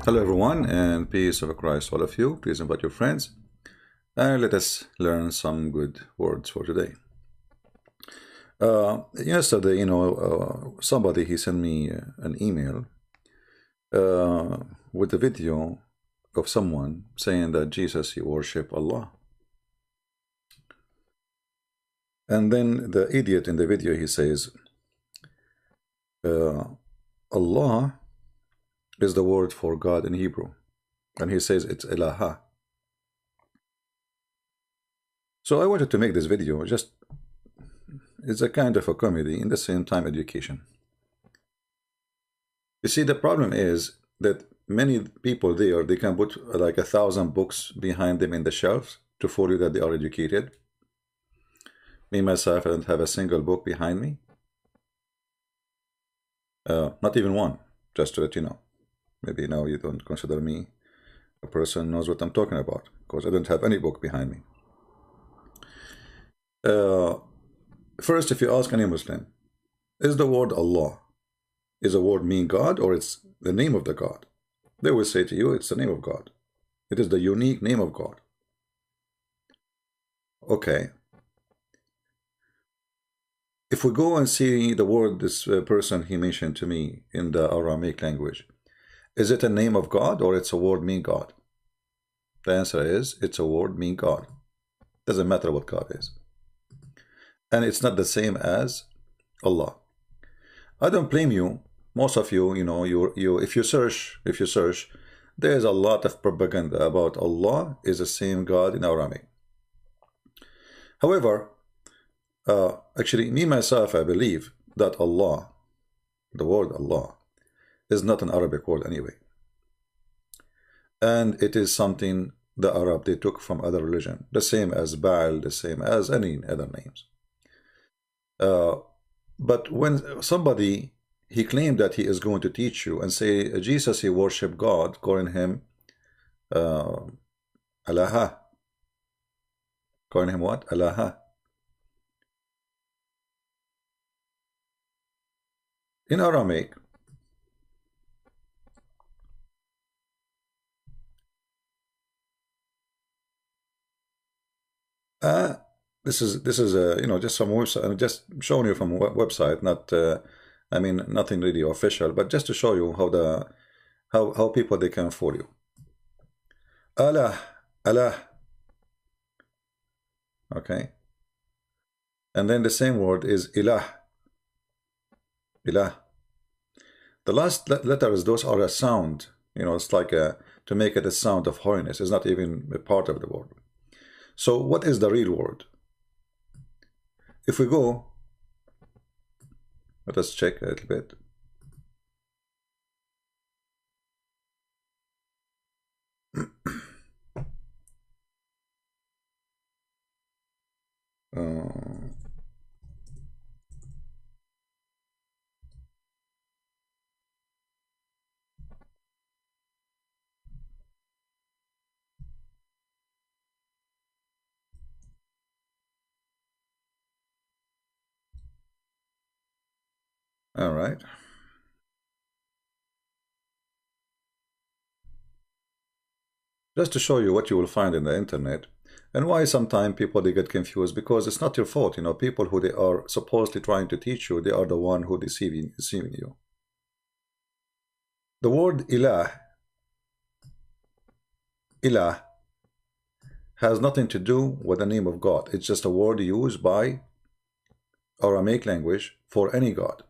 Hello everyone, and peace of Christ all of you. Please invite your friends and let us learn some good words for today. Yesterday, somebody he sent me an email with a video of someone saying that Jesus he worship Allah. And then the idiot in the video he says, Allah is the word for God in Hebrew, and he says it's Ilaha. So I wanted to make this video it's a kind of a comedy, in the same time education. You see, the problem is that many people there, they can put like 1,000 books behind them in the shelves to fool you that they are educated. Me, myself, I don't have a single book behind me. Not even one, just to let you know. Maybe now you don't consider me a person who knows what I'm talking about, because I don't have any book behind me. First, if you ask any Muslim, is the word Allah, is a word mean God, or it's the name of the God? They will say to you, it's the name of God. It is the unique name of God. Okay. If we go and see the word this person he mentioned to me in the Aramaic language, is it a name of God or it's a word mean God? The answer is it's a word mean God. Doesn't matter what God is. And it's not the same as Allah. I don't blame you. Most of you, if you search, there's a lot of propaganda about Allah is the same God in Aramaic. However, actually, me myself, I believe that Allah, the word Allah, is not an Arabic word anyway. And it is something the Arab, they took from other religion, the same as Baal, the same as any other names. But when somebody, he claimed that he is going to teach you and say, Jesus, he worship God, calling him Allah. Calling him what? Allah. In Aramaic, this is just some website, just showing you from a website, not I mean nothing really official, but just to show you how people they can fool you. Allah, okay, and then the same word is ilah. The last letters, those are a sound. It's like to make it a sound of holiness. It's not even a part of the word. So what is the real word? If we go, let us check a little bit. All right. Just to show you what you will find in the internet and why sometimes people they get confused, because it's not your fault. People who they are supposedly trying to teach you, they are the one who deceiving you. The word ilah has nothing to do with the name of God. It's just a word used by Aramaic language for any God.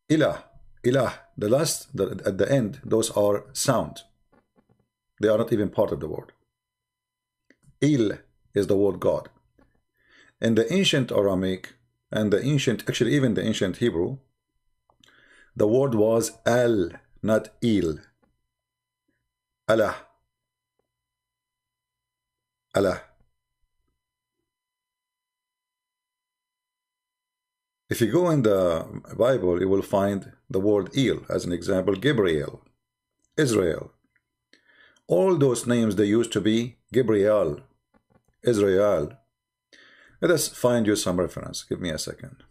Ilah, at the end, those are sound. They are not even part of the word. Il is the word God. In the ancient Aramaic and actually even the ancient Hebrew, the word was al, not il. Allah. If you go in the Bible, you will find the word Il, as an example, Gabriel, Israel. All those names, they used to be Gabriel, Israel. Let us find you some reference. Give me a second.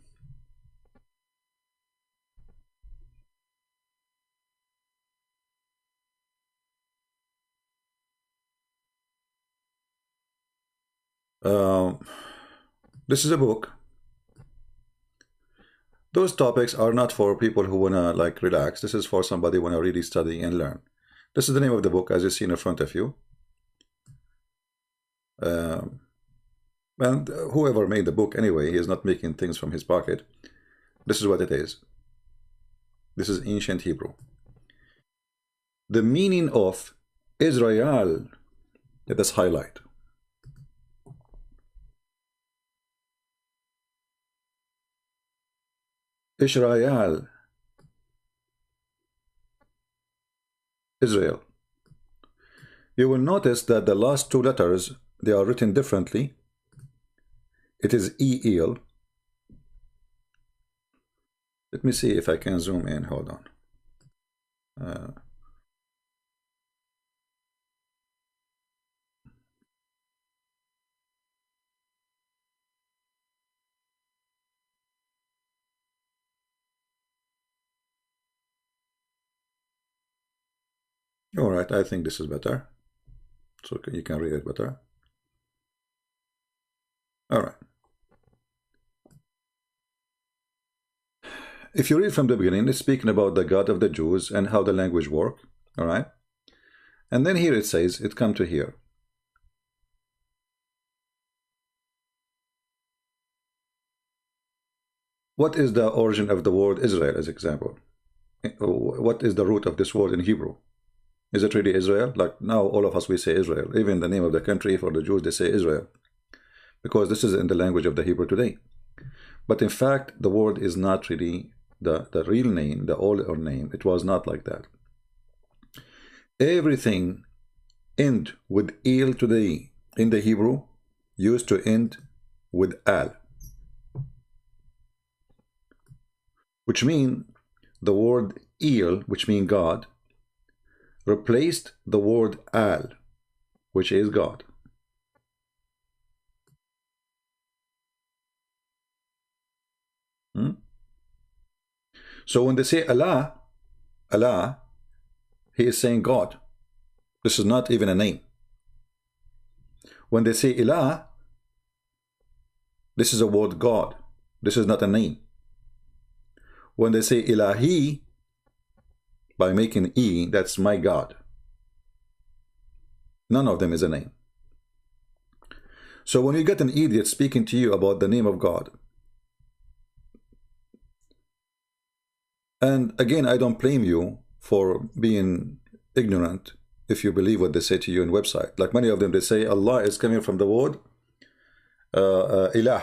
Um, this is a book. Those topics are not for people who wanna like relax. This is for somebody who wanna really study and learn. This is the name of the book, as you see in front of you. And whoever made the book anyway, he is not making things from his pocket. This is what it is. This is ancient Hebrew. The meaning of Israel, let us highlight. Israel, Israel. You will notice that the last two letters, they are written differently. It is E-L. Let me see if I can zoom in. Hold on. All right, I think this is better. So you can read it better. All right. If you read from the beginning, it's speaking about the God of the Jews and how the language work. All right. And then here it says, it come to here. What is the origin of the word Israel, as example? What is the root of this word in Hebrew? Is it really Israel? Like now all of us, we say Israel. Even the name of the country for the Jews, they say Israel. Because this is in the language of the Hebrew today. But in fact, the word is not really the real name, the older name. It was not like that. Everything end with il today in the Hebrew used to end with al. Which means the word il, which means God, replaced the word al, which is God. So when they say Allah, Allah, he is saying God. This is not even a name. When they say Ilah, this is a word God. This is not a name. When they say Ilahi, by making E, that's my God. None of them is a name. So when you get an idiot speaking to you about the name of God, and again, I don't blame you for being ignorant if you believe what they say to you in website. Like many of them, they say Allah is coming from the word Ilah.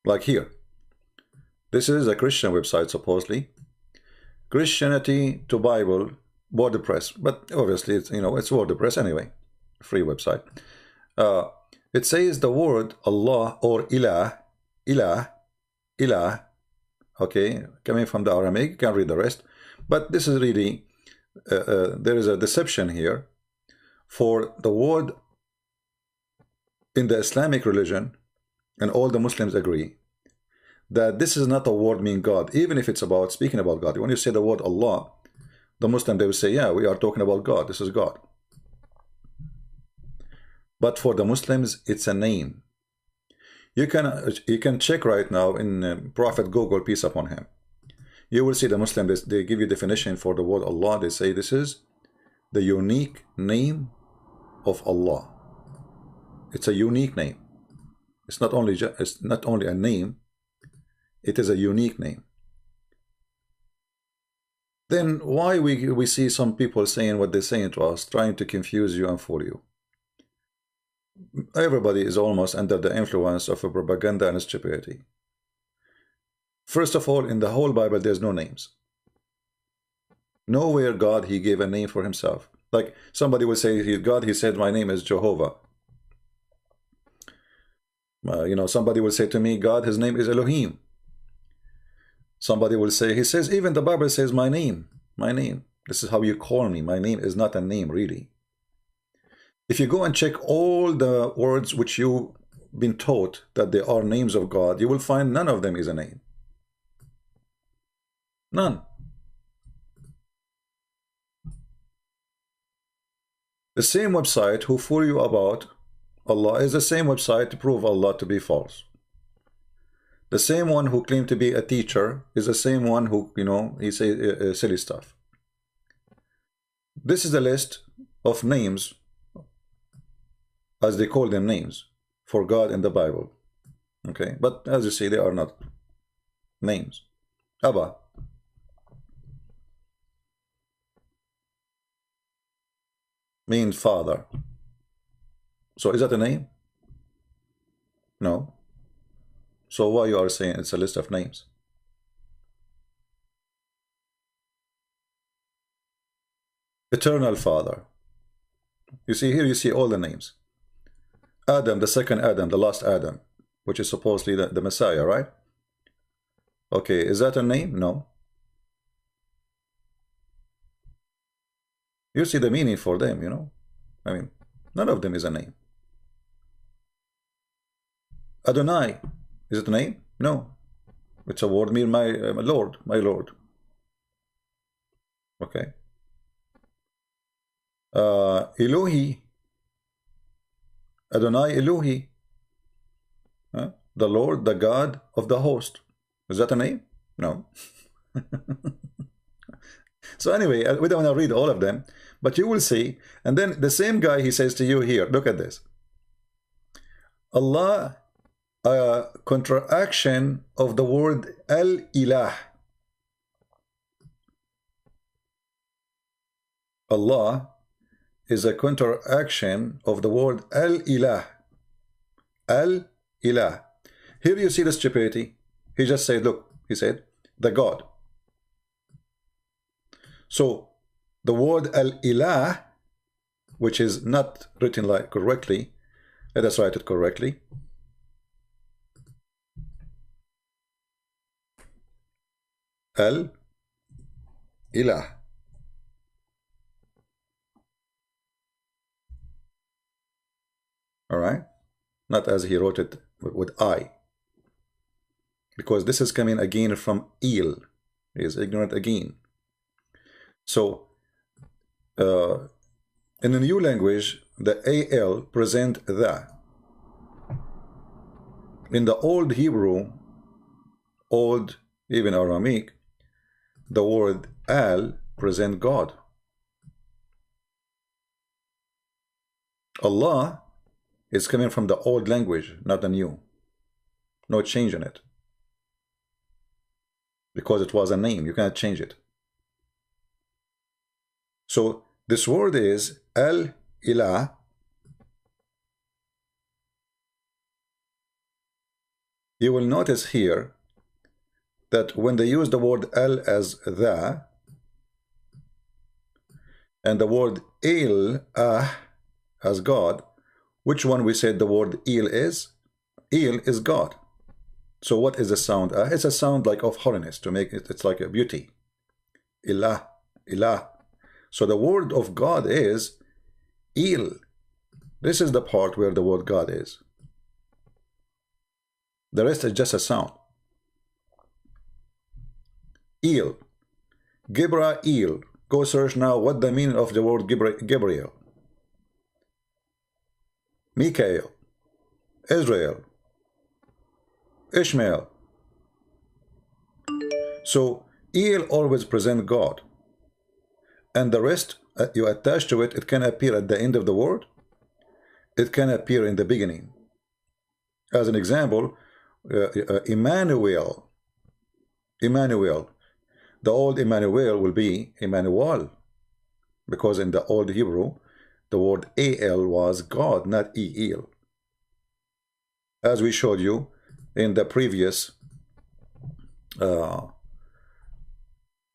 Like here. This is a Christian website, supposedly. Christianity to Bible, WordPress. But obviously, it's, it's WordPress anyway. Free website. It says the word Allah or Ilah, Ilah, Ilah, okay, coming from the Aramaic. You can read the rest. But this is really, there is a deception here. For the word in the Islamic religion, and all the Muslims agree, that this is not a word meaning God, even if it's about speaking about God. When you say the word Allah, the Muslim, they will say, yeah, we are talking about God. This is God. But for the Muslims, it's a name. You can check right now in Prophet Google, peace upon him. You will see the Muslim, they give you definition for the word Allah. They say this is the unique name of Allah. It's a unique name. It's not only a name. It is a unique name. Then why we see some people saying what they're saying to us, trying to confuse you and fool you? Everybody is almost under the influence of a propaganda and stupidity. First of all, in the whole Bible, there's no names. Nowhere God, he gave a name for himself. Like somebody will say, God, he said, my name is Jehovah. Somebody will say to me, God, his name is Elohim. Somebody will say, he says, even the Bible says my name, my name. This is how you call me. My name is not a name, really. If you go and check all the words which you've been taught that they are names of God, you will find none of them is a name. None. The same website who fool you about Allah is the same website to prove Allah to be false. The same one who claimed to be a teacher is the same one who, you know, he say silly stuff. This is the list of names, as they call them names, for God in the Bible. Okay, but as you see, they are not names. Abba. Means father. So is that a name? No. So why you are saying it's a list of names? Eternal Father. You see here, you see all the names. Adam, the second Adam, the last Adam, which is supposedly the Messiah, right? Okay, is that a name? No. You see the meaning for them, you know? I mean, none of them is a name. Adonai, is it a name? No. It's a word mean my Lord, my Lord. Okay. Elohi, Adonai Elohi, the Lord, the God of the host. Is that a name? No. So anyway, we don't want to read all of them, but you will see. And then the same guy, he says to you here, look at this. Allah, contraction of the word Al-Ilah. Allah is a counteraction of the word Al-Ilah. Al-Ilah. Here you see the stupidity. He just said, look, he said, the God. So the word Al-Ilah, which is not written like correctly, let us write it correctly. Al-Ilah. All right, not as he wrote it with I, because this is coming again from Il. He is ignorant again. So in the new language, the AL present the. In the old Hebrew, old even Aramaic, the word Al present God. Allah is coming from the old language, not the new. No change in it. Because it was a name, you cannot change it. So this word is Al-Ilah. You will notice here that when they use the word Al as the, and the word Il as God, which one we said the word Il is? Il is God. So what is the sound? It's a sound like of holiness, to make it, it's like a beauty. Ilah, Ilah. So the word of God is Il. This is the part where the word God is. The rest is just a sound. Il. Gibrail. Go search now what the meaning of the word Gabriel. Mikael. Israel. Ishmael. So Il always present God. And the rest you attach to it, it can appear at the end of the word. It can appear in the beginning. As an example, Emmanuel. Emmanuel. The old Emmanuel will be Emmanuel. Because in the old Hebrew, the word AL was God, not EL. As we showed you in the previous, in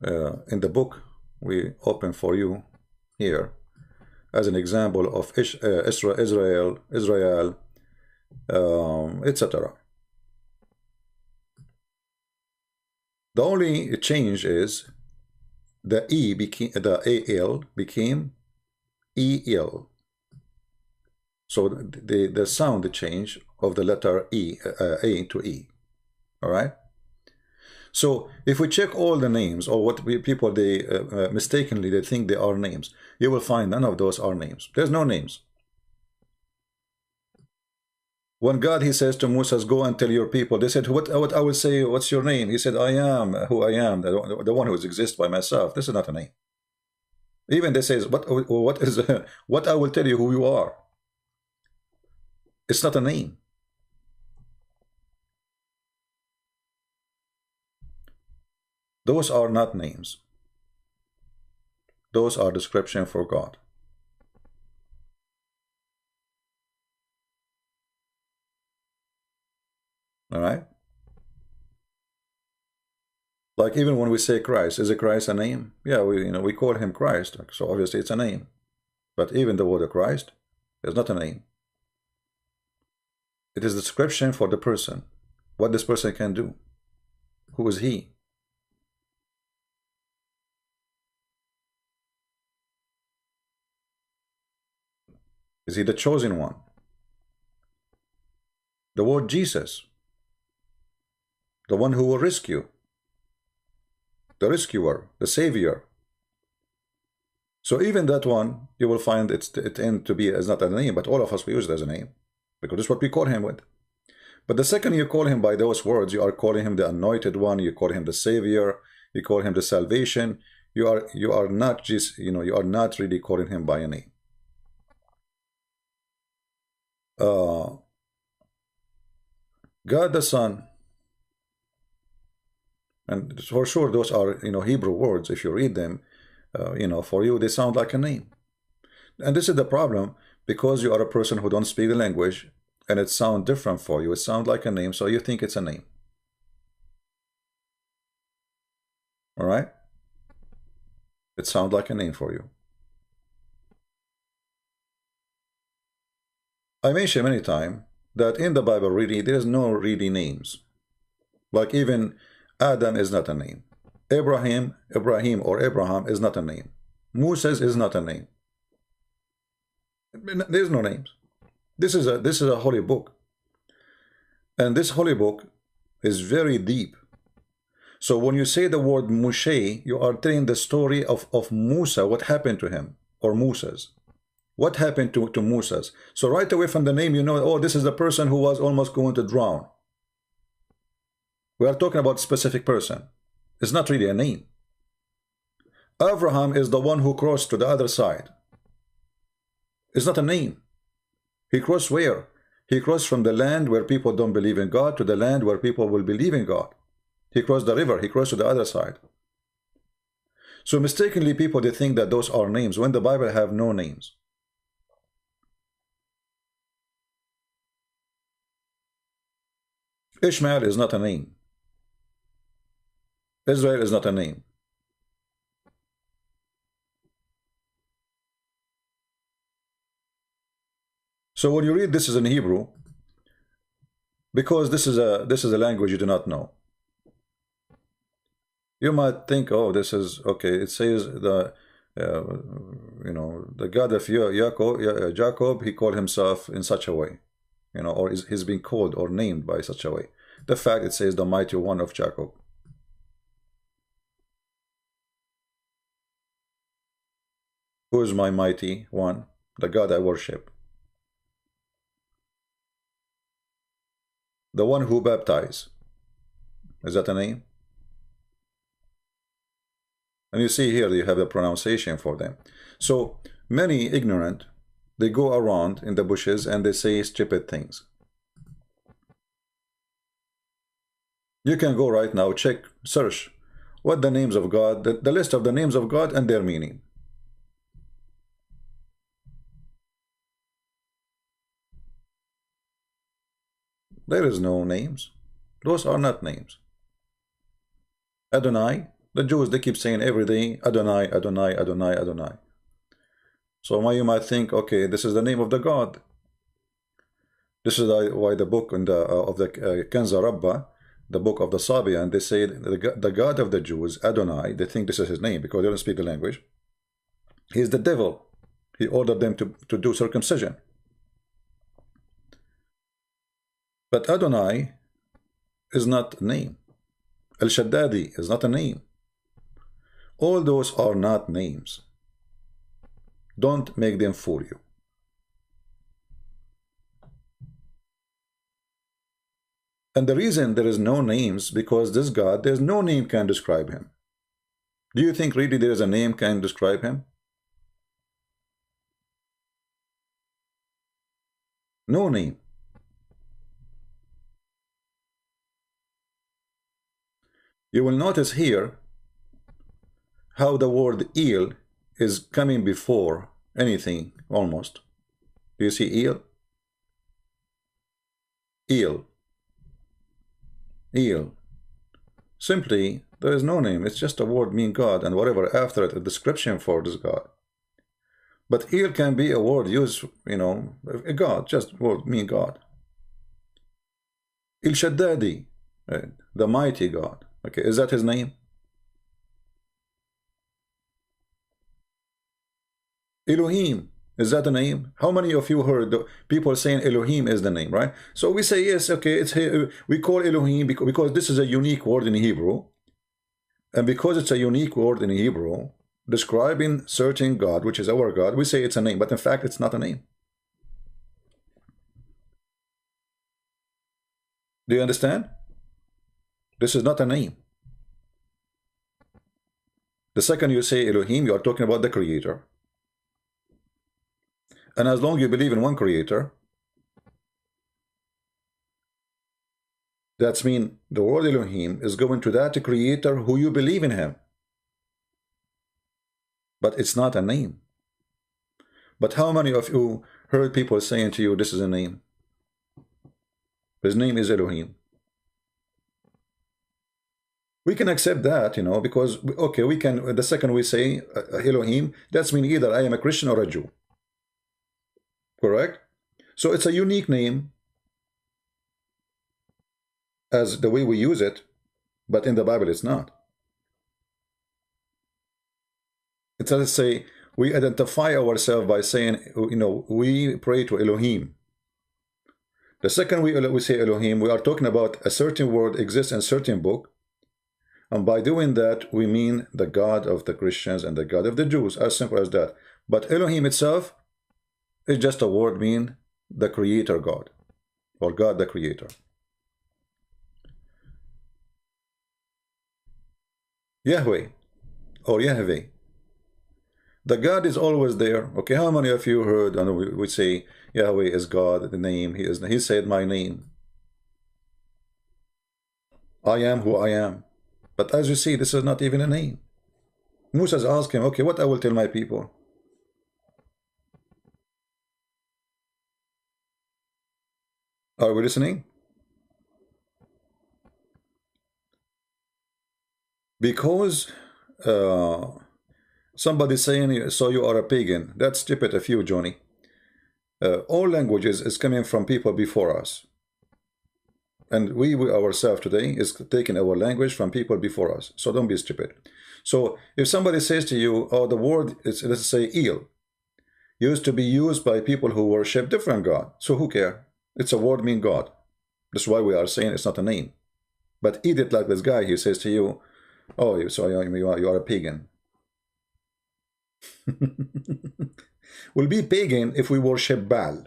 the book we open for you here, as an example of Israel, etc. The only change is the E became the AL became EL. So the sound change of the letter E, A to E. All right. So if we check all the names, or what people they mistakenly they think they are names, you will find none of those are names. There's no names. When God, he says to Moses, go and tell your people, they said, what I will say, what's your name? He said, I am who I am, the one who exists by myself. This is not a name. Even they says, what is what I will tell you who you are. It's not a name. Those are not names. Those are description for God. All right. Like even when we say Christ, is it Christ a name? Yeah, we call him Christ, so obviously it's a name. But even the word of Christ is not a name. It is a description for the person, what this person can do. Who is he? Is he the chosen one? The word Jesus, the one who will rescue, the rescuer, the savior. So even that one, you will find it end to be as not a name, but all of us we use it as a name, because that's what we call him with. But the second you call him by those words, you are calling him the anointed one, you call him the savior, you call him the salvation. You are not just, you are not really calling him by a name. God the Son, and for sure those are Hebrew words. If you read them, for you they sound like a name. And this is the problem, because you are a person who don't speak the language, and it sounds different for you. It sounds like a name, so you think it's a name. All right? It sounds like a name for you. I mentioned many times that in the Bible really there is no really names. Like even Adam is not a name. Ibrahim or Abraham is not a name. Moses is not a name. There's no names. This is a holy book. And this holy book is very deep. So when you say the word Moshe, you are telling the story of Musa, what happened to him, or Moses. What happened to Moses? So right away from the name, oh, this is the person who was almost going to drown. We are talking about a specific person. It's not really a name. Abraham is the one who crossed to the other side. It's not a name. He crossed where? He crossed from the land where people don't believe in God to the land where people will believe in God. He crossed the river. He crossed to the other side. So mistakenly people, they think that those are names when the Bible have no names. Ishmael is not a name. Israel is not a name. So when you read this is in Hebrew, because this is a language you do not know, you might think, oh, this is okay. It says the God of Jacob, he called himself in such a way, or he's been called or named by such a way. The fact it says the mighty one of Jacob. Who is my mighty one? The God I worship. The one who baptized. Is that a name? And you see here you have the pronunciation for them. So many ignorant, they go around in the bushes and they say stupid things. You can go right now, check, search what the names of God, the list of the names of God and their meaning. There is no names. Those are not names. Adonai, the Jews, they keep saying every day, Adonai, Adonai, Adonai, Adonai. So why you might think, okay, this is the name of the God. This is why the book of the Kanz Rabbah, the book of the Sabian, they say the God of the Jews, Adonai, they think this is his name because they don't speak the language. He is the devil. He ordered them to do circumcision. But Adonai is not a name. Al-Shaddadi is not a name. All those are not names. Don't make them fool you. And the reason there is no names, because this God, there's no name can describe him. Do you think really there is a name can describe him? No name. You will notice here how the word eel is coming before anything, almost. Do you see eel? Eel. Eel. Simply, there is no name. It's just a word mean God, and whatever after it, a description for this God. But eel can be a word used, you know, a God, just word mean God. Il Shaddadi, the mighty God. Okay, is that his name? Elohim, is that the name? How many of you heard people saying Elohim is the name, right? So we say yes, okay, it's we call Elohim because this is a unique word in Hebrew, and because it's a unique word in Hebrew describing certain God, which is our God, we say it's a name, but in fact it's not a name. Do you understand? This is not a name. The second you say Elohim, you are talking about the Creator. And as long as you believe in one Creator, that's mean the word Elohim is going to that Creator who you believe in him. But it's not a name. But how many of you heard people saying to you, this is a name? His name is Elohim. We can accept that, you know, because, okay, we can, the second we say Elohim, that's mean either I am a Christian or a Jew. Correct? So it's a unique name as the way we use it, but in the Bible it's not. It's, let's say, we identify ourselves by saying, you know, we pray to Elohim. The second we say Elohim, we are talking about a certain word exists in a certain book, and by doing that, we mean the God of the Christians and the God of the Jews, as simple as that. But Elohim itself is just a word mean the Creator God, or God the Creator. Yahweh, or Yahweh. The God is always there. Okay, how many of you heard, and we say Yahweh is God, the name, he said my name. I am who I am. But as you see, this is not even a name. Moses asked him, okay, what I will tell my people? Are we listening? Because somebody saying, so you are a pagan. That's stupid of you, Johnny. All languages is coming from people before us. And we ourselves today is taking our language from people before us. So don't be stupid. So if somebody says to you, oh, the word is, let's say, eel, used to be used by people who worship different God. So who care? It's a word mean God. That's why we are saying it's not a name. But eat it like this guy, he says to you, oh, so you are a pagan. We'll be pagan if we worship Baal.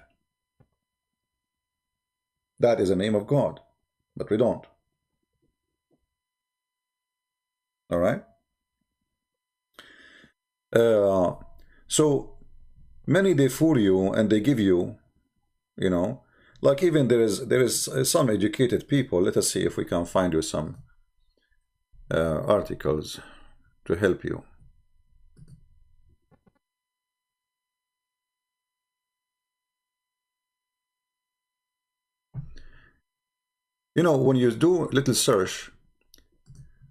That is the name of God, but we don't. All right? So many, they fool you and they give you, you know, like even there is some educated people. Let us see if we can find you some articles to help you. You know, when you do a little search,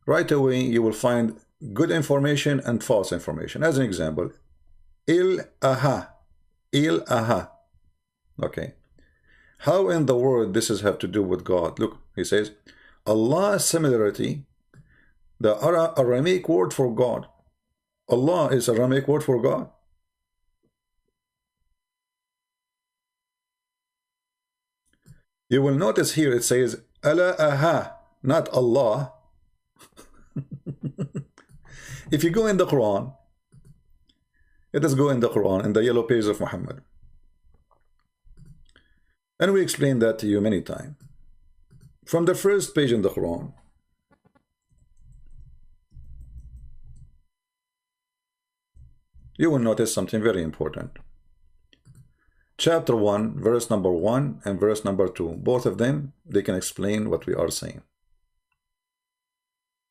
right away you will find good information and false information. As an example, Il-aha. Okay. How in the world this have to do with God? Look, he says, Allah similarity, the Aramaic word for God. Allah is Aramaic word for God. You will notice here it says Allah-aha, not Allah. If you go in the Quran, let us go in the Quran, in the yellow page of Muhammad. And we explained that to you many times. From the first page in the Quran, you will notice something very important. Chapter 1, verse number 1 and verse number 2, both of them, they can explain what we are saying.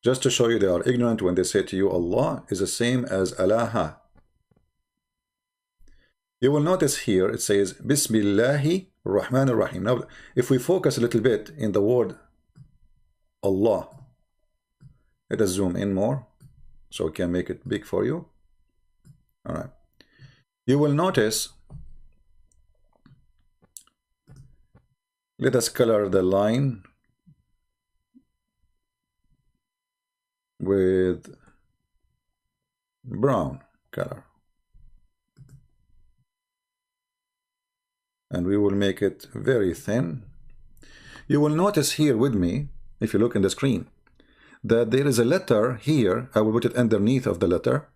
Just to show you they are ignorant when they say to you, Allah is the same as Allah. You will notice here it says, Bismillahi Rahman Rahim. Now, if we focus a little bit in the word Allah, let us zoom in more so we can make it big for you. All right. You will notice, let us color the line with brown color. And we will make it very thin. You will notice here with me, if you look in the screen, that there is a letter here. I will put it underneath of the letter.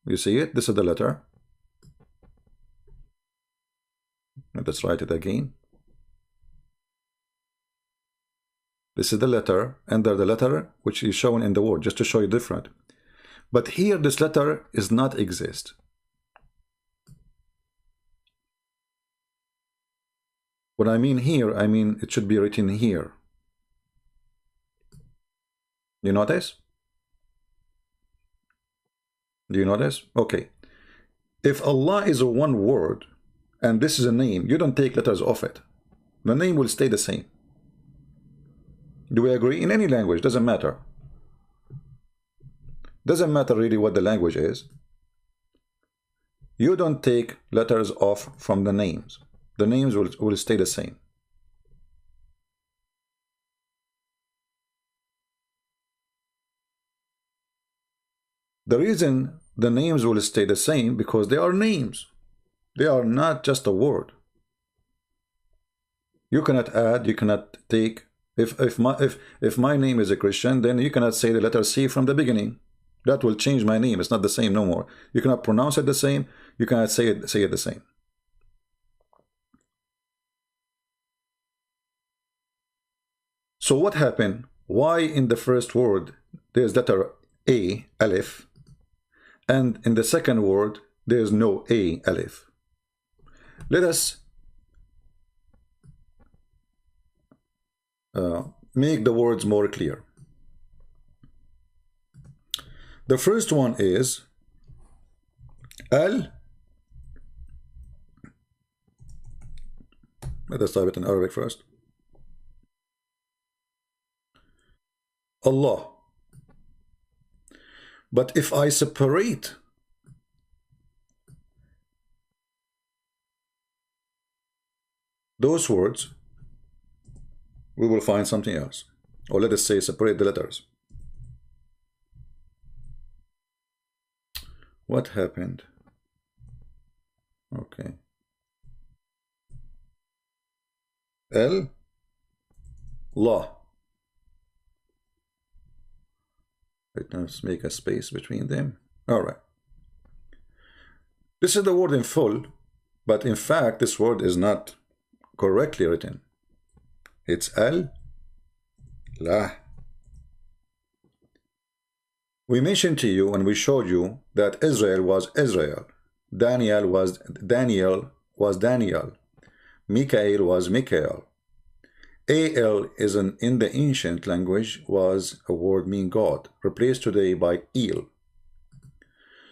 You see it? This is the letter. Let us write it again. This is the letter, under the letter which is shown in the word, just to show you different. But here this letter is not exist. What I mean here, I mean it should be written here. You notice? Do you notice? Okay. If Allah is a one word and this is a name, you don't take letters off it. The name will stay the same. Do we agree? In any language, doesn't matter. Doesn't matter really what the language is. You don't take letters off from the names. The names will stay the same. The reason the names will stay the same because they are names. They are not just a word. You cannot add, you cannot take. If my name is a Christian, then you cannot say the letter C from the beginning. That will change my name. It's not the same no more. You cannot pronounce it the same. You cannot say it the same. So what happened? Why in the first word there's letter A, Alif, and in the second word there's no A, Alif? Let us make the words more clear. The first one is Al. Let us type it in Arabic first. Allah. But if I separate those words, we will find something else. Or let us say separate the letters. What happened? Okay. El, La. Let's make a space between them. All right. This is the word in full, but in fact, this word is not correctly written. It's Al, La. We mentioned to you and we showed you that Israel was Israel. Daniel was Daniel. Michael was Michael. Al is in the ancient language was a word mean God, replaced today by Il.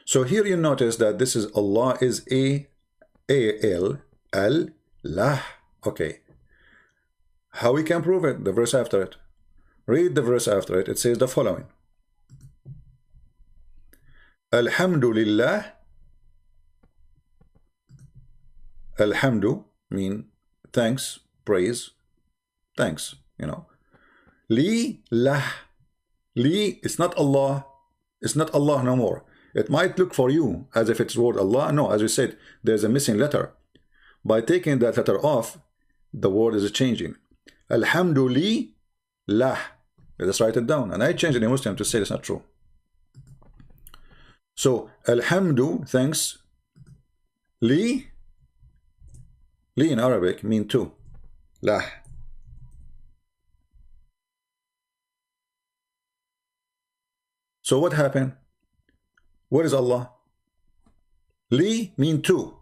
So here you notice that this is Allah is A-L, Al, Lah. Okay. How we can prove it? The verse after it. Read the verse after it. It says the following. Alhamdulillah. Alhamdu mean thanks, praise, thanks, you know. Li, lah. Li, it's not Allah. It's not Allah no more. It might look for you as if it's word Allah. No, as we said, there's a missing letter. By taking that letter off, the word is changing. Alhamdulillah. Let's write it down. And I changed any Muslim to say it's not true. So, alhamdu, thanks. Li in Arabic mean to. Lah. So what happened? Where is Allah? Li mean to.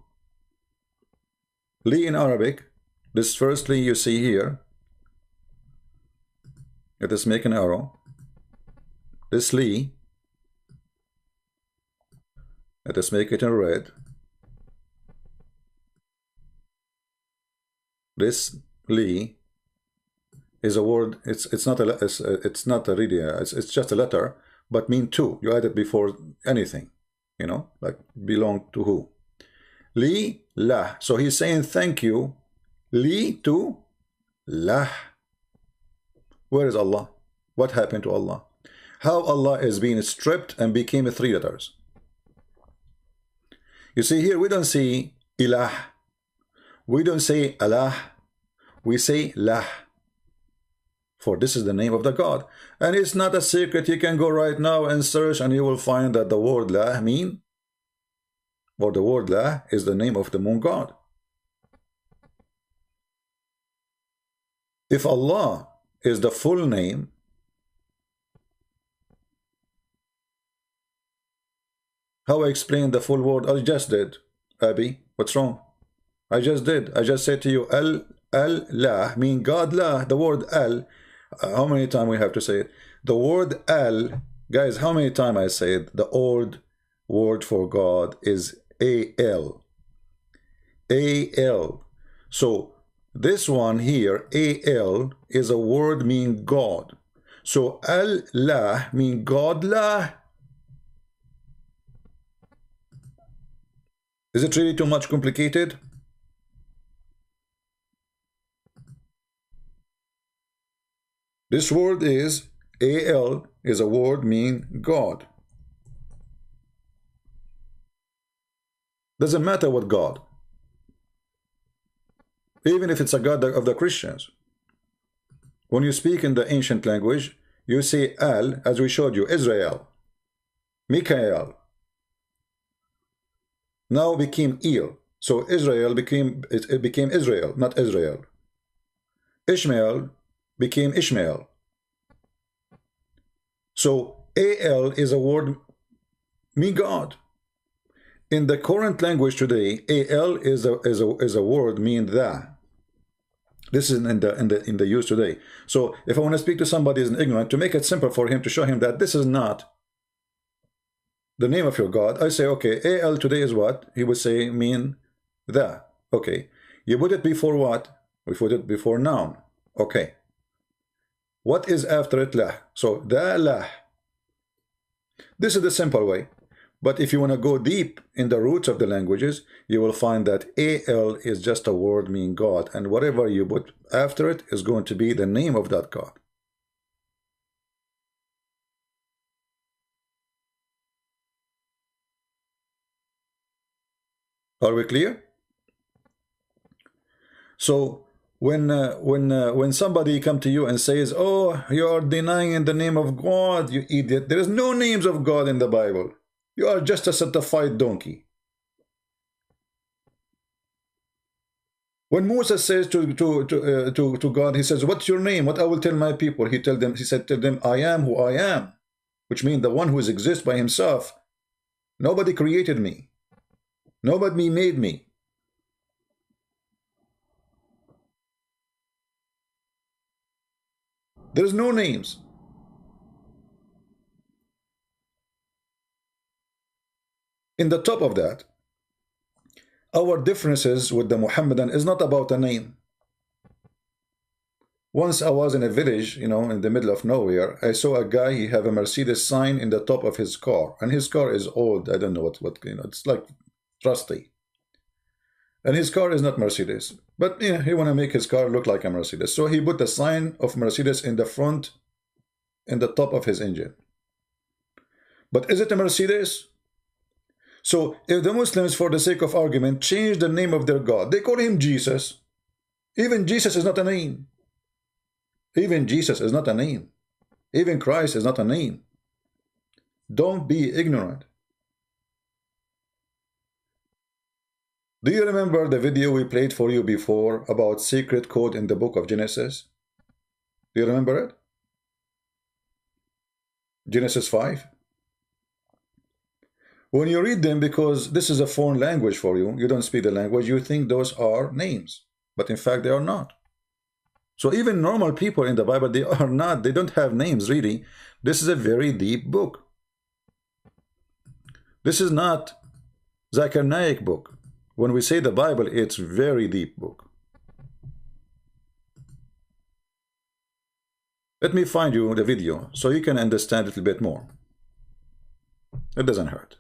Li in Arabic, this first li you see here, let us make an arrow. This li, let us make it in red. This li is a word. It's not a really it's just a letter, but mean to. You add it before anything, you know, like belong to who. Li lah. So he's saying thank you. Li to lah. Where is Allah? What happened to Allah? How Allah is being stripped and became 3 letters. You see here, we don't see ilah. We don't say Allah. We say lah. For this is the name of the God. And it's not a secret. You can go right now and search and you will find that the word lah mean, or the word lah is the name of the moon God. If Allah is the full name, how I explain the full word? I just did. Abby, what's wrong? I just did. I just said to you, Al-lah mean God lah. The word Al, how many times we have to say it? The word Al, guys, how many times I say it? The old word for God is A-L. A-L. So this one here, A-L, is a word mean God. So Al-lah mean God lah. Is it really too much complicated? This word is A-L is a word mean God. Doesn't matter what God. Even if it's a God of the Christians. When you speak in the ancient language, you say Al, as we showed you, Israel, Mikael. Now became Il. So Israel became Israel, not Israel. Ishmael became Ishmael. So Al is a word mean God. In the current language today, Al is a word mean the. This is in the use today. So if I want to speak to somebody who is ignorant, to make it simple for him, to show him that this is not the name of your God, I say, okay, Al today is what? He would say mean the. Okay. You put it before what? We put it before noun. Okay. What is after it? Lah. So the lah. This is the simple way. But if you want to go deep in the roots of the languages, you will find that Al is just a word meaning God, and whatever you put after it is going to be the name of that God. Are we clear? So when somebody come to you and says, "Oh, you are denying the name of God, you idiot," there is no names of God in the Bible. You are just a certified donkey. When Moses says to God, he says, "What's your name? What I will tell my people?" He said, "Tell them, I am who I am," which means the one who exists by himself. Nobody created me. Nobody made me. There's no names. In the top of that, our differences with the Muhammadan is not about a name. Once I was in a village, you know, in the middle of nowhere, I saw a guy, he have a Mercedes sign in the top of his car, and his car is old. I don't know what you know, it's like rusty. And his car is not Mercedes, but yeah, he want to make his car look like a Mercedes. So he put the sign of Mercedes in the front, in the top of his engine. But is it a Mercedes? So if the Muslims, for the sake of argument, change the name of their God, they call him Jesus. Even Jesus is not a name. Even Jesus is not a name. Even Christ is not a name. Don't be ignorant. Do you remember the video we played for you before about secret code in the book of Genesis? Do you remember it? Genesis 5. When you read them, because this is a foreign language for you, you don't speak the language, you think those are names. But in fact, they are not. So even normal people in the Bible, they are not. They don't have names, really. This is a very deep book. This is not Zakir Naik book. When we say the Bible, it's very deep book. Let me find you the video so you can understand a little bit more. It doesn't hurt.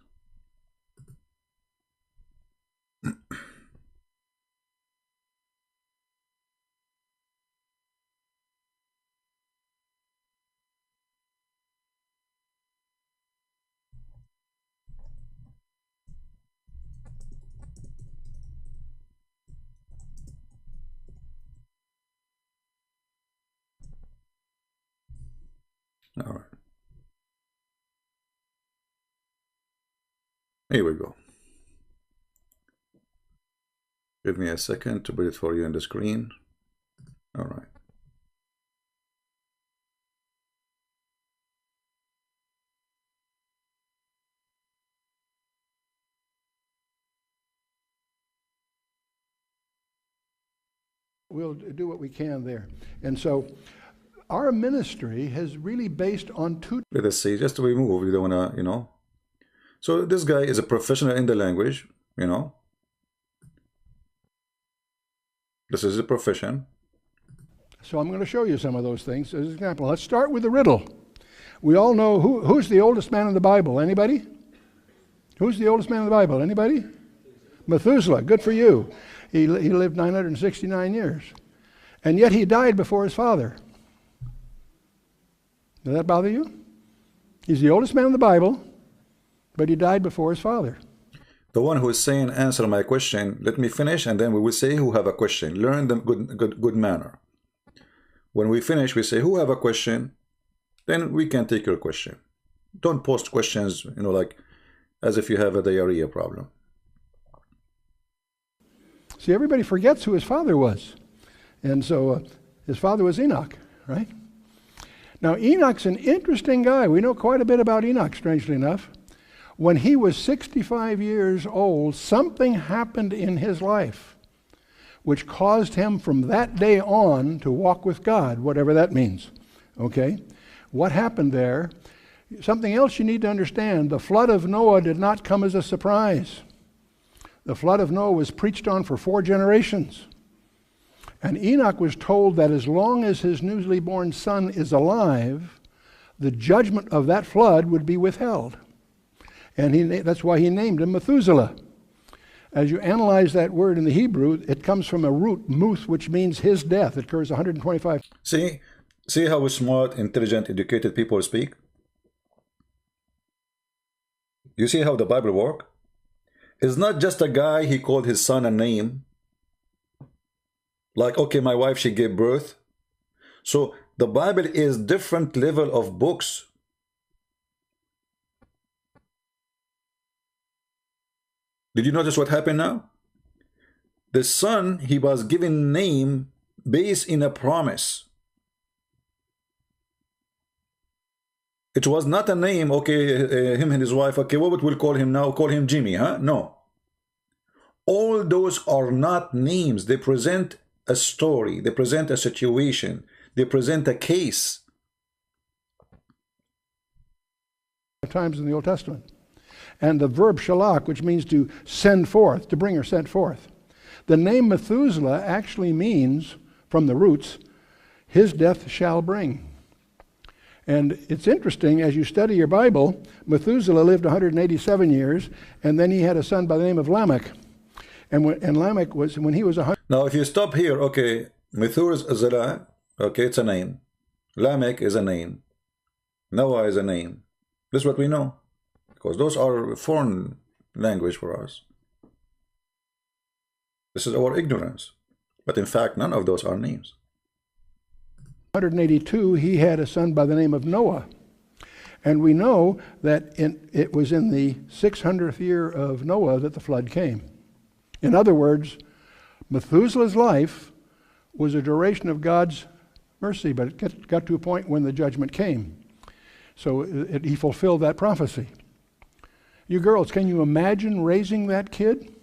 All right. Here we go. Give me a second to put it for you on the screen. All right. We'll do what we can there. And so our ministry has really based on two. Let us see, just to remove, you don't want to, you know. So this guy is a professional in the language, you know. This is a profession. So I'm going to show you some of those things as an example. Let's start with the riddle. We all know who's the oldest man in the Bible. Anybody? Who's the oldest man in the Bible? Anybody? Methuselah. Good for you. He lived 969 years. And yet he died before his father. Does that bother you? He's the oldest man in the Bible, but he died before his father. The one who is saying, answer my question, let me finish, and then we will say who have a question. Learn the good manner. When we finish, we say who have a question, then we can take your question. Don't post questions, you know, like as if you have a diarrhea problem. See, everybody forgets who his father was. And so his father was Enoch, right? Now, Enoch's an interesting guy. We know quite a bit about Enoch, strangely enough. When he was 65 years old, something happened in his life which caused him from that day on to walk with God, whatever that means. Okay? What happened there? Something else you need to understand. The flood of Noah did not come as a surprise. The flood of Noah was preached on for 4 generations. And Enoch was told that as long as his newly born son is alive, the judgment of that flood would be withheld. And that's why he named him Methuselah. As you analyze that word in the Hebrew, it comes from a root, muth, which means his death. It occurs 125. See how smart, intelligent, educated people speak? You see how the Bible works? It's not just a guy, he called his son a name. Like, okay, my wife, she gave birth. So the Bible is different level of books. Did you notice what happened now? The son, he was given name based in a promise. It was not a name, okay, him and his wife, okay, what we'll call him now? Call him Jimmy, huh? No. All those are not names. They present a story. They present a situation. They present a case. Times in the Old Testament. And the verb shalach, which means to send forth, to bring or sent forth. The name Methuselah actually means, from the roots, his death shall bring. And it's interesting, as you study your Bible, Methuselah lived 187 years, and then he had a son by the name of Lamech. And Lamech was, when he was 100. Now, if you stop here, okay, Methuselah, okay, it's a name. Lamech is a name. Noah is a name. This is what we know. Because those are foreign language for us. This is our ignorance. But in fact, none of those are names. 182, he had a son by the name of Noah. And we know that it was in the 600th year of Noah that the flood came. In other words, Methuselah's life was a duration of God's mercy, but it got to a point when the judgment came. So he fulfilled that prophecy. You girls, can you imagine raising that kid?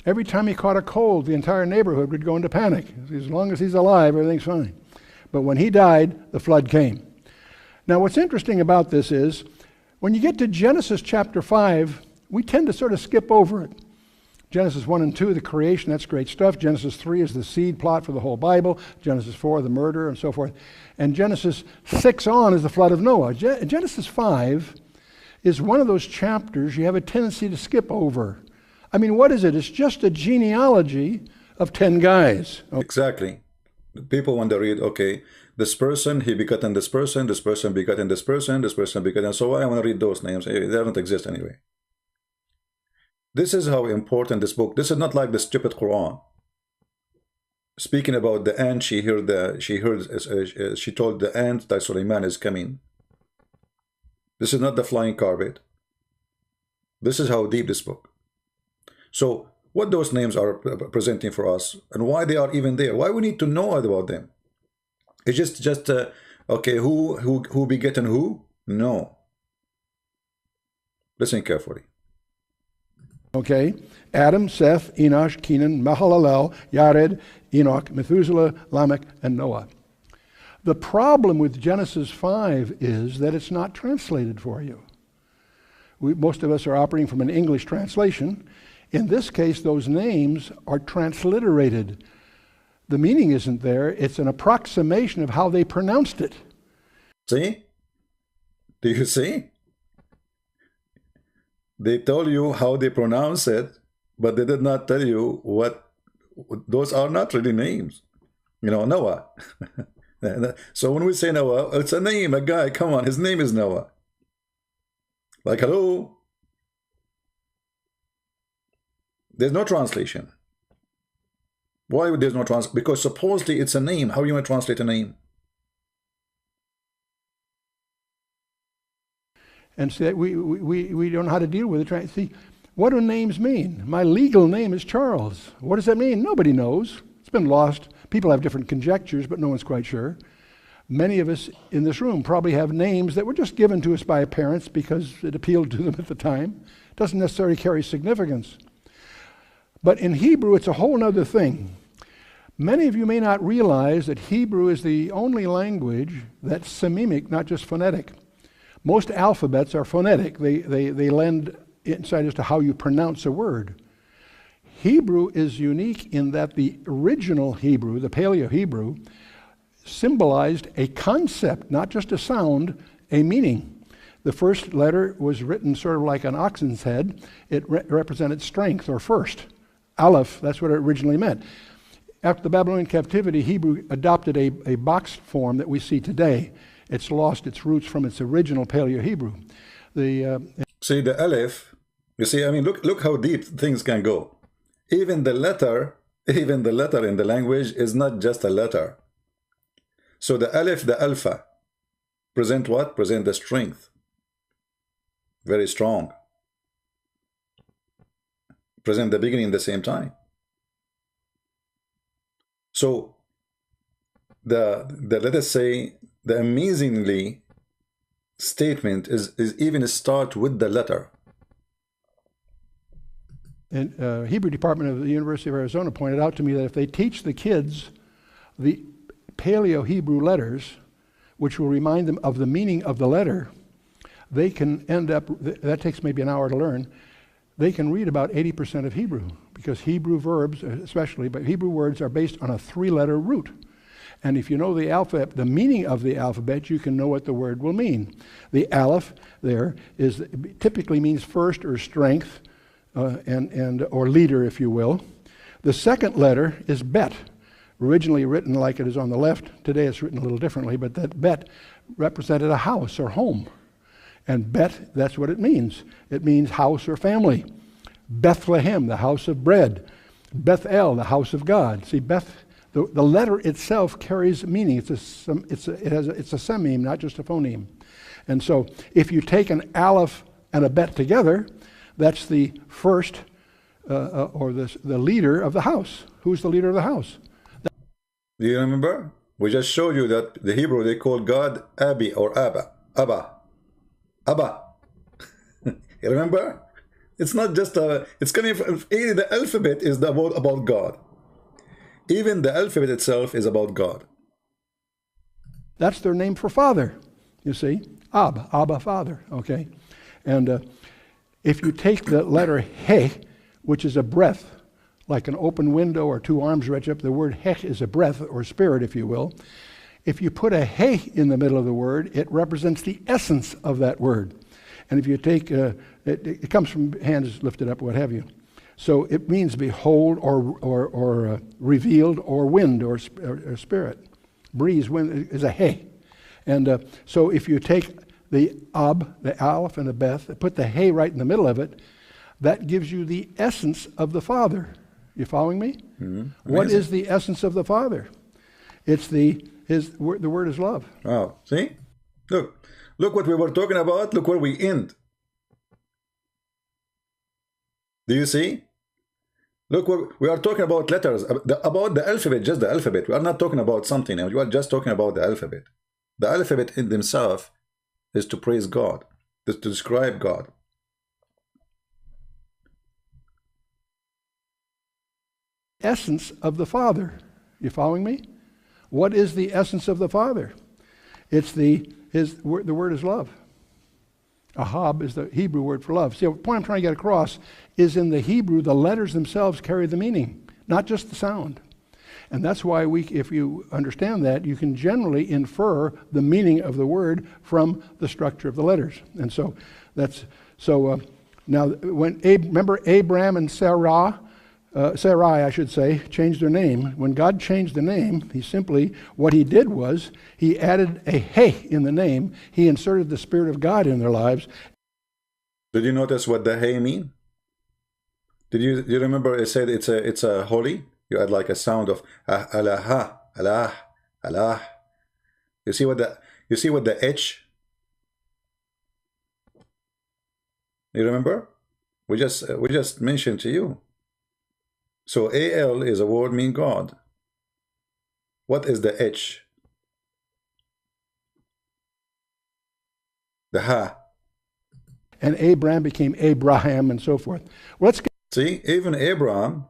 Every time he caught a cold, the entire neighborhood would go into panic. As long as he's alive, everything's fine. But when he died, the flood came. Now, what's interesting about this is, when you get to Genesis chapter 5, we tend to sort of skip over it. Genesis 1 and 2, the creation, that's great stuff. Genesis 3 is the seed plot for the whole Bible. Genesis 4, the murder, and so forth. And Genesis 6 on is the flood of Noah. Genesis 5 is one of those chapters you have a tendency to skip over. I mean, what is it? It's just a genealogy of 10 guys. Exactly. People, when they read, okay, this person, he begotten this person begotten this person begotten, so I want to read those names. They don't exist anyway. This is how important this book. This is not like the stupid Quran. Speaking about the ant, she told the ant that Suleiman is coming. This is not the flying carpet. This is how deep this book. So what those names are presenting for us, and why they are even there, why we need to know about them. It's just okay, who begotten who? No. Listen carefully. Okay, Adam, Seth, Enosh, Kenan, Mahalalel, Yared, Enoch, Methuselah, Lamech, and Noah. The problem with Genesis 5 is that it's not translated for you. Most of us are operating from an English translation. In this case, those names are transliterated. The meaning isn't there. It's an approximation of how they pronounced it. See? Do you see? They told you how they pronounce it, but they did not tell you what. Those are not really names. You know, Noah. So when we say Noah, it's a name, a guy. Come on, his name is Noah. Like, hello? There's no translation. Why would there's no translation? Because supposedly it's a name. How are you going to translate a name? And so we don't know how to deal with it. See, what do names mean? My legal name is Charles. What does that mean? Nobody knows. It's been lost. People have different conjectures, but no one's quite sure. Many of us in this room probably have names that were just given to us by parents because it appealed to them at the time. It doesn't necessarily carry significance. But in Hebrew, it's a whole other thing. Many of you may not realize that Hebrew is the only language that's sememic, not just phonetic. Most alphabets are phonetic. They lend insight as to how you pronounce a word. Hebrew is unique in that the original Hebrew, the Paleo-Hebrew, symbolized a concept, not just a sound, a meaning. The first letter was written sort of like an oxen's head. It represented strength or first. Aleph, that's what it originally meant. After the Babylonian captivity, Hebrew adopted a boxed form that we see today. It's lost its roots from its original Paleo-Hebrew. See the Aleph, you see, I mean, look how deep things can go. Even the letter in the language is not just a letter. So the Aleph, the Alpha, present what? Present the strength. Very strong. Present the beginning at the same time. So the let us say the amazingly statement is even start with the letter. And Hebrew department of the University of Arizona pointed out to me that if they teach the kids the Paleo-Hebrew letters, which will remind them of the meaning of the letter, they can end up, that takes maybe an hour to learn, they can read about 80% of Hebrew, because Hebrew verbs especially, but Hebrew words are based on a 3-letter root. And if you know the alphabet, the meaning of the alphabet, you can know what the word will mean. The Aleph there typically means first or strength, or leader, if you will. The second letter is Bet, originally written like it is on the left. Today it's written a little differently, but that Bet represented a house or home. And Bet, that's what it means. It means house or family. Bethlehem, the house of bread. Bethel, the house of God. See, Beth The letter itself carries meaning. It's a sememe, not just a phoneme. And so if you take an aleph and a bet together, that's the first or the leader of the house. Who's the leader of the house? Do you remember? We just showed you that the Hebrew, they call God Abi or Abba. Abba. Abba. You remember? It's not just it's coming from, the alphabet is about God. Even the alphabet itself is about God. That's their name for father, you see. Abba, father, okay? And if you take the letter He, which is a breath, like an open window or two arms reach up, the word He is a breath or spirit, if you will. If you put a He in the middle of the word, it represents the essence of that word. And if you take, it comes from hands lifted up, what have you. So it means behold or revealed or wind or spirit. Breeze, wind is a He. And so if you take the Ab, the Aleph and the Beth, put the He right in the middle of it, that gives you the essence of the Father. You following me? Mm-hmm. What is the essence of the Father? It's the word is love. Wow, see? Look what we were talking about. Look where we end. Do you see? Look, we are talking about letters, about the alphabet, just the alphabet. We are not talking about something else. We are just talking about the alphabet. The alphabet in themselves is to praise God, to describe God. Essence of the Father. You following me? What is the essence of the Father? It's the word is love. Ahab is the Hebrew word for love. See, the point I'm trying to get across is in the Hebrew, the letters themselves carry the meaning, not just the sound. And that's why if you understand that, you can generally infer the meaning of the word from the structure of the letters. And so now remember Abram and Sarai, I should say, changed their name. When God changed the name, what he did was, he added a He in the name. He inserted the Spirit of God in their lives. Did you notice what the He mean? Did you remember it said it's a holy? You add like a sound of Allah, Allah, Allah. You see what the H? You remember? We just mentioned to you. So AL is a word mean God. What is the H? The Ha. And Abraham became Abraham and so forth. Let's see, even Abram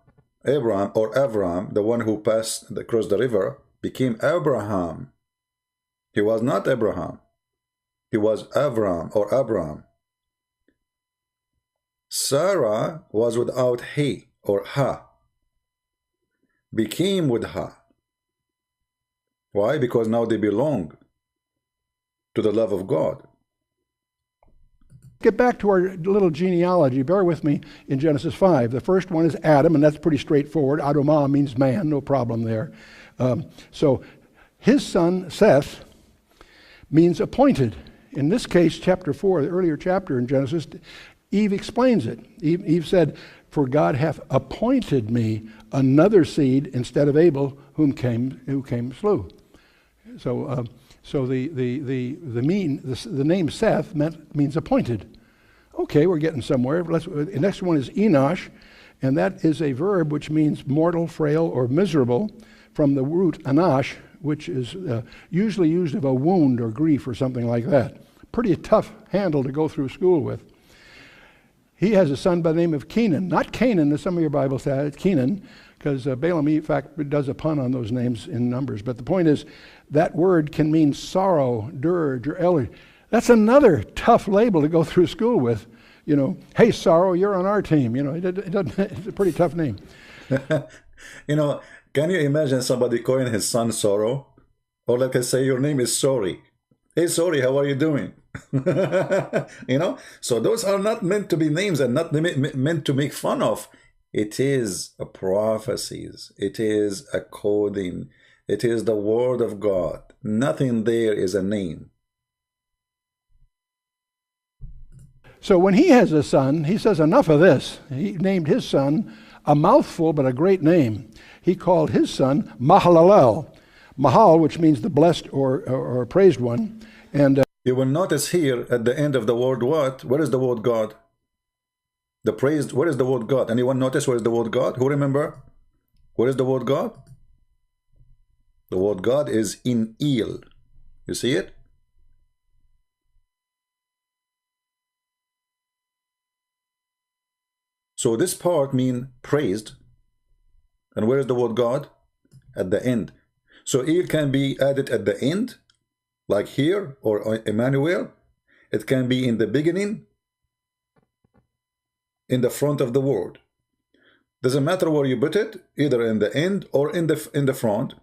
or Avram, the one who passed across the river, became Abraham. He was not Abraham. He was Avram or Abram. Sarah was without He or Ha. Became with Ha. Why? Because now they belong to the love of God. Get back to our little genealogy. Bear with me in Genesis 5. The first one is Adam, and that's pretty straightforward. Adamah means man, no problem there. So his son, Seth, means appointed. In this case, chapter 4, the earlier chapter in Genesis, Eve explains it. Eve said, "For God hath appointed me another seed instead of Abel, who came slew." So the name Seth means appointed. Okay, we're getting somewhere. The next one is Enosh, and that is a verb which means mortal, frail, or miserable, from the root anash, which is usually used of a wound or grief or something like that. Pretty tough handle to go through school with. He has a son by the name of Kenan. Not Canaan, as some of your Bibles say, it's Kenan, because Balaam, in fact, does a pun on those names in Numbers. But the point is, that word can mean sorrow, dirge, or elder. That's another tough label to go through school with. You know, hey, sorrow, you're on our team. You know, it's a pretty tough name. You know, can you imagine somebody calling his son Sorrow? Or like I say, your name is Sorry. Hey, Sorry, how are you doing? You know, so those are not meant to be names and not meant to make fun of. It is a prophecies. It is a coding. It is the word of God. Nothing there is a name. So when he has a son, he says, enough of this. He named his son a mouthful, but a great name. he called his son Mahalalel. Mahal, which means the blessed or praised one. And you will notice here at the end of the word what? Where is the word God? The praised, where is the word God? Anyone notice where is the word God? Who remember? Where is the word God? The word God is in El. You see it? So this part means praised. And where is the word God? At the end. So El can be added at the end, like here, or Emmanuel. It can be in the beginning, in the front of the word. Doesn't matter where you put it, either in the end or in the front.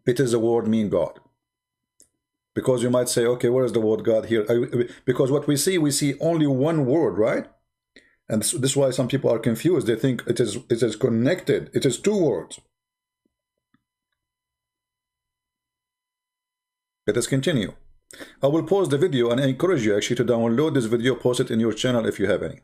It is a word mean God. Because you might say, okay, where is the word God here? Because what we see only one word, right? And this is why some people are confused. They think it is connected. It is two words. Let us continue. I will pause the video and I encourage you actually to download this video, post it in your channel if you have any.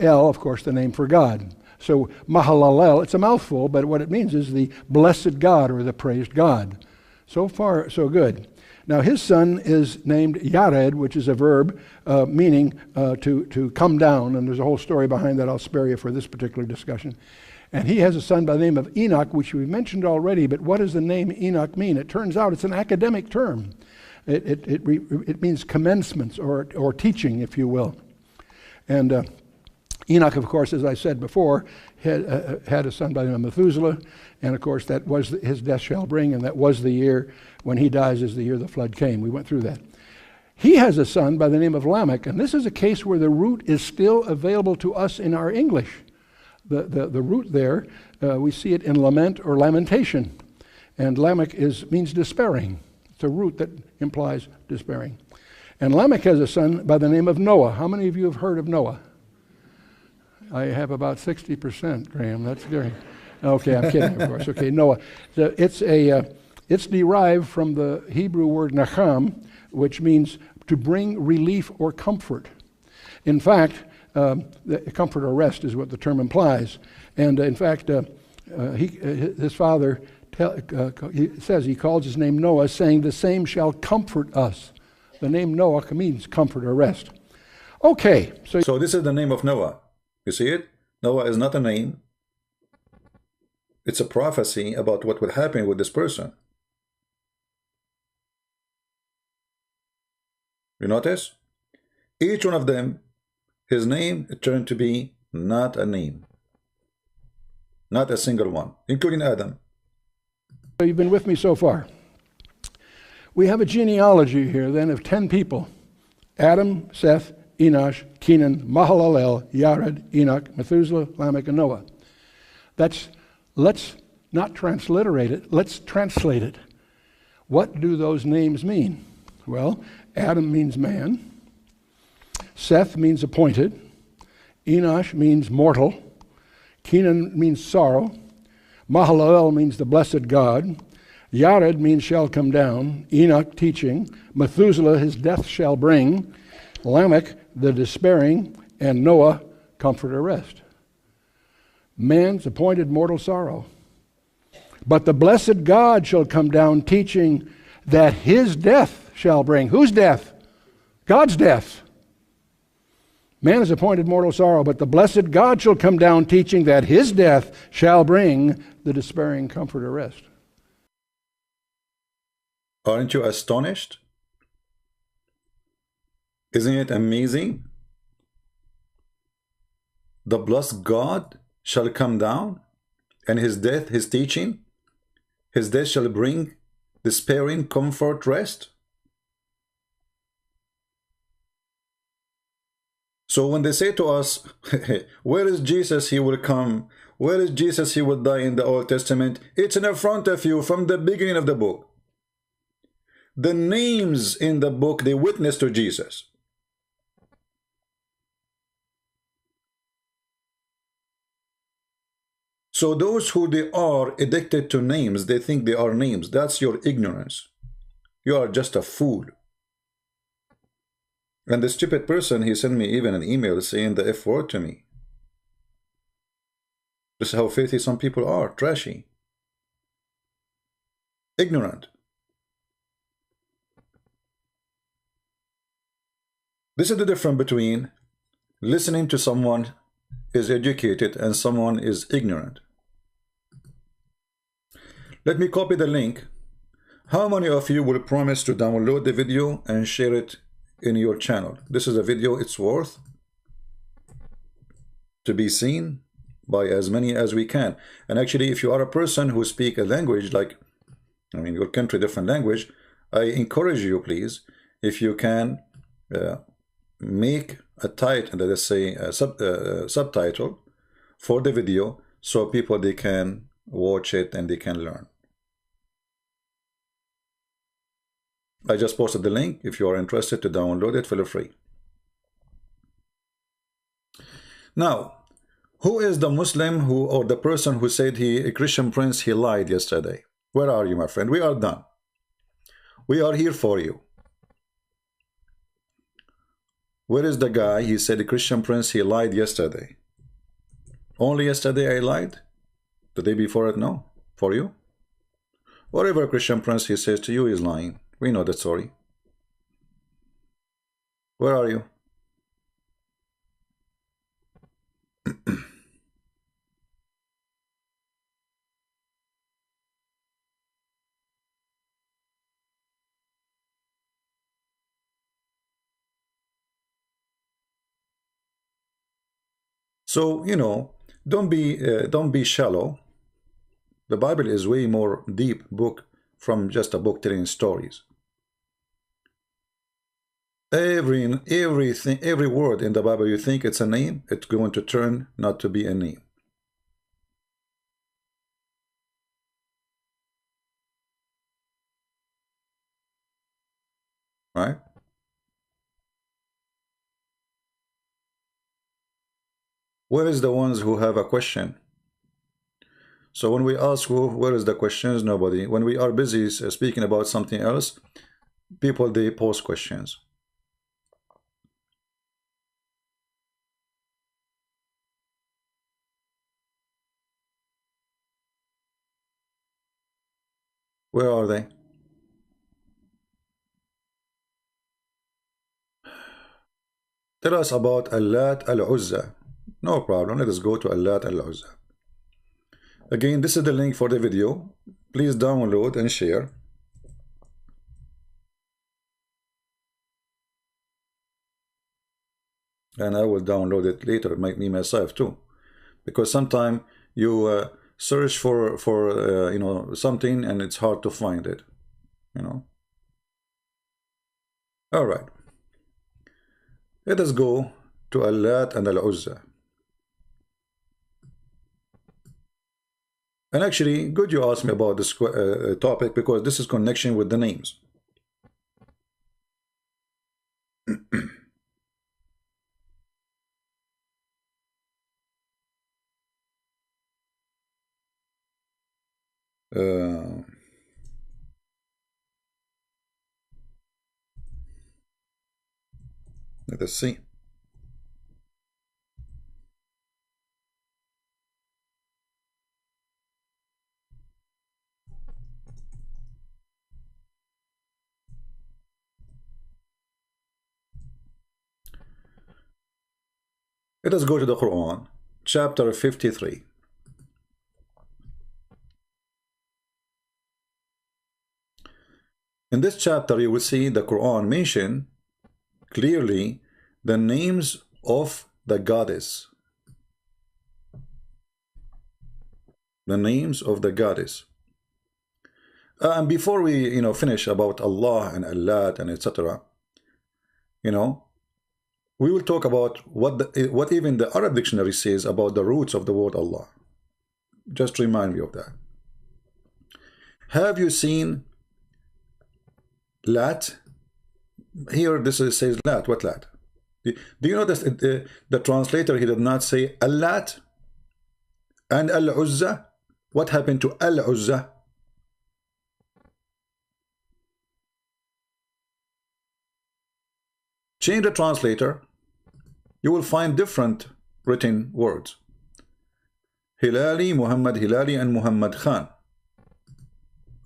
El, of course, the name for God. So Mahalalel, it's a mouthful, but what it means is the blessed God or the praised God. So far, so good. Now his son is named Yared, which is a verb meaning to come down, and there's a whole story behind that I'll spare you for this particular discussion. And he has a son by the name of Enoch, which we mentioned already, but what does the name Enoch mean? It turns out it's an academic term. It means commencements or teaching, if you will. And Enoch, of course, as I said before, had a son by the name of Methuselah, and of course that was his death shall bring, and that was the year when he dies is the year the flood came. We went through that. He has a son by the name of Lamech, and this is a case where the root is still available to us in our English. The root there, we see it in lament or lamentation, and Lamech means despairing. It's a root that implies despairing. And Lamech has a son by the name of Noah. How many of you have heard of Noah? I have about 60%, Graham. That's very... Okay, I'm kidding, of course. Okay, Noah. So it's derived from the Hebrew word nacham, which means to bring relief or comfort. In fact, comfort or rest is what the term implies. And in fact, his father says, he calls his name Noah, saying, the same shall comfort us. The name Noah means comfort or rest. Okay. So this is the name of Noah. You see it? Noah is not a name. It's a prophecy about what would happen with this person. You notice? Each one of them, his name turned to be not a name. Not a single one, including Adam. So you've been with me so far. We have a genealogy here then of 10 people. Adam, Seth, Enosh, Kenan, Mahalalel, Yared, Enoch, Methuselah, Lamech, and Noah. Let's not transliterate it, let's translate it. What do those names mean? Well, Adam means man. Seth means appointed. Enosh means mortal. Kenan means sorrow. Mahalalel means the blessed God. Yared means shall come down. Enoch, teaching. Methuselah, his death shall bring. Lamech, the despairing. And Noah, comfort or rest. Man's appointed mortal sorrow. But the blessed God shall come down, teaching that his death shall bring. Whose death? God's death. Man is appointed mortal sorrow, but the blessed God shall come down, teaching that his death shall bring the despairing comfort or rest. Aren't you astonished? Isn't it amazing? The blessed God shall come down, and his death, his teaching, his death shall bring despairing comfort, rest. So when they say to us, where is Jesus, he will come? Where is Jesus, he will die in the Old Testament? It's in front of you from the beginning of the book. The names in the book, they witness to Jesus. So those who they are addicted to names, they think they are names. That's your ignorance. You are just a fool. And the stupid person, he sent me even an email saying the F word to me. This is how filthy some people are, trashy, ignorant. This is the difference between listening to someone is educated and someone is ignorant. Let me copy the link. How many of you will promise to download the video and share it in your channel? This is a video it's worth to be seen by as many as we can. And actually, if you are a person who speak a language like, I mean, your country different language, I encourage you, please, if you can make a title, let's say a subtitle for the video, so people they can watch it and they can learn. I just posted the link. If you are interested to download it, feel free. Now, who is the Muslim who, or the person who said a Christian prince, he lied yesterday? Where are you, my friend? We are done. We are here for you. Where is the guy? He said the Christian prince, he lied yesterday. Only yesterday I lied? The day before it, no? For you? Whatever Christian prince he says to you is lying. We know that story. Where are you? So, you know, don't be shallow. The Bible is way more deep book from just a book telling stories. Every word in the Bible you think it's a name, it's going to turn not to be a name. Right? Where is the ones who have a question? So when we ask where is the questions, nobody. When we are busy speaking about something else, people, they pose questions. Where are they? Tell us about Allat al-Uzza. No problem. Let us go to Allat al-Uzza. Again, this is the link for the video. Please download and share. And I will download it later, me myself too, because sometimes you search for you know, something and it's hard to find it, you know. All right, let us go to Allat and Al-Uzza. And actually, good you asked me about this topic, because this is connection with the names. Let us see. Let us go to the Quran, chapter 53. In this chapter, you will see the Quran mention clearly the names of the goddess. The names of the goddess. And before we, you know, finish about Allah and Allat and etc., you know, we will talk about what even the Arab dictionary says about the roots of the word Allah. Just remind me of that. Have you seen Lat? Here this says Lat. What Lat? Do you notice the translator, he did not say Allat and Al-Uzza? What happened to Al-Uzza? Change the translator, you will find different written words. Hilali, Muhammad Hilali, and Muhammad Khan.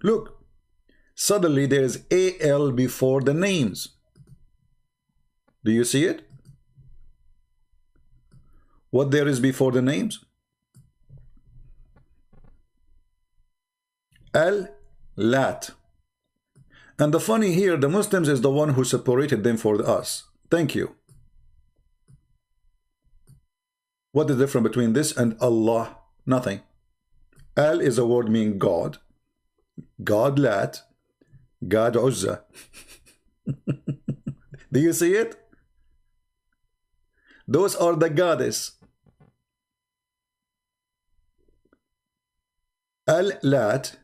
Look, suddenly there is AL before the names. Do you see it? What there is before the names? Al-Lat. And the funny here, the Muslims is the one who separated them for us. Thank you. What is the difference between this and Allah? Nothing. Al is a word meaning God. God Lat. God Uzza. Do you see it? Those are the goddess. Al-Lat,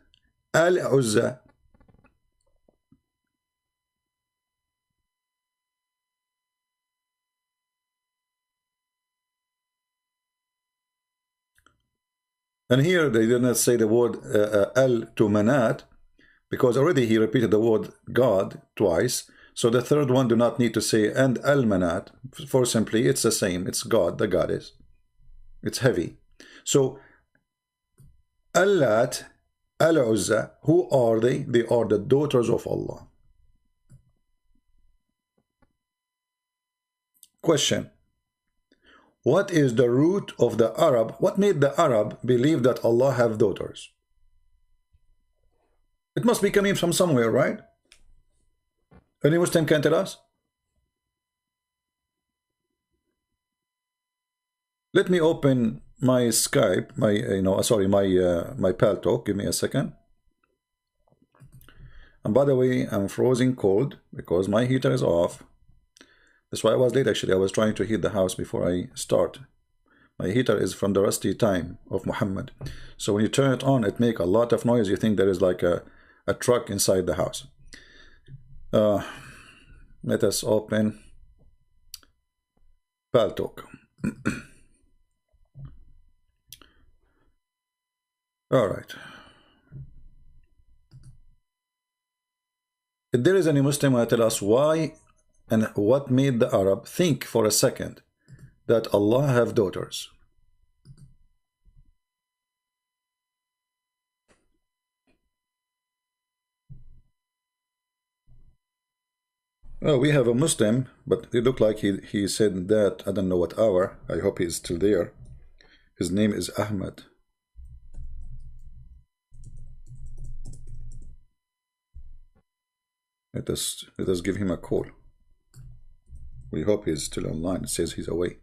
Al-Uzza. And here they did not say the word Al to Manat, because already he repeated the word God twice. So the third one do not need to say and Al Manat. For simply, it's the same. It's God, the goddess. It's heavy. So Al-Lat, Al-Uzza, who are they? They are the daughters of Allah. Question. What is the root of the Arab? What made the Arab believe that Allah have daughters? It must be coming from somewhere, right? Any Muslim can tell us? Let me open my Skype, my Paltalk. Give me a second. And by the way, I'm frozen cold because my heater is off. That's why I was late actually. I was trying to heat the house before I start. My heater is from the rusty time of Muhammad. So when you turn it on, it makes a lot of noise. You think there is like a truck inside the house. Let us open Paltalk. All right. If there is any Muslim who tell us why and what made the Arab think for a second that Allah have daughters. Oh, we have a Muslim, but it looked like he said that, I don't know what hour. I hope he's still there. His name is Ahmed. Let us give him a call. We hope he's still online. It says he's away.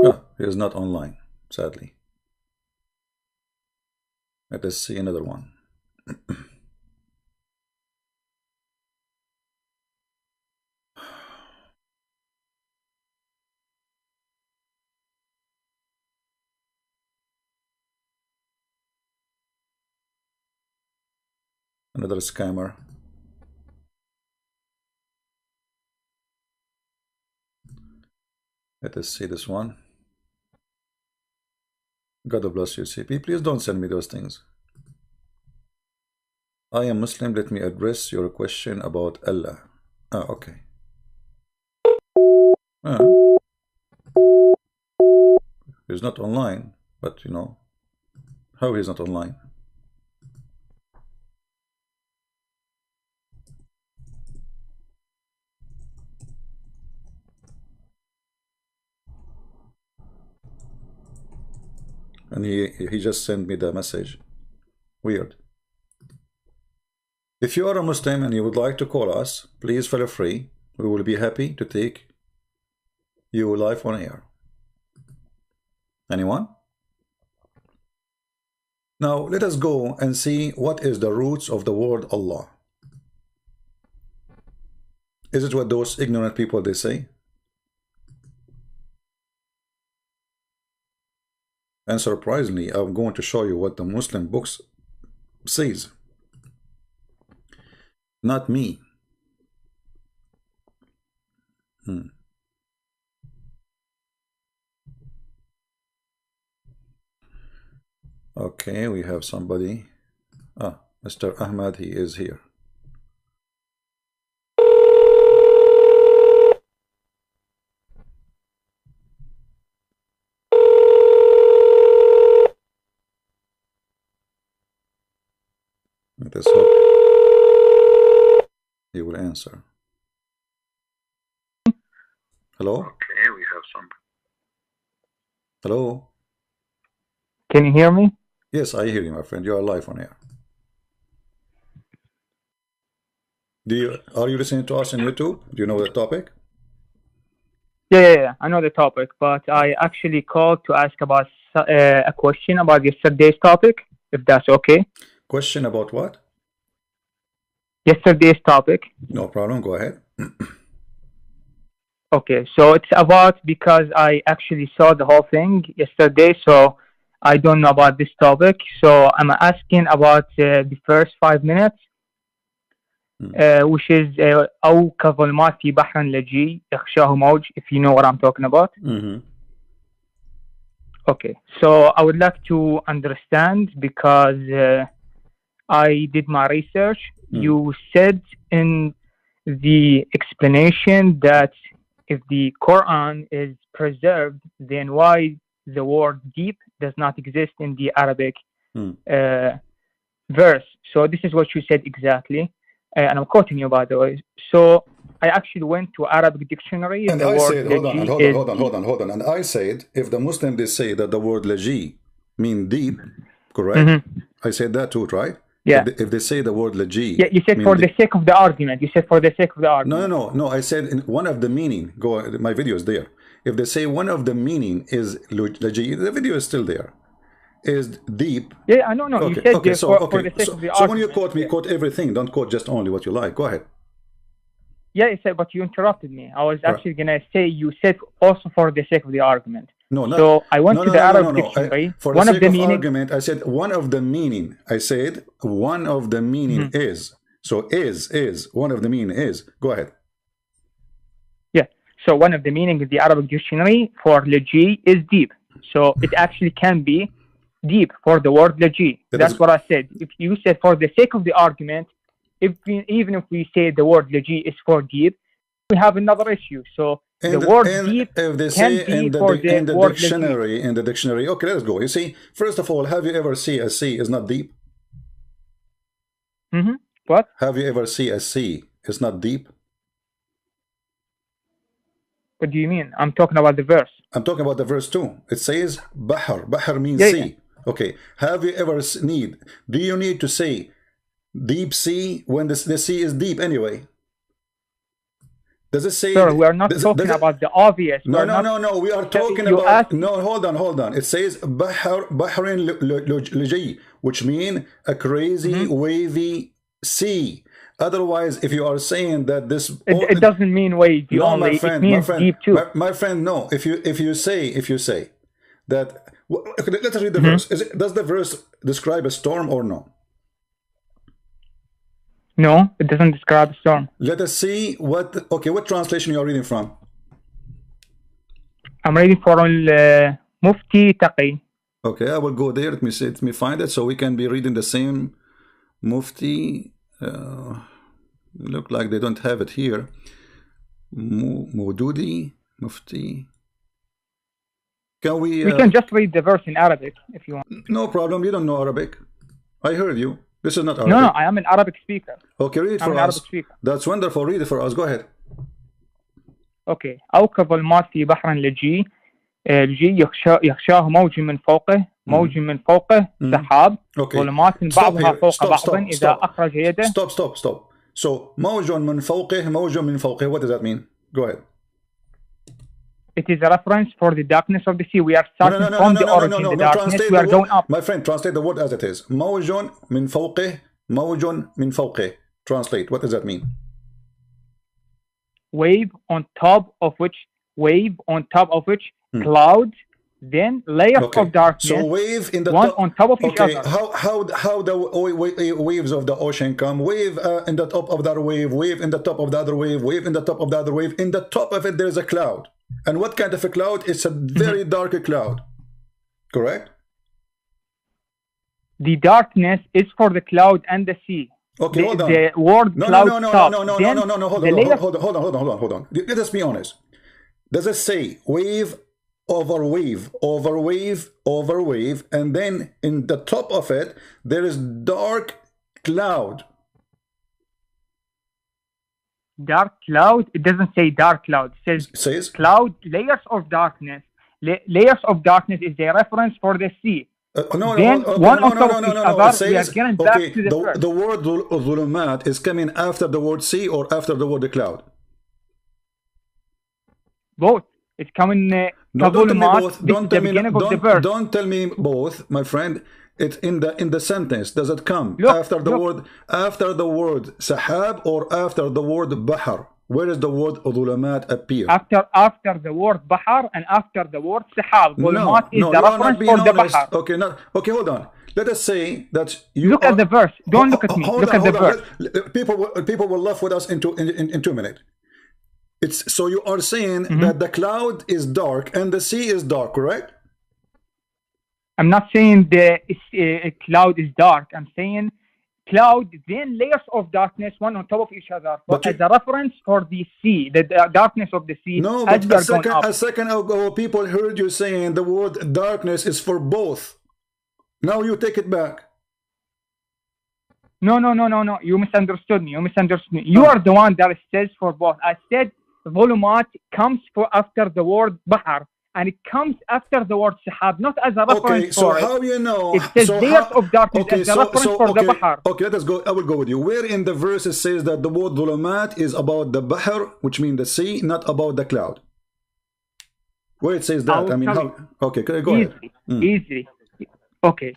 Oh, he is not online, sadly. Let us see another one. Another scammer. Let us see this one. God bless you, CP. Please don't send me those things. I am Muslim. Let me address your question about Allah. Ah, okay. He's not online, but you know, how he's not online? And he just sent me the message. Weird. If you are a Muslim and you would like to call us, please feel free. We will be happy to take you live on air. Anyone? Now let us go and see what is the roots of the word Allah. Is it what those ignorant people they say? And surprisingly, I'm going to show you what the Muslim books says. Not me. Okay, we have somebody. Ah, Mr. Ahmad, he is here. Let's hope he will answer. Hello? Okay, we have some. Hello? Can you hear me? Yes, I hear you, my friend. You are live on air. Are you listening to us on YouTube? Do you know the topic? Yeah. I know the topic, but I actually called to ask about a question about yesterday's topic, if that's okay. Question about what? Yesterday's topic. No problem. Go ahead. Okay, so it's about, because I actually saw the whole thing yesterday, so I don't know about this topic. So I'm asking about the first 5 minutes, which is أو كظلمات في بحر لجي يغشاه موج, if you know what I'm talking about. Okay, so I would like to understand, because I did my research. You said in the explanation that if the Quran is preserved, then why the word deep does not exist in the Arabic verse? So this is what you said exactly, and I'm quoting you, by the way. So I actually went to Arabic dictionary, and I said, hold on. And I said, if the Muslim they say that the word laji mean deep, correct? I said that too, right? Yeah. If they say the word laji, yeah, you said for the sake of the argument. You said for the sake of the argument. No. I said in one of the meaning. My video is there. If they say one of the meaning is laji, the video is still there. Is deep. Yeah, I know. You said for the sake of the argument. So when you quote me, quote everything. Don't quote just only what you like. Go ahead. Yeah, you said, but you interrupted me. I was actually gonna say you said also for the sake of the argument. So I went to the Arabic dictionary. For the sake of argument, I said one of the meaning. I said one of the meaning is. So is one of the meaning is. Go ahead. Yeah. So one of the meaning in the Arabic dictionary for laji is deep. So it actually can be deep for the word laji. That's what I said. If you said for the sake of the argument, even if we say the word laji is for deep, we have another issue. So the word deep if they can say be in the, for the in the word dictionary, in the dictionary. Okay, let's go. You see, first of all, have you ever seen a sea is not deep? What? Have you ever seen a sea is not deep? What do you mean? I'm talking about the verse. I'm talking about the verse too. It says Bahar. Bahar means sea. Yeah. Okay. Have you ever do you need to say deep sea when the sea is deep anyway? Does it say? Sir, we are not talking about the obvious. No. We are talking about. No, hold on. It says Bahrain Laji, which means a crazy wavy sea. Otherwise, if you are saying that this, it doesn't mean wavy only. My friend, it means deep too. My friend, no. If you say that, okay, let us read the verse. Does the verse describe a storm or no? No, it doesn't describe a storm. Let us see what translation you are reading from. I'm reading from Mufti Taqi. Okay, I will go there. Let me find it so we can be reading the same Mufti. Look like they don't have it here. Mududi Mufti. Can we? We can just read the verse in Arabic if you want. No problem. You don't know Arabic. I heard you. This is not Arabic. No, I am an Arabic speaker. Okay, read it for us. Arabic speaker. That's wonderful. Read it for us. Go ahead. Okay. أو كظلمات في بحر لجي يغشاه موج من فوقه موج من فوقه سحاب ظلمات بعضها فوق بعض إذا أخرج يده. Stop. So موج من فوقه. What does that mean? Go ahead. It is a reference for the darkness of the sea. We are starting from the origin, the darkness. We are going up. My friend, translate the word as it is. موج من فوقه. Translate. What does that mean? Wave on top of which clouds, then layers of darkness. So wave in the one on top of each other. How the waves of the ocean come? Wave in the top of that wave in the top of the other wave in the top of the other wave. In the top of it there is a cloud. And what kind of a cloud? It's a very dark cloud. Correct? The darkness is for the cloud and the sea. Okay, hold on. The word cloud stops. Hold on. Let us be honest. Does it say wave over wave, and then in the top of it there is dark cloud. Dark cloud. It doesn't say dark cloud. It says cloud, layers of darkness. Layers of darkness is a reference for the sea. Then one on top of each other, we are getting back to the first. The word ظلمات is coming after the word sea or after the word cloud? Both. It's coming. No, don't tell me both. Don't tell me both, my friend. It's in the sentence. Does it come after the word sahab or after the word bahar? Where is the word ظلمات appear? After the word bahar and after the word sahab. ظلمات is the reference for the bahar. Okay, hold on. Let us say that you look at the verse. Don't look at me. Look at the verse. People will laugh with us in 2 minutes. So you are saying that the cloud is dark and the sea is dark, correct? I'm not saying the cloud is dark. I'm saying cloud, then layers of darkness, one on top of each other. But as a reference for the sea, the darkness of the sea. No, but a second ago, people heard you saying the word darkness is for both. Now you take it back. No. You misunderstood me. You are the one that says for both. I said ظلمات comes after the word bahar. And it comes after the word sahab, not as a reference for it. How you know? It says layers of darkness as a reference for the bahar. Okay, let us go. I will go with you. Where in the verse it says that the word ظلمات is about the bahar, which means the sea, not about the cloud? Where it says that? I mean, how? Okay, go ahead. Easily. Okay.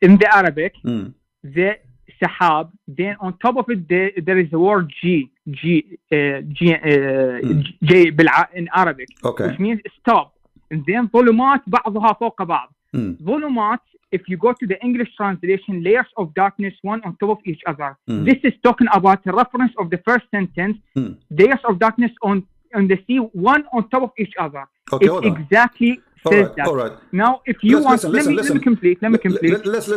In the Arabic, the sahab, then on top of it, there is the word J in Arabic, which means stop. And then ظلمات بعضها فوق بعض. ظلمات, if you go to the English translation, layers of darkness, one on top of each other. This is talking about the reference of the first sentence, layers of darkness on the sea, one on top of each other. Okay, it exactly says that. All right. Now, if you want, let me complete. Just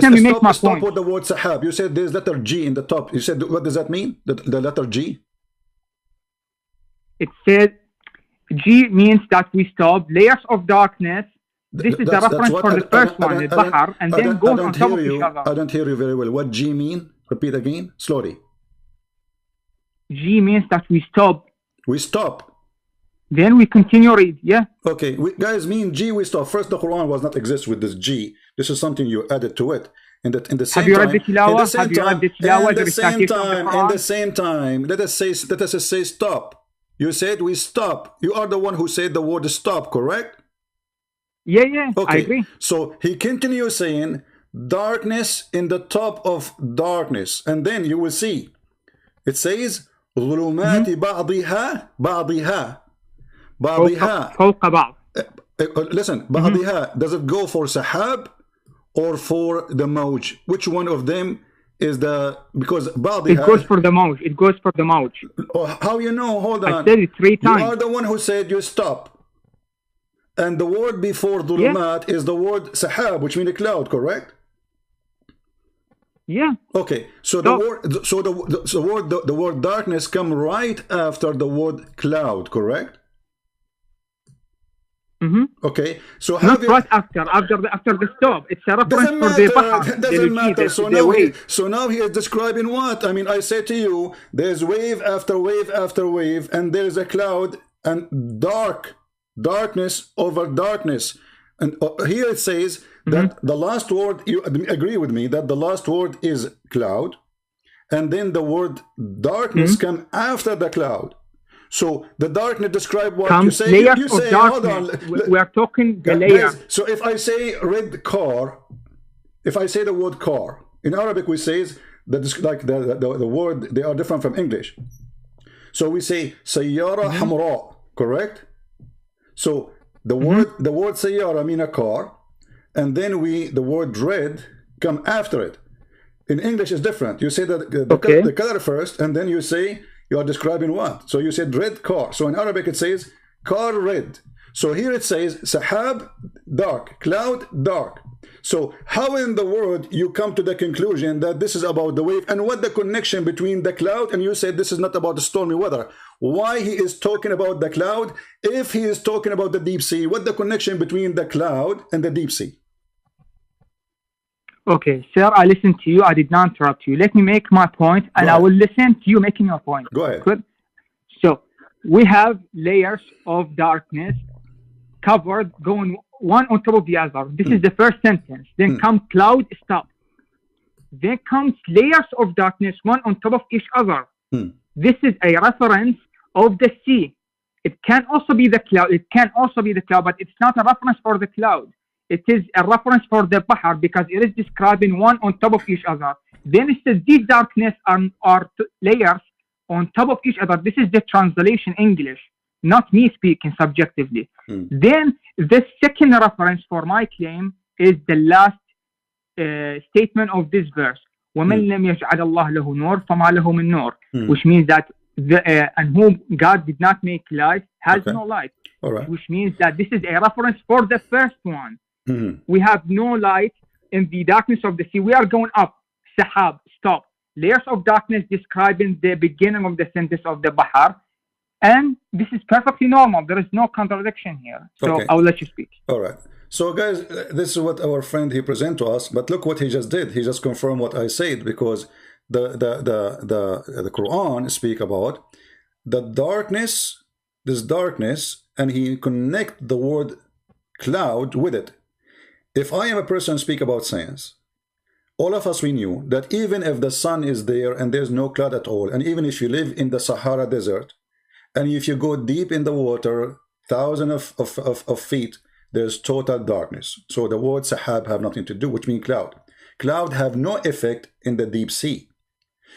let me make my point. Stop with the word sahab. You said there's letter G in the top. You said, what does that mean? The letter G? It says G means that we stop. Layers of darkness. This is the reference for the first one, the bahar, and then goes on top of each other. I don't hear you very well. What G mean? Repeat again, slowly. G means that we stop. We stop. Then we continue read, yeah. Okay, guys, mean G, we stop. First, the Quran was not exist with this G. This is something you added to it. In the same Have you read the tilawah? In the same time, let us say stop. You said we stop. You are the one who said the word stop, correct? Yeah. Okay. I agree. So he continues saying darkness in the top of darkness, and then you will see it says ظلمات بعضها فوق بعض. Listen, بعضها, does it go for sahab or for the mawj? Which one of them is the, because بعضها, it goes for the mawj. How you know? Hold on. I said it 3 times. You are the one who said you stop. And the word before ظلمات is the word sahab, which means a cloud, correct? Yeah. Okay. So the word darkness come right after the word cloud, correct? Okay. So not right after the stop. It's a reference for the bahar. Doesn't matter. So now he is describing what? I mean, I say to you, there's wave after wave after wave, and there's a cloud and darkness over darkness. And here it says that the last word, you agree with me that the last word is cloud, and then the word darkness come after the cloud. So the darkness describe what you say. You say, hold on. We are talking the layer. So if I say red car, if I say the word car, in Arabic we say that like the word, they are different from English. So we say sayyara hamra, correct? So the word sayyara mean a car, and then the word red come after it. In English is different. You say that the color first, and then you say you are describing what. So you said red car. So in Arabic it says car red. So here it says sahab dark, cloud dark. So how in the world you come to the conclusion that this is about the wave, and what the connection between the cloud, and you said this is not about the stormy weather? Why he is talking about the cloud if he is talking about the deep sea? What the connection between the cloud and the deep sea? Okay, sir, I listened to you. I did not interrupt you. Let me make my point, and I will listen to you making your point. Go ahead. Good. So we have layers of darkness covered, going one on top of the other. This is the first sentence. Then comes cloud, stop. Then comes layers of darkness, one on top of each other. This is a reference of the sea. It can also be the cloud. It can also be the cloud, but it's not a reference for the cloud. It is a reference for the Bahar because it is describing one on top of each other. Then it says these darkness are layers on top of each other. This is the translation English, not me speaking subjectively. Then the second reference for my claim is the last statement of this verse. وَمَنْ لَمْ يَجْعَلَ اللَّهُ لَهُ نُورٌ فَمَا لَهُ مِنْ نُورٍ, which means that and whom God did not make light has no light. All right. Which means that this is a reference for the first one. We have no light in the darkness of the sea. We are going up. Sahab, stop. Layers of darkness describing the beginning of the sentence of the Bahar. And this is perfectly normal. There is no contradiction here. So I will let you speak. All right. So guys, this is what our friend he present to us. But look what he just did. He just confirmed what I said, because the Quran speak about the darkness, this darkness, and he connect the word cloud with it. If I am a person speak about science, all of us, we knew that even if the sun is there and there's no cloud at all, and even if you live in the Sahara Desert, and if you go deep in the water, thousands of feet, there's total darkness. So the word sahab have nothing to do, which means cloud. Cloud have no effect in the deep sea.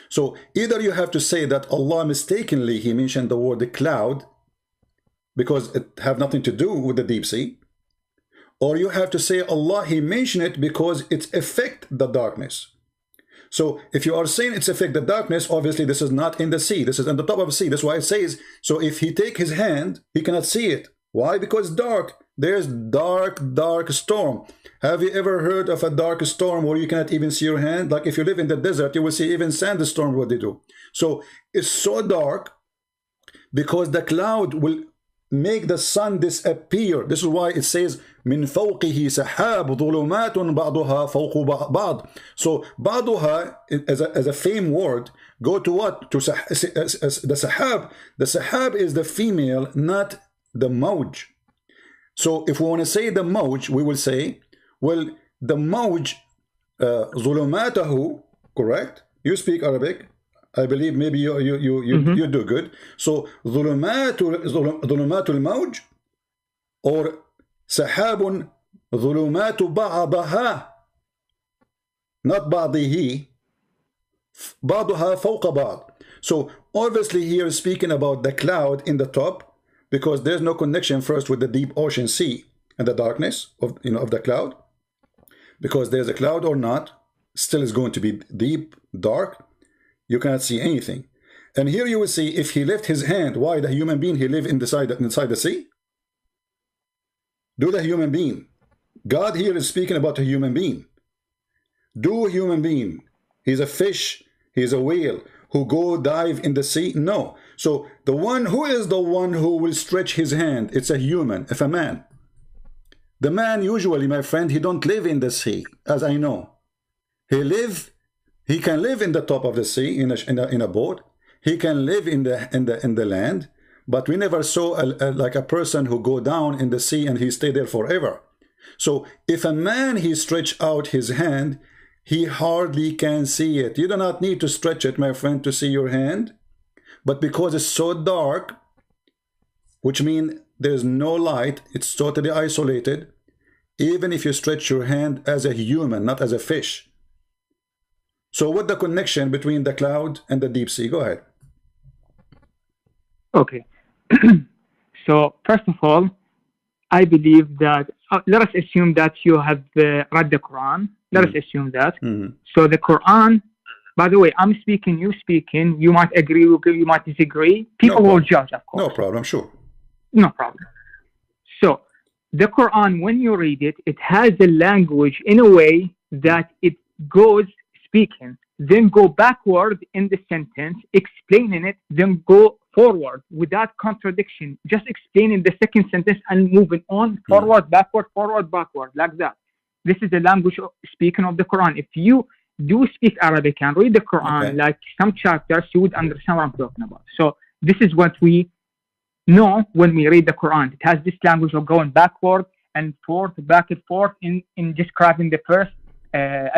So either you have to say that Allah mistakenly, he mentioned the word cloud because it have nothing to do with the deep sea, or you have to say Allah, he mentioned it because it's affect the darkness. So if you are saying it's affect the darkness, obviously this is not in the sea. This is on the top of the sea. That's why it says, so if he take his hand, he cannot see it. Why? Because dark. There's dark storm. Have you ever heard of a dark storm where you cannot even see your hand? Like if you live in the desert, you will see even sandstorm, what they do. So it's so dark because the cloud will make the sun disappear. This is why it says min fawqihi sahab dhulumatun ba'daha fawqa ba'd. So ba'daha as a fame word, go to what? To the sahab. The sahab is the female, not the mawj. So if we want to say the mawj, we will say, well, the mawj dhulumatahu, correct? You speak Arabic. I believe maybe you do good. So dhulumatul mawj, or sahabun dhulumatu ba'daha, not ba'dihi, ba'daha fawqa ba'd. So obviously here speaking about the cloud in the top, because there's no connection first with the deep ocean sea and the darkness of the cloud, because there's a cloud or not, still is going to be deep, dark. You cannot see anything. And here you will see if he left his hand, why the human being he live inside the sea? Do the human being. God here is speaking about a human being. Do a human being. He's a fish, he's a whale who go dive in the sea? No. So the one who is the one who will stretch his hand, it's a human, if a man. The man usually, my friend, he don't live in the sea, as I know. He can live in the top of the sea in a boat. He can live in the land, but we never saw like a person who go down in the sea and he stay there forever. So if a man he stretch out his hand, he hardly can see it. You do not need to stretch it, my friend, to see your hand. But because it's so dark, which means there's no light, it's totally isolated, even if you stretch your hand as a human, not as a fish. So what's the connection between the cloud and the deep sea? Go ahead. Okay. So first of all, I believe that, let us assume that you have read the Quran. Let us assume that. So the Quran, by the way, I'm speaking, you speaking, you might agree, you might disagree. People will judge, of course. No problem, sure. No problem. So the Quran, when you read it, it has a language in a way that it goes speaking, then go backward in the sentence, explaining it, then go forward without contradiction, just explaining the second sentence and moving on, forward, backward, like that. This is the language of speaking of the Quran. If you do speak Arabic and read the Quran, like some chapters, you would understand what I'm talking about. So this is what we know when we read the Quran. It has this language of going backward and forth, back and forth in describing the first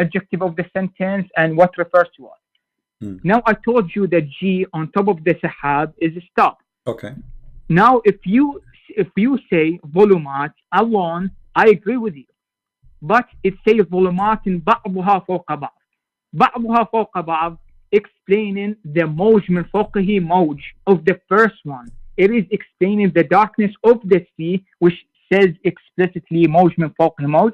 adjective of the sentence and what refers to what. Now I told you that G on top of the sahab is a stop. Okay. Now if you say volumat alone, I agree with you. But it says volumat بعضها فوق بعض. بعضها فوق بعض, explaining the mawj min fawqihi mawj of the first one. It is explaining the darkness of the sea, which says explicitly mawj min fawqihi mawj.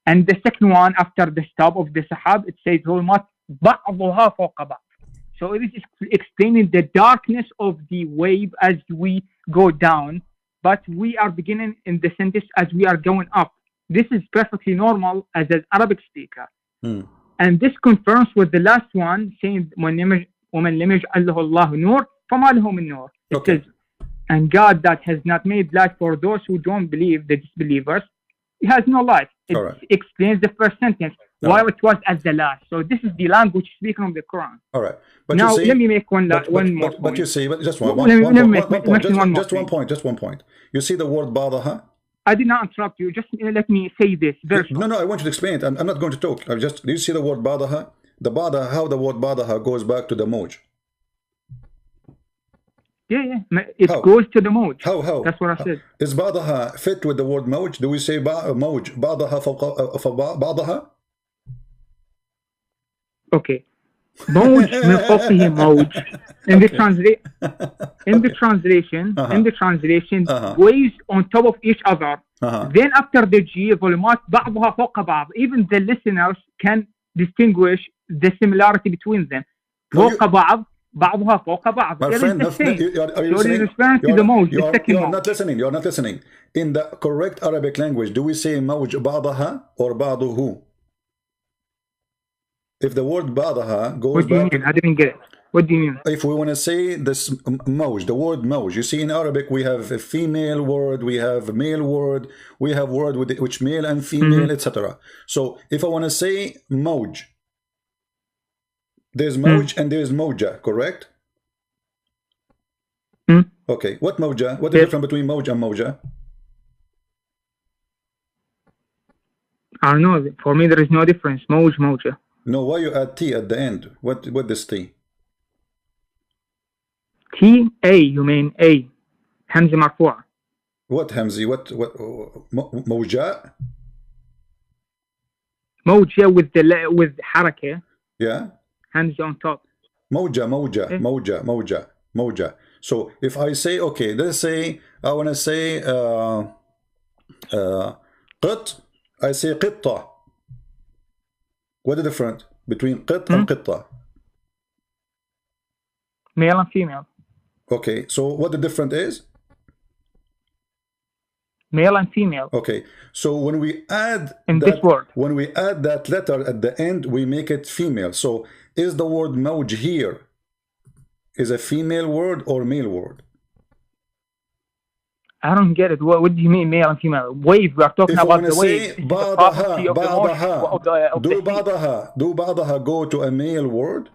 And the second one, after the stop of the sahab, it says volumat بعضها فوق بعض. So it is explaining the darkness of the wave as we go down, but we are beginning in the sentence as we are going up. This is perfectly normal as an Arabic speaker. And this confirms with the last one, saying, وَمَنْ لَمْ يَجْعَلْ لَهُ اللَّهُ نُورٌ فَمَا لَهُ مِنْ نُورٍ. It says, and God that has not made light for those who don't believe, the disbelievers, He has no light. It explains the first sentence, why it was at the last. So this is the language speaking of the Quran. All right. But now, you see, let me make one more point. But you see, just one point. Just one point. You see the word badaha? I did not interrupt you. Just let me say this. No, I want you to explain it. I'm not going to talk. Do you see the word badaha? The badaha, how the word badaha goes back to the mawj. Yeah. It goes to the mawj. How? That's what I said. Is badaha fit with the word mawj? Do we say mawj, badaha badaha? Okay. Mawj min fawqihi mawj. In the translation, waves on top of each other. Then after the G, volumat بعضها فوق بعض. Even the listeners can distinguish the similarity between them. فوق بعض, بعضها فوق بعض. My friend, are you listening? You're not listening. You're not listening. In the correct Arabic language, do we say mawj بعضها or بعضه? If the word badaha goes What do you mean? I didn't get it. What do you mean? If we want to say this mawj, the word mawj, you see in Arabic we have a female word, we have a male word, we have word with which male and female, etc. So if I want to say mawj, there's mawj and there's mawja, correct? Okay, what mawja? What is the difference between mawj and mawja? I don't know. For me, there is no difference. Mawj, mawja. No, why you add T at the end? What this T? T, A, you mean A. Hamza marfu'a. What Hamzi? What Mawja? Mawja with haraka. Yeah. Hamza on top. Mawja. So if I say, okay, let's say I want to say qit, I say qitta. What is the difference between qit and qitta? Male and female. Okay, so what the difference is? Male and female. Okay, so when we add this word, when we add that letter at the end, we make it female. So is the word mawj here is a female word or male word? I don't get it. What do you mean male and female? Wave, we are talking about the wave. Do badaha go to a male word?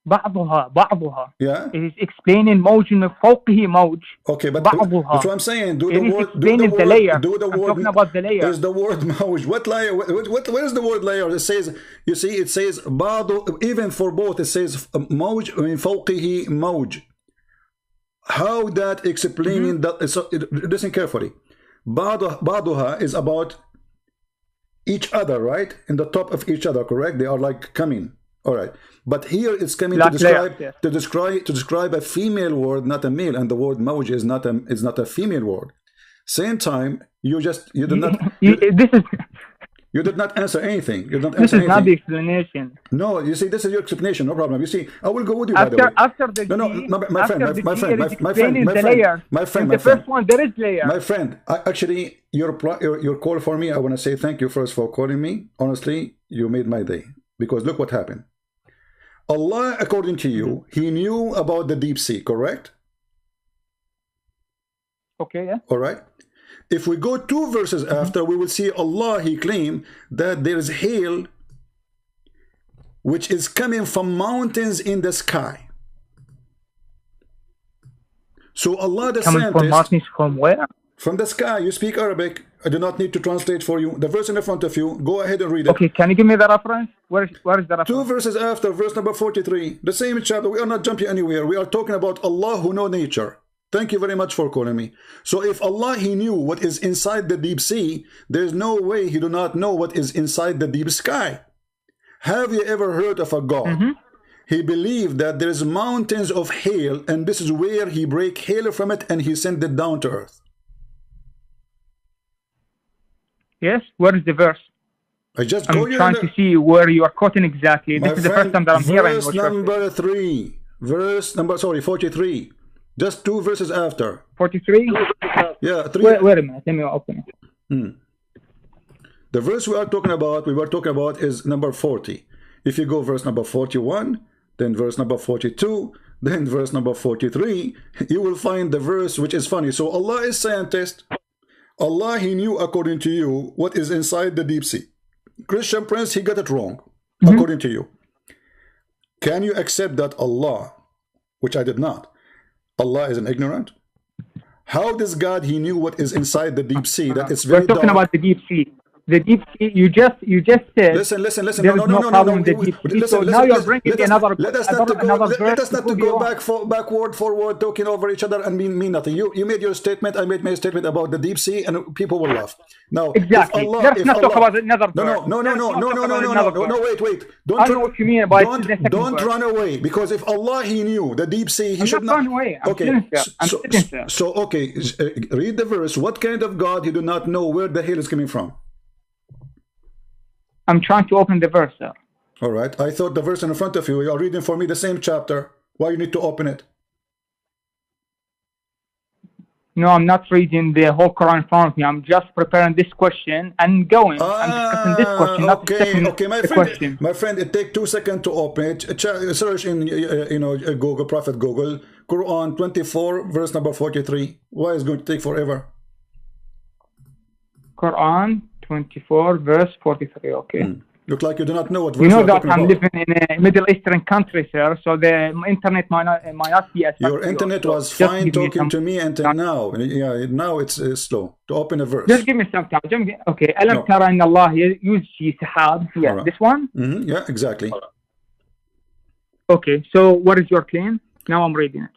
بعضها. Yeah. It is explaining mawj min fawqihi mawj. Okay, but that's what I'm saying. Do the word talking about the layer. Is the word mawj? What layer? Where is the word layer? It says, you see, it says ba'du, even for both it says mawj min fawqihi mawj. How that explaining that? So listen carefully. Ba'duha is about each other, right? In the top of each other, correct? They are like coming. All right, but here it's coming to describe a female word, not a male, and the word mawj is not a female word. Same time, you did not. You did not answer anything. You did not answer anything. This is not the explanation. No, you see, this is your explanation. No problem. You see, I will go with you. By the way, after the my friend. The first one there is layer. My friend, actually, your call for me. I want to say thank you first for calling me. Honestly, you made my day, because look what happened. Allah, according to you, He knew about the deep sea, correct? Okay, yeah. All right. If we go 2 verses after, we will see Allah, he claimed that there is hail which is coming from mountains in the sky. So Allah the Coming from mountains from where? from the sky. You speak Arabic, I do not need to translate for you. The verse in the front of you, go ahead and read it. Okay, can you give me the reference? Where is the reference? 2 verses after, verse number 43, the same chapter. We are not jumping anywhere. We are talking about Allah who know nature. Thank you very much for calling me. So if Allah, he knew what is inside the deep sea, there's no way he do not know what is inside the deep sky. Have you ever heard of a God? He believed that there's mountains of hail, and this is where he break hail from it and he sent it down to earth. Yes, where is the verse? I just I'm trying to see where you are quoting exactly. This is the first time that I'm hearing verse number 3. Verse number, sorry, 43. Just 2 verses after. 43? Yeah, 3. Wait a minute, let me open it. The verse we were talking about is number 40. If you go verse number 41, then verse number 42, then verse number 43, you will find the verse which is funny. So Allah is scientist. Allah, he knew according to you what is inside the deep sea. Christian Prince, he got it wrong according to you. Can you accept that Allah, which I did not, Allah is an ignorant? How does God, he knew what is inside the deep sea? That it's very We're talking about the deep sea. The deep sea, you just said. Listen. There is no problem with the deep sea. So now you're bringing another. Let us not go backward, forward, talking over each other and mean nothing. You made your statement. I made my statement about the deep sea, and people will laugh. Now, exactly. Let's not talk about another. No. Wait. I know what you mean by don't run away, because if Allah, he knew the deep sea, he should not run away. Okay. So okay, read the verse. What kind of God he do not know where the hail is coming from? I'm trying to open the verse, sir. All right. I thought the verse in front of you, you are reading for me the same chapter. Why you need to open it? No, I'm not reading the whole Quran in front of me. I'm just preparing this question and going. I'm discussing this question, not the question. My friend, it takes 2 seconds to open it. Search in Google, Prophet Google, Quran 24, verse number 43. Why is it going to take forever? Quran 24 verse 43. Okay. Look like you do not know what verse you know that I'm living in a Middle Eastern country, sir, so the internet might not be as your internet was fine talking to me until now. Yeah, now it's slow to open a verse. Just give me some time. Okay. Alam tara inna Allah yuzji sahab. Yeah, this one? Yeah, exactly. Okay, so what is your claim? Now I'm reading it.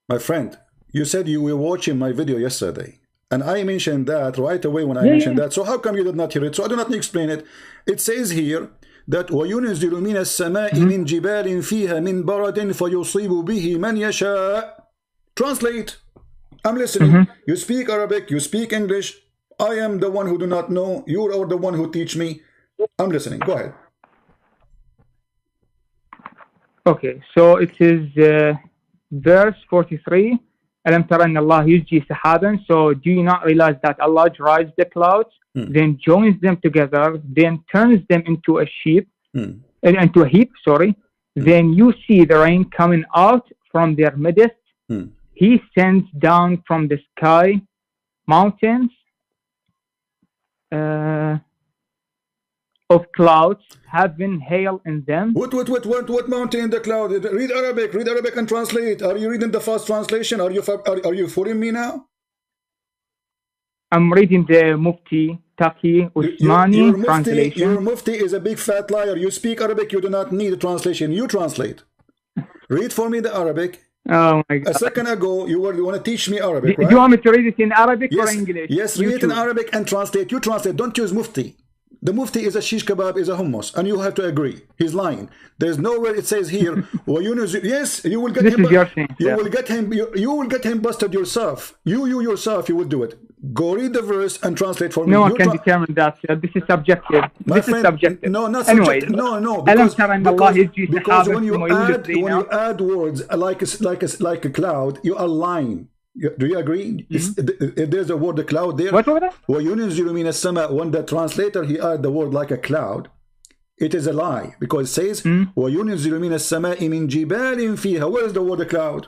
My friend, you said you were watching my video yesterday. And I mentioned that right away when I mentioned that. So how come you did not hear it? So I do not need to explain it. It says here that وَيُنْزِلُ مِنَ السَّمَاءِ مِنْ جِبَالٍ فِيهَا مِنْ بَرَدٍ فَيُصِيبُ بِهِ مَنْ يَشَاءُ. Translate. I'm listening. You speak Arabic, you speak English. I am the one who do not know. You are the one who teach me. I'm listening. Go ahead. Okay, so it is verse 43. Alam tara inna Allah yuzji sahaban. So do you not realize that Allah drives the clouds, then joins them together, then turns them into a heap, then you see the rain coming out from their midst. He sends down from the sky mountains of clouds having hail in them. What mountain in the cloud? Read Arabic and translate. Are you reading the fast translation? Are you fooling me now? I'm reading the Mufti Taqi Usmani translation. Your Mufti is a big fat liar. You speak Arabic, you do not need a translation. You translate. Read for me the Arabic. Oh my God. A second ago, you want to teach me Arabic, right? Do you want me to read it in Arabic or English? Yes, read it in Arabic and translate. You translate. Don't use Mufti. The Mufti is a shish kebab, is a hummus, and you have to agree. He's lying. There's nowhere it says here. Yes, you will get him. You will get him busted yourself. You yourself, you will do it. Go read the verse and translate for me. No one can determine that. This is subjective. This is subjective. No, not anyway, subjective. No. Because when you add words like a cloud, you are lying. Do you agree? If there's a word, a cloud there. What was that? When the translator he add the word like a cloud, it is a lie, because it says وَيُنْزِلُ مِنَ السَّمَاءِ مِنْ جِبَالٍ فِيهَا. Where is the word a cloud?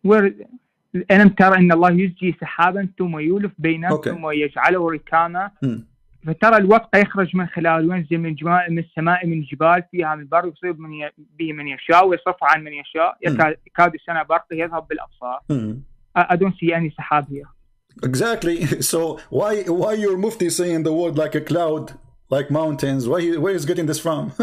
where ألم ترى أن الله يزجي سحابا ثم يولف بينه ثم يجعله ركاما فترى الودق يخرج من خلاله وينزل من السماء من جبال فيها من البر يصيب به من يشاء ويصرف عن من يشاء يكاد السنة برقه يذهب بالأبصار. I don't see any sahab here. Exactly. So why your mufti saying the word like a cloud, like mountains? Where is getting this from?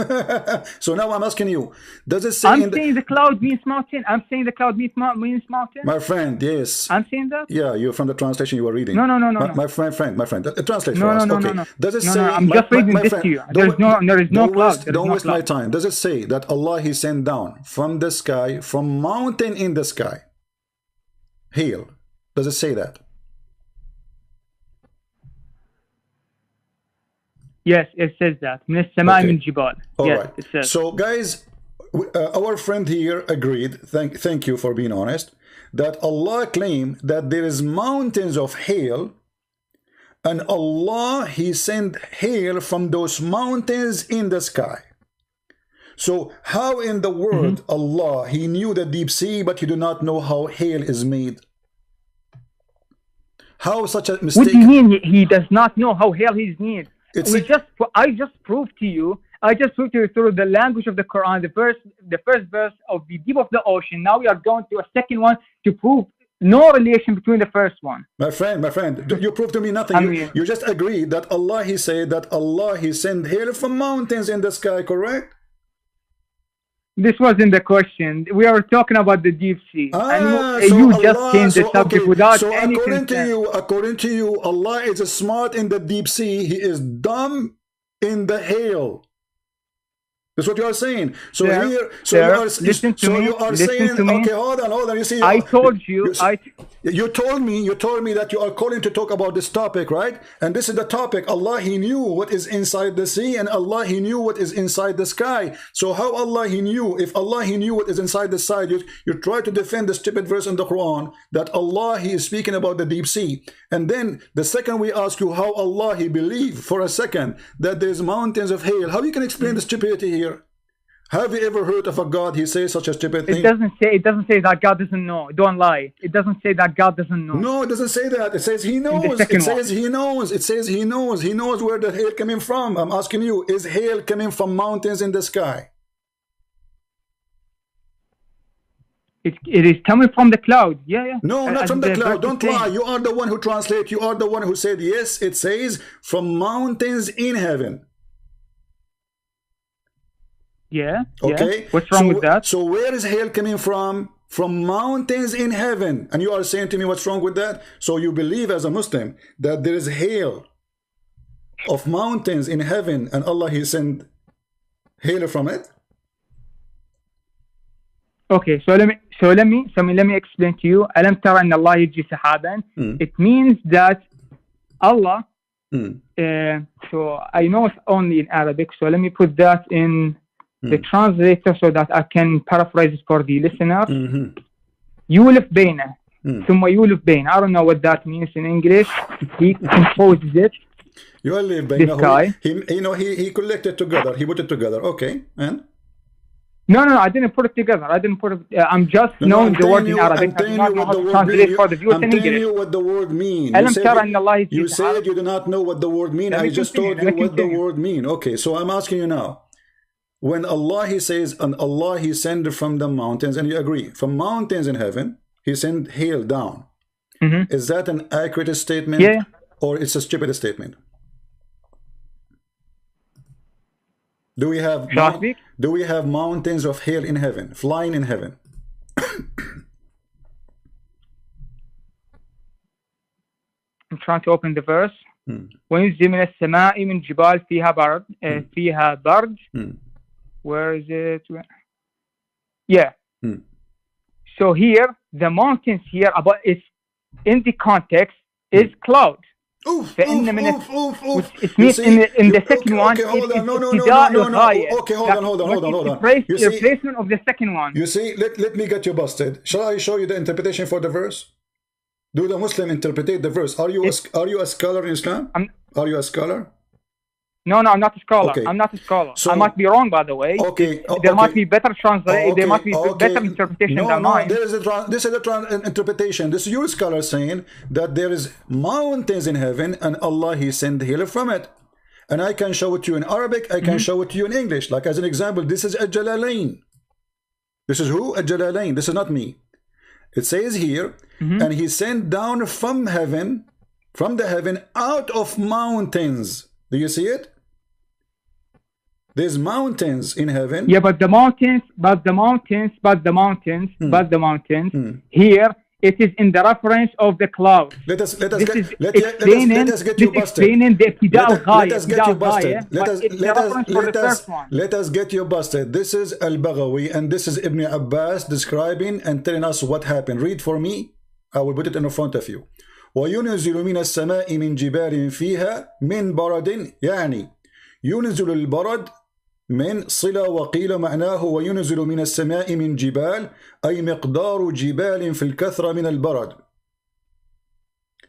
So now I'm asking you, does it say? I'm saying the cloud means mountain. I'm saying the cloud means mountain. My friend, yes. I'm saying that. Yeah, you're from the translation you were reading. No. My friend. Translate no, for us. No, okay. no. Does it say? I'm just reading this to you. There is no cloud. Don't waste my time. Does it say that Allah He sent down from the sky, from mountain in the sky, hail? Does it say that? Yes, it says that. من السماء من جبال. Yes, right. It says. So, guys, our friend here agreed. Thank you for being honest. That Allah claimed that there is mountains of hail, and Allah He sent hail from those mountains in the sky. So, how in the world Allah He knew the deep sea, but He do not know how hail is made? How such a mistake? What do you mean He does not know how hail is made? I just proved to you through the language of the Quran, the first verse of the deep of the ocean. Now we are going to a second one to prove no relation between the first one. My friend, you proved to me nothing. You just agreed that Allah He said that Allah He sent hail from mountains in the sky, correct? This wasn't the question. We are talking about the deep sea. So you just changed the subject without any consent. According to you, Allah is smart in the deep sea. He is dumb in the hail. That's what you are saying. So listen to me. Okay, hold on. You see, I told you. You told me that you are calling to talk about this topic, right? And this is the topic. Allah He knew what is inside the sea, and Allah He knew what is inside the sky. So how Allah He knew? If Allah He knew what is inside the sky, you try to defend the stupid verse in the Quran that Allah He is speaking about the deep sea. And then the second we ask you how Allah He believed for a second that there's mountains of hail. How you can explain the stupidity here? Have you ever heard of a God He says such a stupid thing? It doesn't say that God doesn't know. Don't lie. It doesn't say that God doesn't know. No, it doesn't say that. It says He knows. It says He knows. It says He knows. He knows where the hail coming from. I'm asking you, is hail coming from mountains in the sky? It is coming from the cloud. Yeah. No, not from the cloud. Don't lie. You are the one who translates. You are the one who said, yes, it says from mountains in heaven. Yeah. Okay. Yeah. What's wrong with that? So where is hail coming from? From mountains in heaven. And you are saying to me what's wrong with that? So you believe as a Muslim that there is hail of mountains in heaven, and Allah He sent hail from it? Okay, so let me explain to you. ألم ترى أن الله يجري سحابا. It means that Allah. So I know it's only in Arabic. So let me put that in the translator so that I can paraphrase it for the listener. يولف بينه ثم يولف بين. I don't know what that means in English. He composes it. This guy. He collected together. He put it together. Okay, and. No, I didn't put it together. I'm just knowing the word in Arabic. I do not know how to translate for the viewers in English. I'm telling you what the word means. You said you do not know what the word means. I just told you what the word means. Okay, so I'm asking you now. When Allah He says, and Allah He sent from the mountains, and you agree, from mountains in heaven, He sent hail down. Is that an accurate statement? Yeah. Or it's a stupid statement? Do we have mountains of hail in heaven, flying in heaven? I'm trying to open the verse. وينزل من السماء من جبال فيها برد. Where is it? Yeah. So here, the mountains here, about it's in the context is cloud. It means in the second one. Okay, hold on. No. Okay, hold on. The replacement of the second one. You see, let me get you busted. Shall I show you the interpretation for the verse? Do the Muslim interpret the verse? Are you a scholar in Islam? Are you a scholar? No, I'm not a scholar. Okay. I'm not a scholar. So, I might be wrong, by the way. Okay. There might be better translation. There might be better interpretation than mine. There is this is a interpretation. This is your scholar saying that there is mountains in heaven, and Allah He sent hail from it. And I can show it to you in Arabic. I can show it to you in English. Like as an example, this is Al-Jalalain. This is who? Al-Jalalain. This is not me. It says here, and He sent down from heaven, from the heaven, out of mountains. Do you see it? There's mountains in heaven. Yeah, but the mountains, here it is in the reference of the clouds. Let us get you busted. Let us get you busted. This is Al-Baghawi and this is Ibn Abbas describing and telling us what happened. Read for me. I will put it in front of you. وَيُنْزِلُ مِنَ السَّمَاءِ مِنْ جِبَالٍ فِيهَا مِنْ بَرَدٍ يعني ينزل البرد من صلة وقيل معناه وينزل من السماء من جبال أي مقدار جبال في الكثرة من البرد.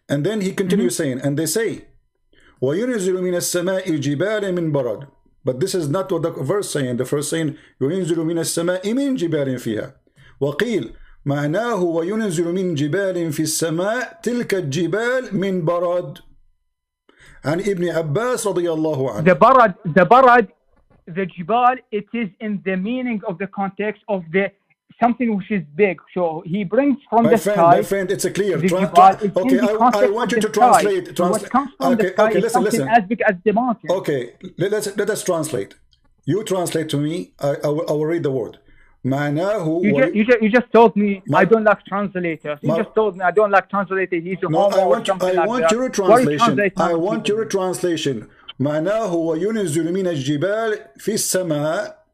And then he continues saying, and they say وينزل من السماء جبال من برد. But this is not what the verse saying. The verse saying ينزل من السماء من جبال فيها. وقيل معناه وينزل من جبال في السماء تلك الجبال من برد. عن ابن عباس رضي الله عنه. The jibal, it is in the meaning of the context of the something which is big. So he brings from the sky. My friend, it's a clear. Okay, I want you to translate. What comes from the sky is something as big as the mountain. Okay, let us translate. You translate to me. I will read the word. You just told me I don't like translators. You just told me I don't like translators. He's a homo or something like that. I want your translation. معناه وينزل من الجبال في السماء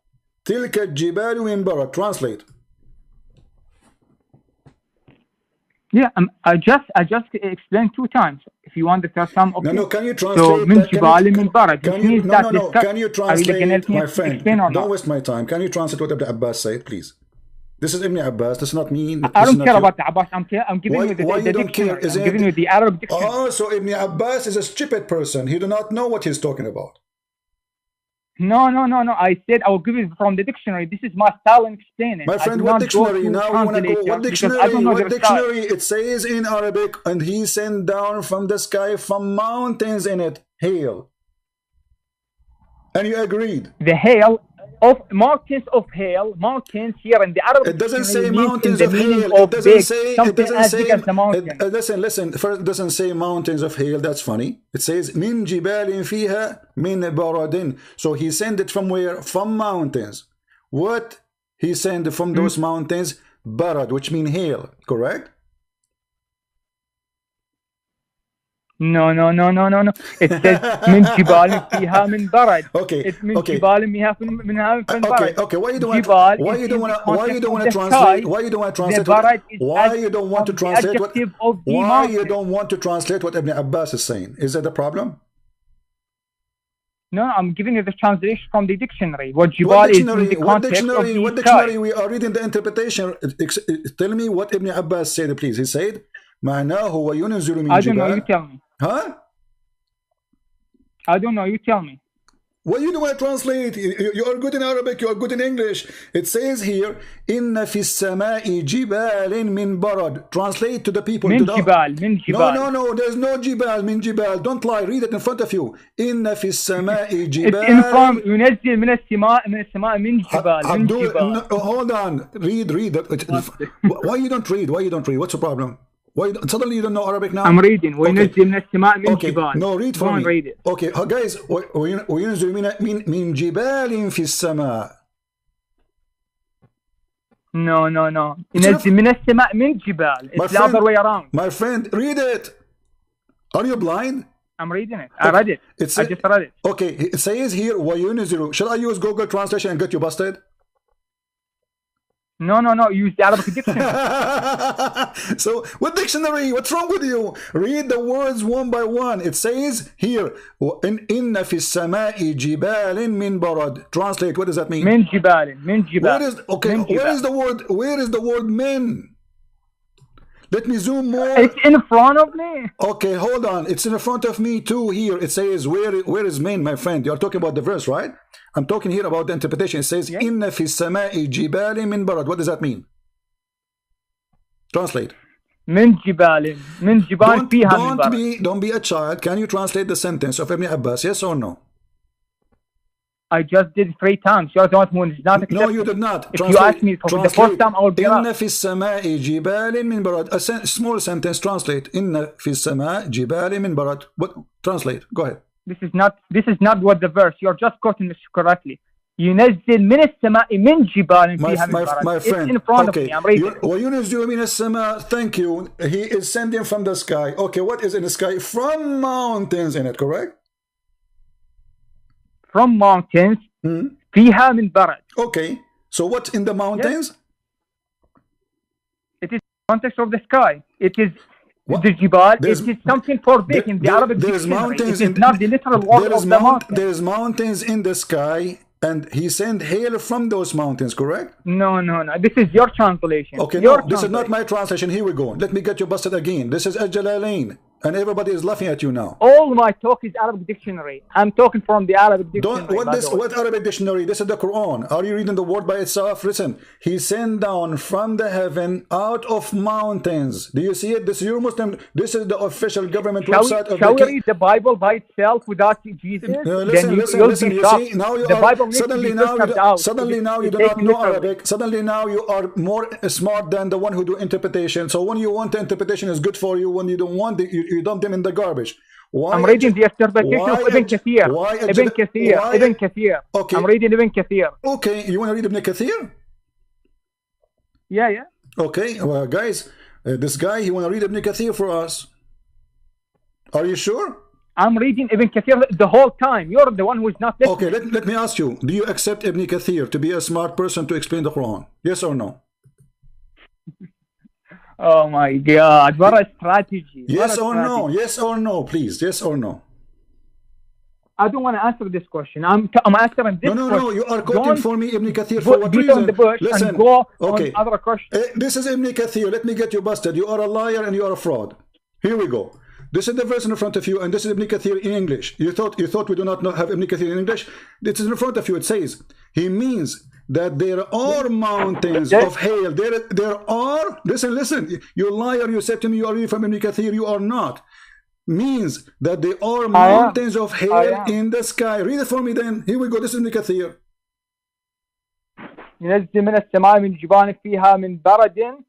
تلك الجبال من برد. Translate. Yeah, I just explained 2 times. If you want the first time, okay. No, can you translate? So من جبال من برد. Can you translate, my friend? Don't waste my time. Can you translate what Ibn Abbas said, please? This is Ibn Abbas. This is not me. I don't care about the Abbas. I'm giving you the dictionary. I'm giving you the Arabic dictionary. Oh, so Ibn Abbas is a stupid person. He do not know what he's talking about. No. I said I will give you from the dictionary. This is my style in explaining. My friend, what dictionary? Now we want to go. What dictionary? What dictionary? It says in Arabic, and He sent down from the sky from mountains in it hail. And you agreed. The hail. Of mountains of hail, mountains here in the Arabic. It doesn't say mountains of hail. It doesn't say. It doesn't say. Listen. First, it doesn't say mountains of hail. That's funny. It says min jibalin fiha min baradin. So He sent it from where? From mountains. What He sent from those mountains? Barad, which mean hail. Correct? No. It says من جبال فيها من برد. Okay. It's من جبال منها من برد. Okay. Why you don't want to translate? Why you don't want to translate? Why you don't want to translate what Ibn Abbas is saying? Is that the problem? No, I'm giving you the translation from the dictionary. What jibal is in the context of the What dictionary? We are reading the interpretation. Tell me what Ibn Abbas said, please. He said معناه وينزل من جبال. I don't know, you tell me. Huh? I don't know, you tell me. Well, you don't want to translate. You are good in Arabic, you are good in English. It says here, إِنَّ فِي السَّمَاءِ جِبَالٍ مِّن بَرَدٍ. Translate to the people. من جبال. No, there's no جبال, من جبال. Don't lie, read it in front of you. إِنَّ فِي السَّمَاءِ جِبَالٍ. It's in front, ينزل من السماء من جبال. Hold on, read. Why you don't read? What's the problem? Why suddenly you don't know Arabic now? I'm reading. وينزل من السماء من جبال. No, read for me. Read it. Okay, guys, وينزل من جبال في السماء. No. ينزل من السماء من جبال. It's the other way around. My friend, read it. Are you blind? I'm reading it. I read it. I just read it. Okay, it says here وينزل. Shall I use Google Translation and get you busted? No. Use the Arabic dictionary. So, what dictionary? What's wrong with you? Read the words one by one. It says here, إِنَّ فِي السَّمَاءِ جِبَالٍ مِّن بَرَدٍ. Translate. What does that mean? من جبال. Where is the word? Where is the word min? Let me zoom more. It's in front of me. Okay, hold on. It's in front of me too. Here it says, where is min, my friend? You're talking about the verse, right? I'm talking here about the interpretation. It says, Inna fi samai jibali min barad. What does that mean? Translate. Min jibal fiha min barad. Don't be a child. Can you translate the sentence of Ibn Abbas? Yes or no? I just did 3 times. You're the one who is not accepting. No, you did not. If you ask me for the first time, I will be Inna fi samai jibalin min barad. A small sentence. Translate. Inna fi samai jibalin min barad. What? Translate. Go ahead. This is not what the verse. You're just quoting this correctly. ينزل من السماء من جبال فيها من برد. My friend. It's in front of me. I'm reading. وينزل من السماء. Thank you. He is sending from the sky. Okay, what is in the sky? From mountains in it, correct? From mountains فيها من برد. Okay, so what's in the mountains? Yes. It is context of the sky. It is the jibal. It is something forbidden in the Arabic dictionary. It is not the literal word of the mountain. There's mountains in the sky, and he sent hail from those mountains, correct? No. This is your translation. Okay, this is not my translation. Here we go. Let me get you busted again. This is Al-Jalalain. And everybody is laughing at you now. All my talk is Arabic dictionary. I'm talking from the Arabic dictionary. What Arabic dictionary? This is the Quran. Are you reading the word by itself? Listen, he sent down from the heaven out of mountains. Do you see it? This is your Muslim. This is the official government website of Shall we read the Bible by itself without Jesus? Listen. You see, now you are suddenly now you do not know Arabic. Suddenly now you are more smart than the one who do interpretation. So when you want the interpretation is good for you. When you don't want it, you dump them in the garbage. Why? I'm reading the interpretation of Ibn Kathir. Ibn Kathir. Okay. I'm reading Ibn Kathir. Okay, you want to read Ibn Kathir? Yeah. Okay, well, guys, this guy, he want to read Ibn Kathir for us. Are you sure? I'm reading Ibn Kathir the whole time. You're the one who is not listening. Okay, let me ask you. Do you accept Ibn Kathir to be a smart person to explain the Quran? Yes or no? Oh my God! What a strategy! Yes or no? Yes or no? Please, yes or no? I don't want to answer this question. I'm answering this question. No. You are quoting for me Ibn Kathir for what reason? Listen. And go on other questions. This is Ibn Kathir. Let me get you busted. You are a liar and you are a fraud. Here we go. This is the verse in front of you, and this is Ibn Kathir in English. You thought we do not have Ibn Kathir in English? This is in front of you. It says he means that there are mountains of hail. There are. Listen. You liar. You said to me you are reading from Ibn Kathir. You are not. Means that there are mountains of hail in the sky. Read it for me then. Here we go. This is Ibn Kathir. ينزل من السماء من جبال فيها من برد.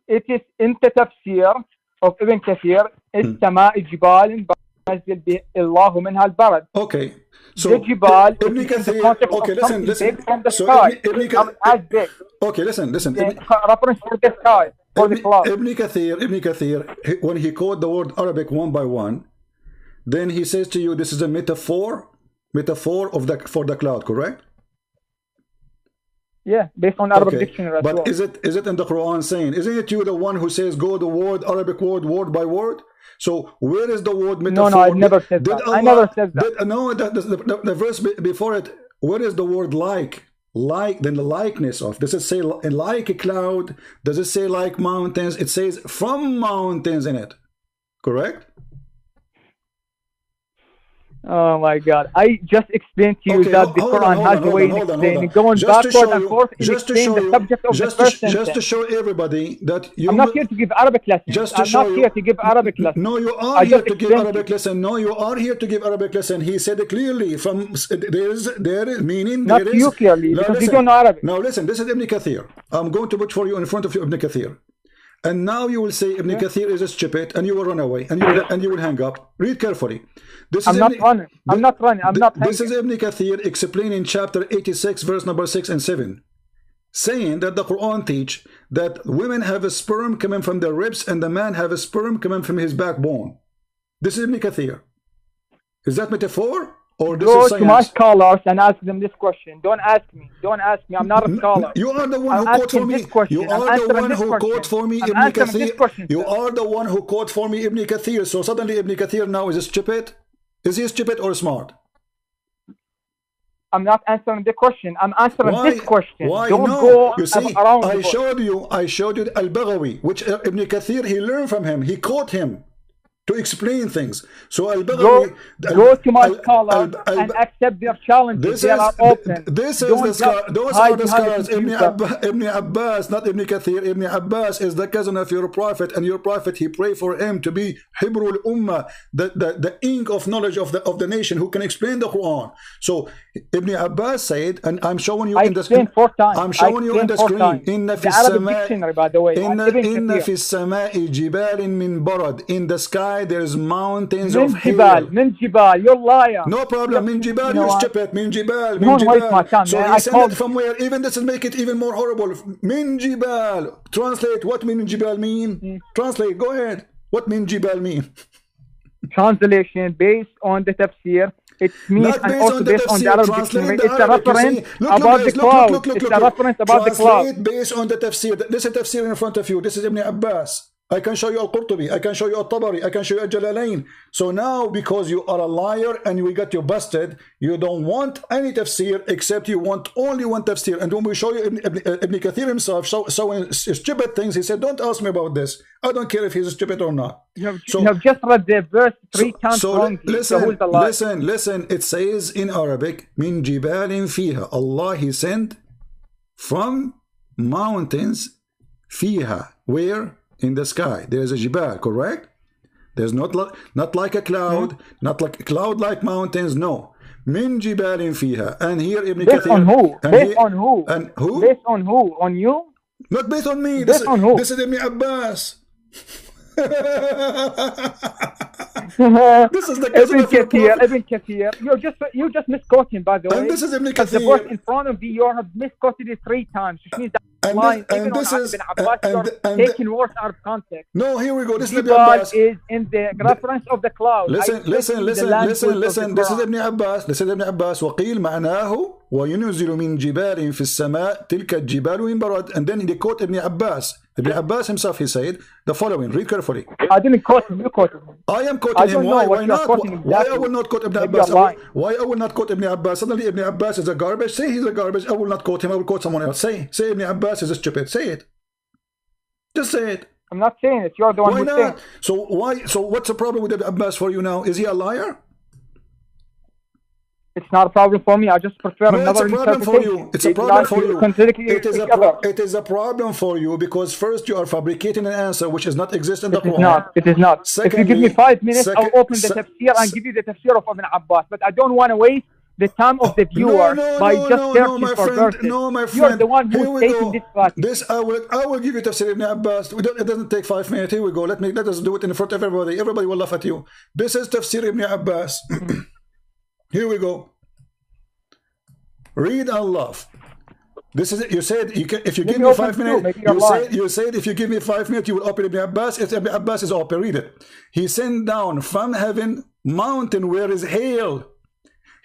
It is in the tafsir of Ibn Kathir. السماء جبال ينزل به الله منها البرد. Okay. So the jibal Ibn Kathir. Okay, listen. From the sky. As big. Okay, listen. Reference for the sky. Ibn Kathir, when he quote the word Arabic one by one, then he says to you, this is a metaphor of for the cloud, correct? Yeah, based on Arabic dictionary as well. But is it in the Quran saying? Isn't it you the one who says go the word Arabic word by word? So where is the word metaphor? No, I never said that. I never said that. No, the verse before it. Where is the word like? Like, then the likeness of. Does it say like a cloud? Does it say like mountains? It says from mountains in it. Correct? Oh my God. I just explained to you that the Quran has a way of explaining, going backward and forth in explaining the subject of the first sentence. Just to show everybody that you... I'm not here to give Arabic lessons. I'm not here to give Arabic lessons. No, you are here to give Arabic lesson. No, you are here to give Arabic lesson. He said it clearly. There is meaning. Not you clearly, because you don't know Arabic. Now listen, this is Ibn Kathir. I'm going to put for you in front of you Ibn Kathir. And now you will say Ibn Kathir is stupid, and you will run away, and you will hang up. Read carefully. I'm not running. This is Ibn Kathir explaining chapter 86, verse number 6 and 7, saying that the Quran teach that women have a sperm coming from their ribs, and the man have a sperm coming from his backbone. This is Ibn Kathir. Is that metaphor? Or this Go is science? To my scholars and ask them this question. Don't ask me. I'm not a scholar. You are the one who quote for me. You are the one who quote for me Ibn Kathir. You are the one who quote for me Ibn Kathir. So suddenly Ibn Kathir now is stupid. Is he stupid or smart? I'm not answering the question. I'm answering this question. Why? Don't No. go You see, around I the bush. showed you Al-Baghawi, which Ibn Kathir, he learned from him. He quote him to explain things. So Al-Baghawi, Go to my scholars and accept their challenges. They are open. Those are the scholars. Ibn Abbas, not Ibn Kathir. Ibn Abbas is the cousin of your prophet, and your prophet, he prayed for him to be Hibrul Ummah, the ink of knowledge of the nation, who can explain the Quran. So Ibn Abbas said, and I'm showing you in the screen. I'm showing you in the screen. The Arabic dictionary, by the way. Inna fi samai jibalin min barad. In the sky there's mountains of hail. Min Jibal, you're liar. No problem. Min Jibal, you stupid. Min Jibal. Don't waste my time, so man. he sent it from where? Even this will make it even more horrible. Min Jibal. Translate what Min Jibal mean. Translate. Go ahead. What Min Jibal mean? Translation based on the tafsir. It means and also based on the Arabic dictionary. It's a reference about the cloud. It's a reference about the cloud. Translate based on the tafsir. This is tafsir in front of you. This is Ibn Abbas. I can show you Al-Qurtubi, I can show you Al-Tabari, I can show you Al-Jalalain. So now, because you are a liar and we got you busted, you don't want any tafsir except you want only one tafsir. And when we show you Ibn Kathir himself showing stupid things, he said, don't ask me about this. I don't care if he's stupid or not. You have just read the verse three times wrongly. Listen. It says in Arabic, Min jibalin fiha. Allah, he sent from mountains fiha. Where? In the sky. There's a jibal, correct? There's not like a cloud, not like a cloud like mountains, no. Min jibalin fiha. And here Ibn Kathir. Based on who? Based on who? And who? Based on who? On you? Not based on me. Based on who? This is Ibn Abbas. This is the Ibn Kathir. You just misquoting, by the way. And this is Ibn Kathir. The verse in front of you, you have misquoted it 3 times, which means that line, even on Ibn Abbas, you're taking words out of context. No, here we go. This is Ibn Abbas. Is in the reference of the cloud. Listen. This is Ibn Abbas. This is Ibn Abbas. وقيل معناه وينزل من جبال في السماء تلك الجبال من برد. And then they quote Ibn Abbas. Ibn Abbas himself, he said the following. Read carefully. I didn't quote him. You quoted him. I am quoting him. Why not? Why I will not quote Ibn Abbas? Why I will not quote Ibn Abbas? Suddenly Ibn Abbas is a garbage. Say he's a garbage. I will not quote him. I will quote someone else. Say Ibn Abbas is a stupid. Say it. Just say it. I'm not saying it. You're the one who's saying it. So what's the problem with Ibn Abbas for you now? Is he a liar? It's not a problem for me. I just prefer another interpretation. It's a problem for you. It is a problem for you because first you are fabricating an answer which does not exist in the Quran. It is not. Secondly, if you give me 5 minutes, I'll open the tafsir and give you the tafsir of Ibn Abbas. But I don't want to waste the time of the viewer by just searching for verses. No, my friend. You're the one who's taking this class. I will give you tafsir Ibn Abbas. It doesn't take 5 minutes. Here we go. Let us do it in front of everybody. Everybody will laugh at you. This is tafsir Ibn Abbas. Here we go. Read and laugh. This is it. You said if you give me 5 minutes. You said if you give me 5 minutes, you will open Ibn Abbas. If Ibn Abbas is open, read it. He sent down from heaven mountain where is hail.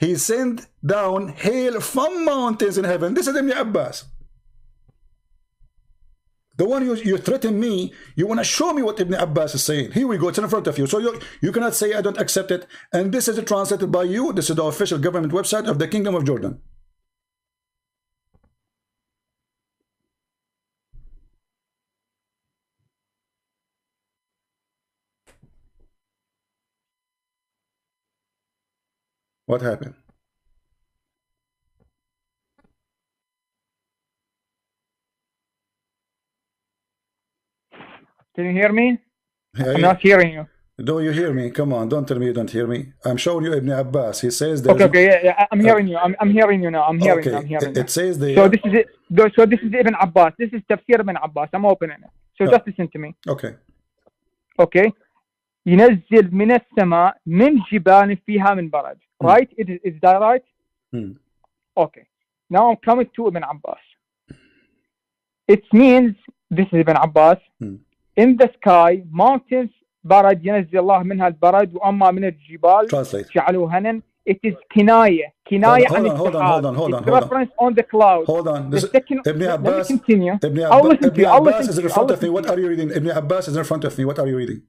He sent down hail from mountains in heaven. This is Ibn Abbas. The one you threaten me, you want to show me what Ibn Abbas is saying. Here we go, it's in front of you. So you cannot say I don't accept it. And this is translated by you. This is the official government website of the Kingdom of Jordan. What happened? Can you hear me? I'm not hearing you. Do you hear me? Come on, don't tell me you don't hear me. I'm showing you Ibn Abbas. He says yeah, I'm hearing you. I'm hearing you now. I'm hearing you. It says the So this is it. So this is Ibn Abbas. This is Tafsir Ibn Abbas. I'm opening it. So just listen to me. Okay. ينزل من السماء من جبال فيها من برد. Right? Is that right? Okay. Now I'm coming to Ibn Abbas. It means, this is Ibn Abbas, in the sky, mountains, برد ينزل الله منها البرد وأما من الجبال جعلوهن. It is kinaya. Hold on. It's reference on the cloud. Hold on. Ibn Abbas. Let me continue. Ibn Abbas is in front of me. What are you reading? Ibn Abbas is in front of me. What are you reading?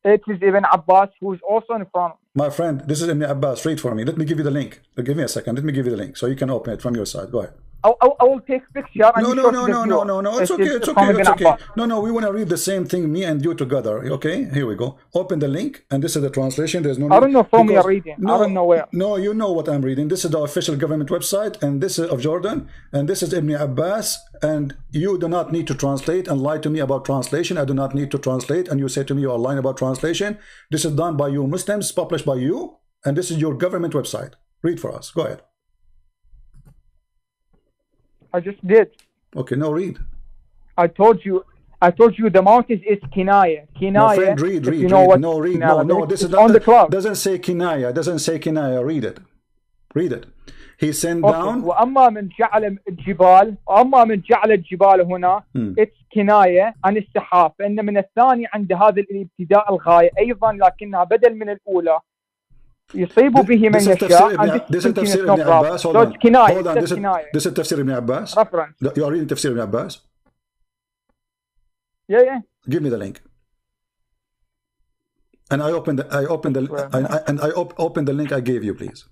It is Ibn Abbas who is also in front. My friend, this is Ibn Abbas. Read for me. Let me give you the link. Give me a second. Let me give you the link so you can open it from your side. Go ahead. I will take picture and No, you no, show no, to no, the no, viewer. no, no. It's okay. It's from okay. Ibn It's okay. Abbas. No, we want to read the same thing, me and you together. Okay, here we go. Open the link, and this is the translation. There's no need. I don't know from you're reading. No, I don't know where. No, you know what I'm reading. This is the official government website, and this is of Jordan, and this is Ibn Abbas, and you do not need to translate and lie to me about translation. I do not need to translate, and you say to me you are lying about translation. This is done by you Muslims, published by you, and this is your government website. Read for us. Go ahead. I just did. Okay, now read. I told you the mountains is kinaya. My friend, read. You know what No, read. kinaya, No, this is on the cloud. Doesn't say kinaya. Doesn't say kinaya. Read it. Read it. He sent Okay. down. وأما من جعل الجبال هنا it's كناية عن السحاب فإن من الثاني عند هذا الابتداء الغاية أيضا لكنها بدل من الأولى يصيب به من يشاء. This is Tafsir Ibn Abbas. Hold on. كناية. This is Tafsir Ibn Abbas. Reference. You are reading Tafsir Ibn Abbas? Yeah. Give me the link. And I open the link I gave you, please.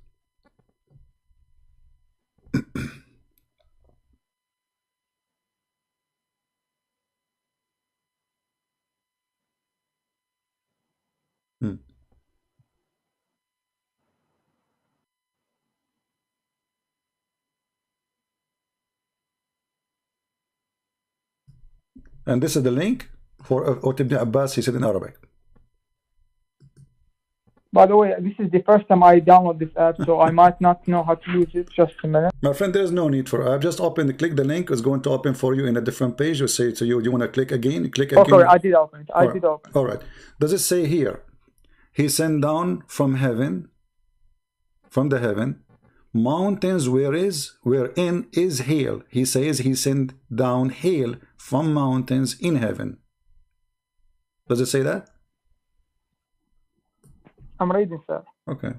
And this is the link for what Ibn Abbas he said in Arabic. By the way, this is the first time I download this app, so I might not know how to use it. Just a minute. My friend, there is no need for app. Just click the link. It's going to open for you in a different page. You say to you, you want to click again? Click again. Okay, I did open it. I did open it. All right. Does it say here? He sent down from heaven, from the heaven, mountains wherein is hail. He says he sent down hail from mountains in heaven. Does it say that? I'm reading, sir. Okay.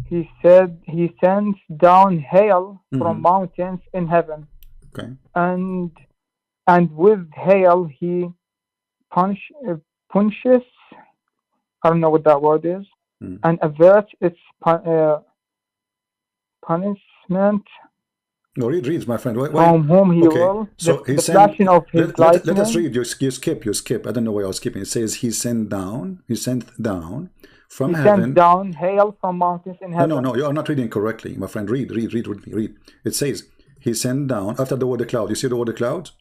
He said he sends down hail from mountains in heaven. Okay. And with hail he punches, I don't know what that word is, and averts its punishment. No, read, my friend. From whom he will. So the flashing of his lightning. Let us read. You skip. I don't know why I was skipping. It says he sent down from heaven. He sent down hail from mountains in heaven. No, you are not reading correctly, my friend. Read. It says he sent down after the word the cloud. You see the word the cloud?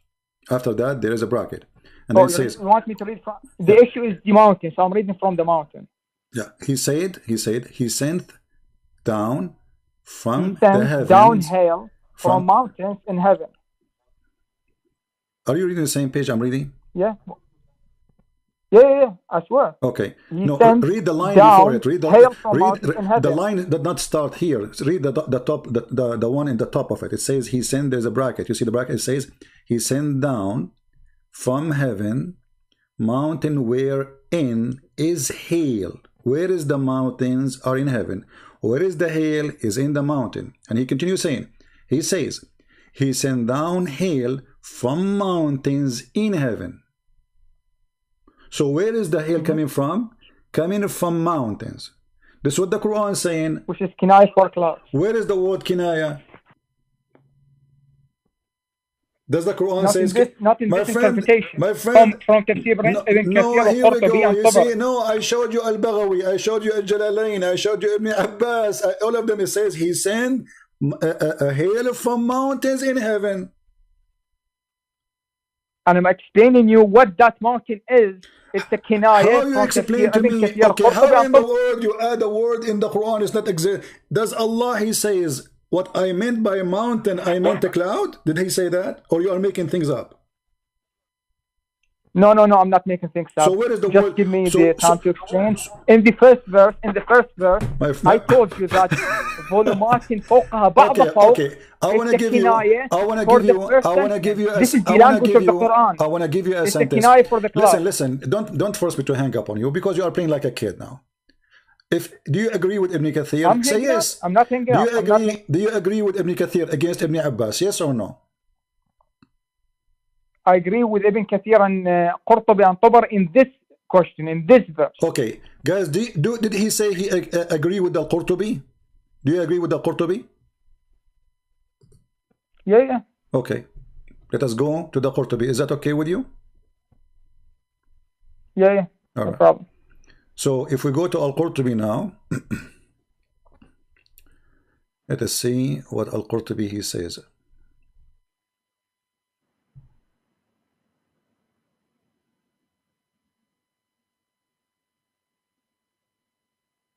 After that, there is a bracket. And then it says, you want me to read from the issue is the mountain, so I'm reading from the mountain. Yeah, he said he sent down from the heavens. Down hail from mountains in heaven. Are you reading the same page I'm reading? Yeah, I swear. Okay. No, read the line before it. Read the line did not start here. Read the top, the one in the top of it. It says he sent. There's a bracket. You see the bracket? It says he sent down from heaven mountain wherein is hail. Where is the mountains are in heaven? Where is the hail is in the mountain. And he continues saying, he says, he sent down hail from mountains in heaven. So where is the hail coming from? Coming from mountains. This is what the Quran is saying. Which is kinaya for clouds. Where is the word kinaya? Does the Quran say not in this interpretation? My friend, from Tafsir Ibn Kathir. Here we go. You see, no, I showed you Al-Baghawi, I showed you Al-Jalalain, I showed you Ibn Abbas. All of them, it says he sent a hail from mountains in heaven. and I'm explaining you what that mountain is. It's a kinaya. How you explain to me? Okay, how in the world you add a word in the Quran is not exist? Does Allah, he says, what I meant by mountain, I meant a cloud? Did he say that? Or you are making things up? No, I'm not making things up. So where is the Just word? give me the time to explain. In the first verse, I told you that volumatin فوقها بعض فوق. Okay. I want to give you This is the language of the Quran. I want to give you a sentence. It's the kinaya for the cloud. Listen. Don't force me to hang up on you because you are playing like a kid now. Do you agree with Ibn Kathir? Say yes. I'm not hanging up. Do you agree with Ibn Kathir against Ibn Abbas? Yes or no? I agree with Ibn Kathir and Qurtubi and Tabari in this question, in this verse. Okay, guys, did he say he agree with the Qurtubi? Do you agree with the Qurtubi? Yeah. Okay, let us go to the Qurtubi. Is that okay with you? Yeah. All No right. problem. So if we go to Al-Qurtubi now, let us see what Al-Qurtubi he says.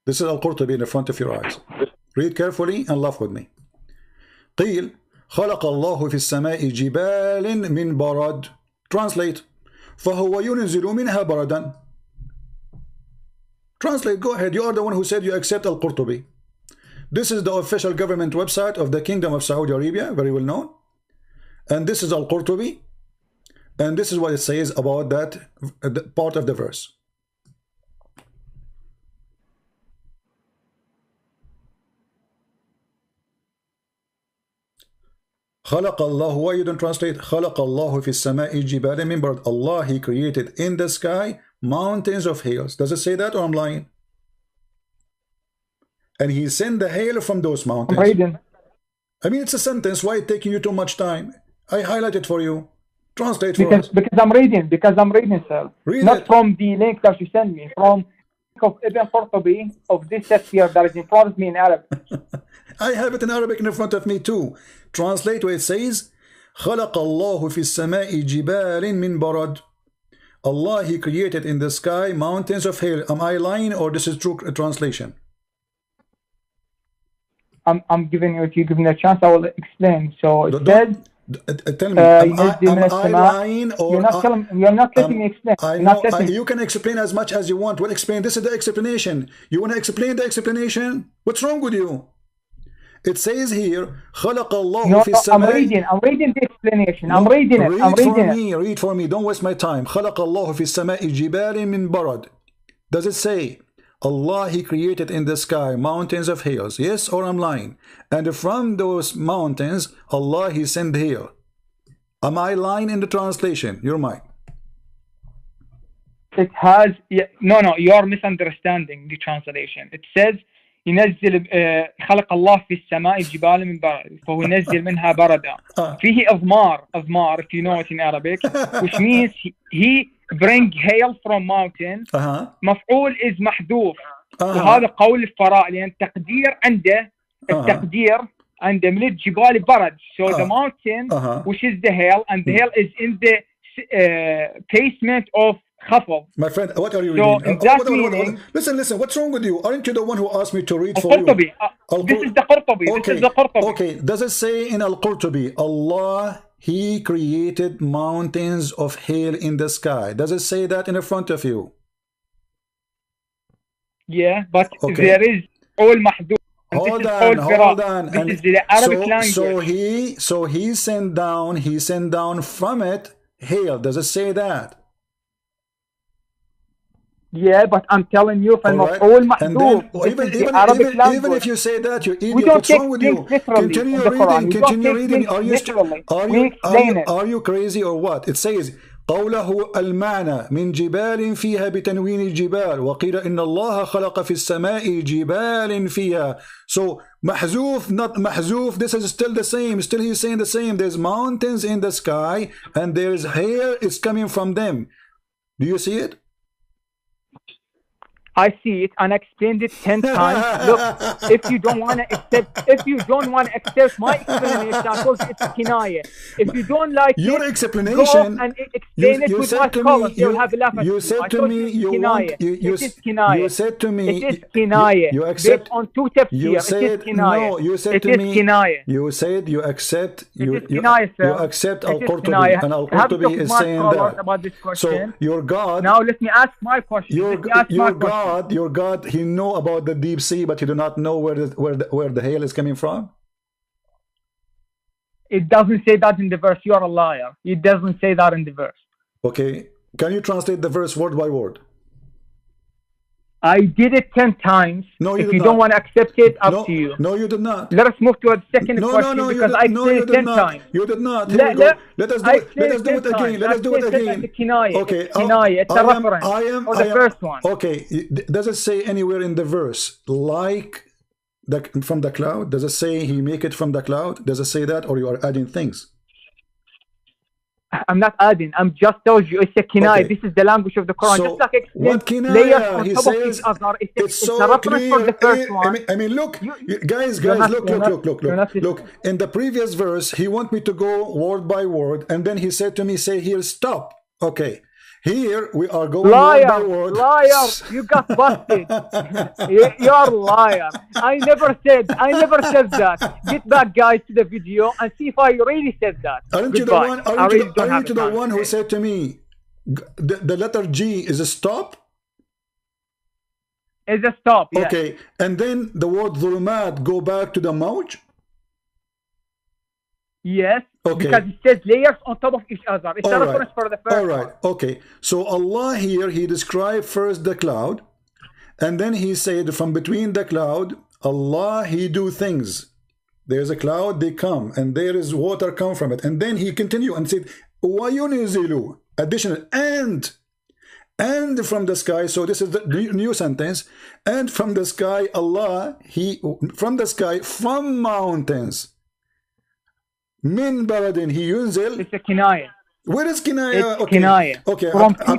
This is Al-Qurtubi in the front of your eyes. Read carefully and laugh with me. قيل خلق الله في السماء جبال من برد. Translate. فهو ينزل منها بردا. Translate, go ahead. You are the one who said you accept Al-Qurtubi. This is the official government website of the Kingdom of Saudi Arabia, very well known. And this is Al-Qurtubi. And this is what it says about that part of the verse. خلق الله, why you don't translate? خلق الله في السماء جبال من برد. Allah, he created in the sky mountains of hails. Does it say that or I'm lying? And he sent the hail from those mountains. I'm reading. I mean, it's a sentence. Why it taking you too much time? I highlight it for you. Translate for us. Because I'm reading, sir. Read Not it. from the link that you sent me, from of Ibn Qurtubi of this tafsir that is in front of me in Arabic. I have it in Arabic in front of me too. Translate where it says خلق الله في السماء جبال من برد. Allah, he created in the sky mountains of hail. Am I lying or this is true translation? I'm giving you, if you give me a chance, I will explain. So it says, tell me, am I lying or you're not letting me explain. I know, you can explain as much as you want. Well, explain. This is the explanation. You want to explain the explanation? What's wrong with you? It says here, خلق الله في السماء. I'm reading the explanation. I'm reading it. Read for me. Don't waste my time. خلق الله في السماء جبال من برد. Does it say Allah, he created in the sky mountains of hails? Yes, or I'm lying? And from those mountains, Allah, he sent hail. Am I lying in the translation? You're mine. It has, no, you are misunderstanding the translation. It says, ينزل خلق الله في السماء جبال من برد فهو ينزل منها بردا. فيه أضمار, if you know it in Arabic, which means he bring hail from mountain. مفعول is محذوف. وهذا قول الفراء لأن التقدير عنده من الجبال برد. So the mountain, which is the hail, and the hail is in the basement of خفض. My friend, what are you reading? Listen, what's wrong with you? Aren't you the one who asked me to read for you? This is the Qurtubi. Okay, does it say in Al-Qurtubi, Allah, he created mountains of hail in the sky? Does it say that in the front of you? Yeah, but there is all mahdud. Hold on. This is the Arabic language. So he sent down from it hail. Does it say that? Yeah, but I'm telling you, even if you say that, you idiot, what's wrong with you? Continue reading. Are you crazy or what? It says قوله المعنى من جبال فيها بتنوين الجبال وقيل إن الله خلق في السماء جبال فيها. So محذوف, not محذوف, this is still the same. Still he's saying the same. There's mountains in the sky and there's hail is coming from them. Do you see it? I see it and I explained it 10 times. Look, if you don't want to accept my explanation, I told you it's kinaya. If you don't like your it, explanation, go and explain it with my scholars. You'll have a laugh at you said to me you kinaya. you said to me it is kinaya. you accept based on two tafsir. you said it is kinaya. no you said it to is me kinaya. you said you accept you accept Al-Qurtubi, and Al-Qurtubi is saying that about this question. so your God now let me ask my question. your God, he know about the deep sea, but he do not know where the hail is coming from. It doesn't say that in the verse. You are a liar. It doesn't say that in the verse. Okay, can you translate the verse word by word? I did it 10 times. No, you if did you not. don't want to accept it, up to you. No, you did not. Let us move to a second question because I said it 10 times. You did not. Here we go. Let us do it. Let us do it again. Let us do it again. Okay. It's kinaya. It's a reference for the first one. Okay. Does it say anywhere in the verse like from the cloud? Does it say he make it from the cloud? Does it say that, or you are adding things? I'm not adding. I'm just telling you it's a kinaya. Okay. This is the language of the Quran. So just like what kinaya? He says it's so a reference for the first one. I mean, look, guys, look. In the previous verse, he want me to go word by word, and then he said to me, "Say here, stop." Okay. Here we are going word by word. Liar! You got busted. You're a liar. I never said that. Get back, guys, to the video and see if I really said that. Aren't you the one? Aren't you the one who said to me, the letter G is a stop? Is a stop. Yeah. Okay, and then the word dhulumat go back to the mawj. Yes, okay. Because it says layers on top of each other. It's a reference for the first one. All right, one. Okay. So Allah here, he described first the cloud, and then he said from between the cloud, Allah, he do things. There's a cloud, they come, and there is water come from it. And then he continued and said, وَيُنِزِلُ, additional, and from the sky. So this is the new sentence. And from the sky, Allah, from the sky, from mountains. Min baradin, he yunzil. It's a kinaya. Where is kinaya? It's kinaya. Okay. From two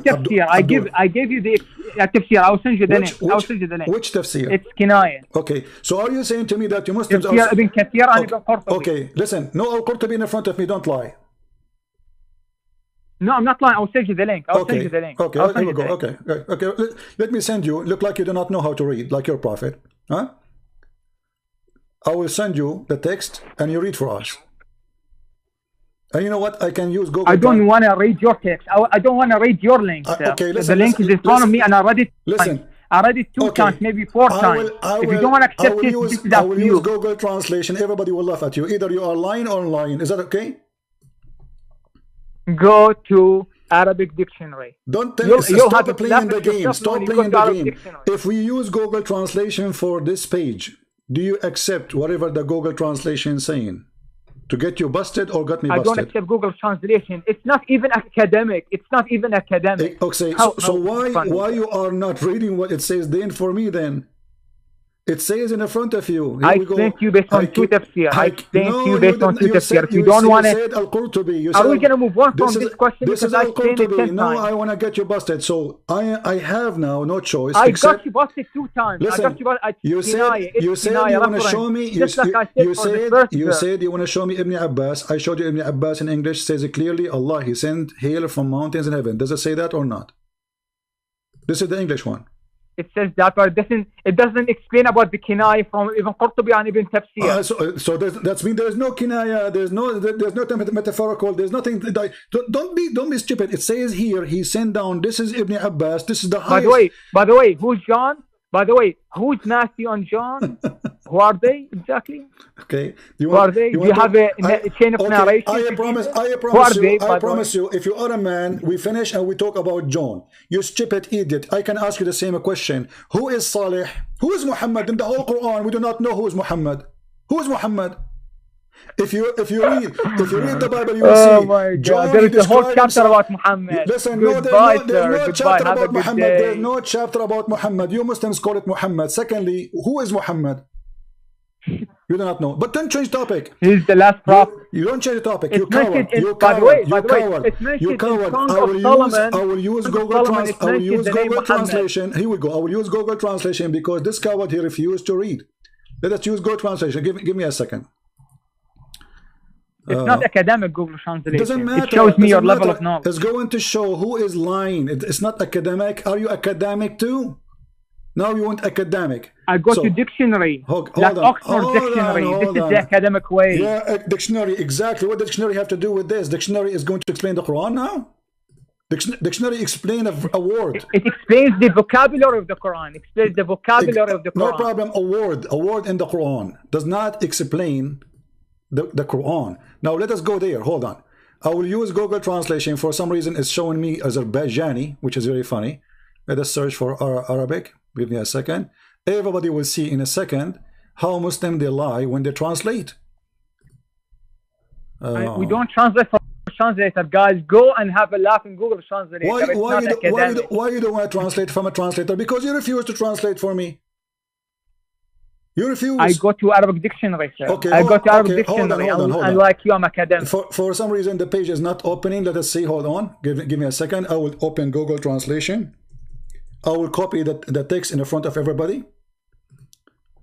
tafsir. I gave you the tafsir. I'll send you the link. Which tafsir? It's kinaya. Okay. So are you saying to me that you Muslims are... Ibn Kathir and Ibn Qurtubi. Okay. Listen. No Al-Qurtubi in front of me. Don't lie. No, I'm not lying. I'll send you the link. I'll send you the link. Okay. Here we go. Okay. Let me send you. Look like you do not know how to read, like your prophet. Huh? I will send you the text and you read for us. And you know what? I can use Google. I don't want to read your text. I don't want to read your link. Okay, listen. The link is in front of me and I read it. Listen. I read it two times, maybe 4 times. If you don't want to accept it, this is up to you. I will use Google Translation. Everybody will laugh at you. Either you are lying or lying. Is that okay? Go to Arabic dictionary. Don't tell me. Stop playing the game. Stop playing the game. If we use Google Translation for this page, do you accept whatever the Google Translation is saying? To get you busted or got me busted? I don't accept Google Translation. It's not even academic. Okay, so why you are not reading what it says then for me then? It says in front of you. I explained to you based on two tafsir. If you don't want it, are we going to move on from this question? This is Al-Qurtubi. No, I want to get you busted. So I have now no choice. I got you busted 2 times. Listen, you said you want to show me. You said you want to show me Ibn Abbas. I showed you Ibn Abbas in English. Says it clearly. Allah, he sent hail from mountains in heaven. Does it say that or not? This is the English one. It says that, but it doesn't explain about the kinaya from Ibn Qurtubi and Ibn Tafsir. So that's mean there is no kinaya. There's no metaphorical. There's nothing. Don't be stupid. It says here he sent down. This is Ibn Abbas. This is the highest. By the way, who's John? By the way, who's Matthew and John? Who are they exactly? Okay. Who are they? Do you have a chain of narration? I promise you, if you are a man, we finish and we talk about John. You stupid idiot. I can ask you the same question. Who is Salih? Who is Muhammad? In the whole Quran, we do not know who is Muhammad. Who is Muhammad? If you read the Bible, you will see. Oh my God! There is a whole chapter about Muhammad. Listen, there's no chapter about Muhammad. There's no chapter about Muhammad. You Muslims call it Muhammad. Secondly, who is Muhammad? You do not know. But then change topic. He's the last prophet. You don't change the topic. It's You coward. mentioned in, You by the coward. way, You coward. it's mentioned You in coward. Song I of will Solomon. use Song of Google Solomon, it's mentioned the name Muhammad. Translation. Here we go. I will use Google Translation because this coward he refused to read. Let us use Google Translation. Give me a second. It's not academic Google Translation. Doesn't matter. It shows me your level matter. of knowledge. It's going to show who is lying. It's not academic. Are you academic too? Now you want academic. I go to dictionary. Hold like on. Oxford Dictionary. This is the academic way. Yeah, dictionary. Exactly. What does dictionary have to do with this? Dictionary is going to explain the Quran now? Dictionary explain a word. It explains the vocabulary of the Quran. Explains the vocabulary of the Quran. No problem. A word in the Quran does not explain the Quran. Now let us go there. Hold on. I will use Google Translation. For some reason it's showing me Azerbaijani, which is very funny. Let us search for Arabic. Give me a second. Everybody will see in a second how Muslim they lie when they translate. We don't translate for translator, guys. Go and have a laugh in Google Translator. Why you don't want to translate from a translator? Because you refuse to translate for me. You refuse. I go to Arabic dictionary, sir. Okay, I go to Arabic dictionary. Hold on. And like you, I'm academic. For some reason, the page is not opening. Let us see. Hold on. Give me a second. I will open Google Translation. I will copy the text in the front of everybody.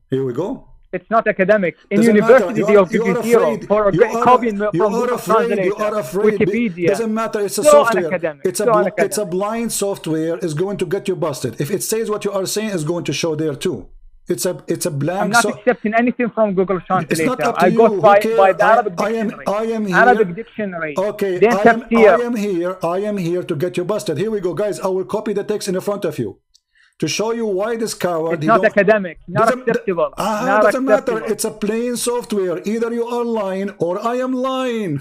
Here we go. It's not academic. In university, they'll give you zero for copying from Google Translation. Wikipedia. Doesn't matter. It's a software. It's a blind software. Is going to get you busted. If it says what you are saying, is going to show there too. It's a blank. I'm not accepting anything from Google Translator. It's not up to I go you. by the Arabic dictionary. I am here. Arabic dictionary. Okay. I am here to get you busted. Here we go, guys. I will copy the text in the front of you to show you why this coward. It's not academic. Not acceptable. Doesn't matter. It's a plain software. Either you are lying or I am lying.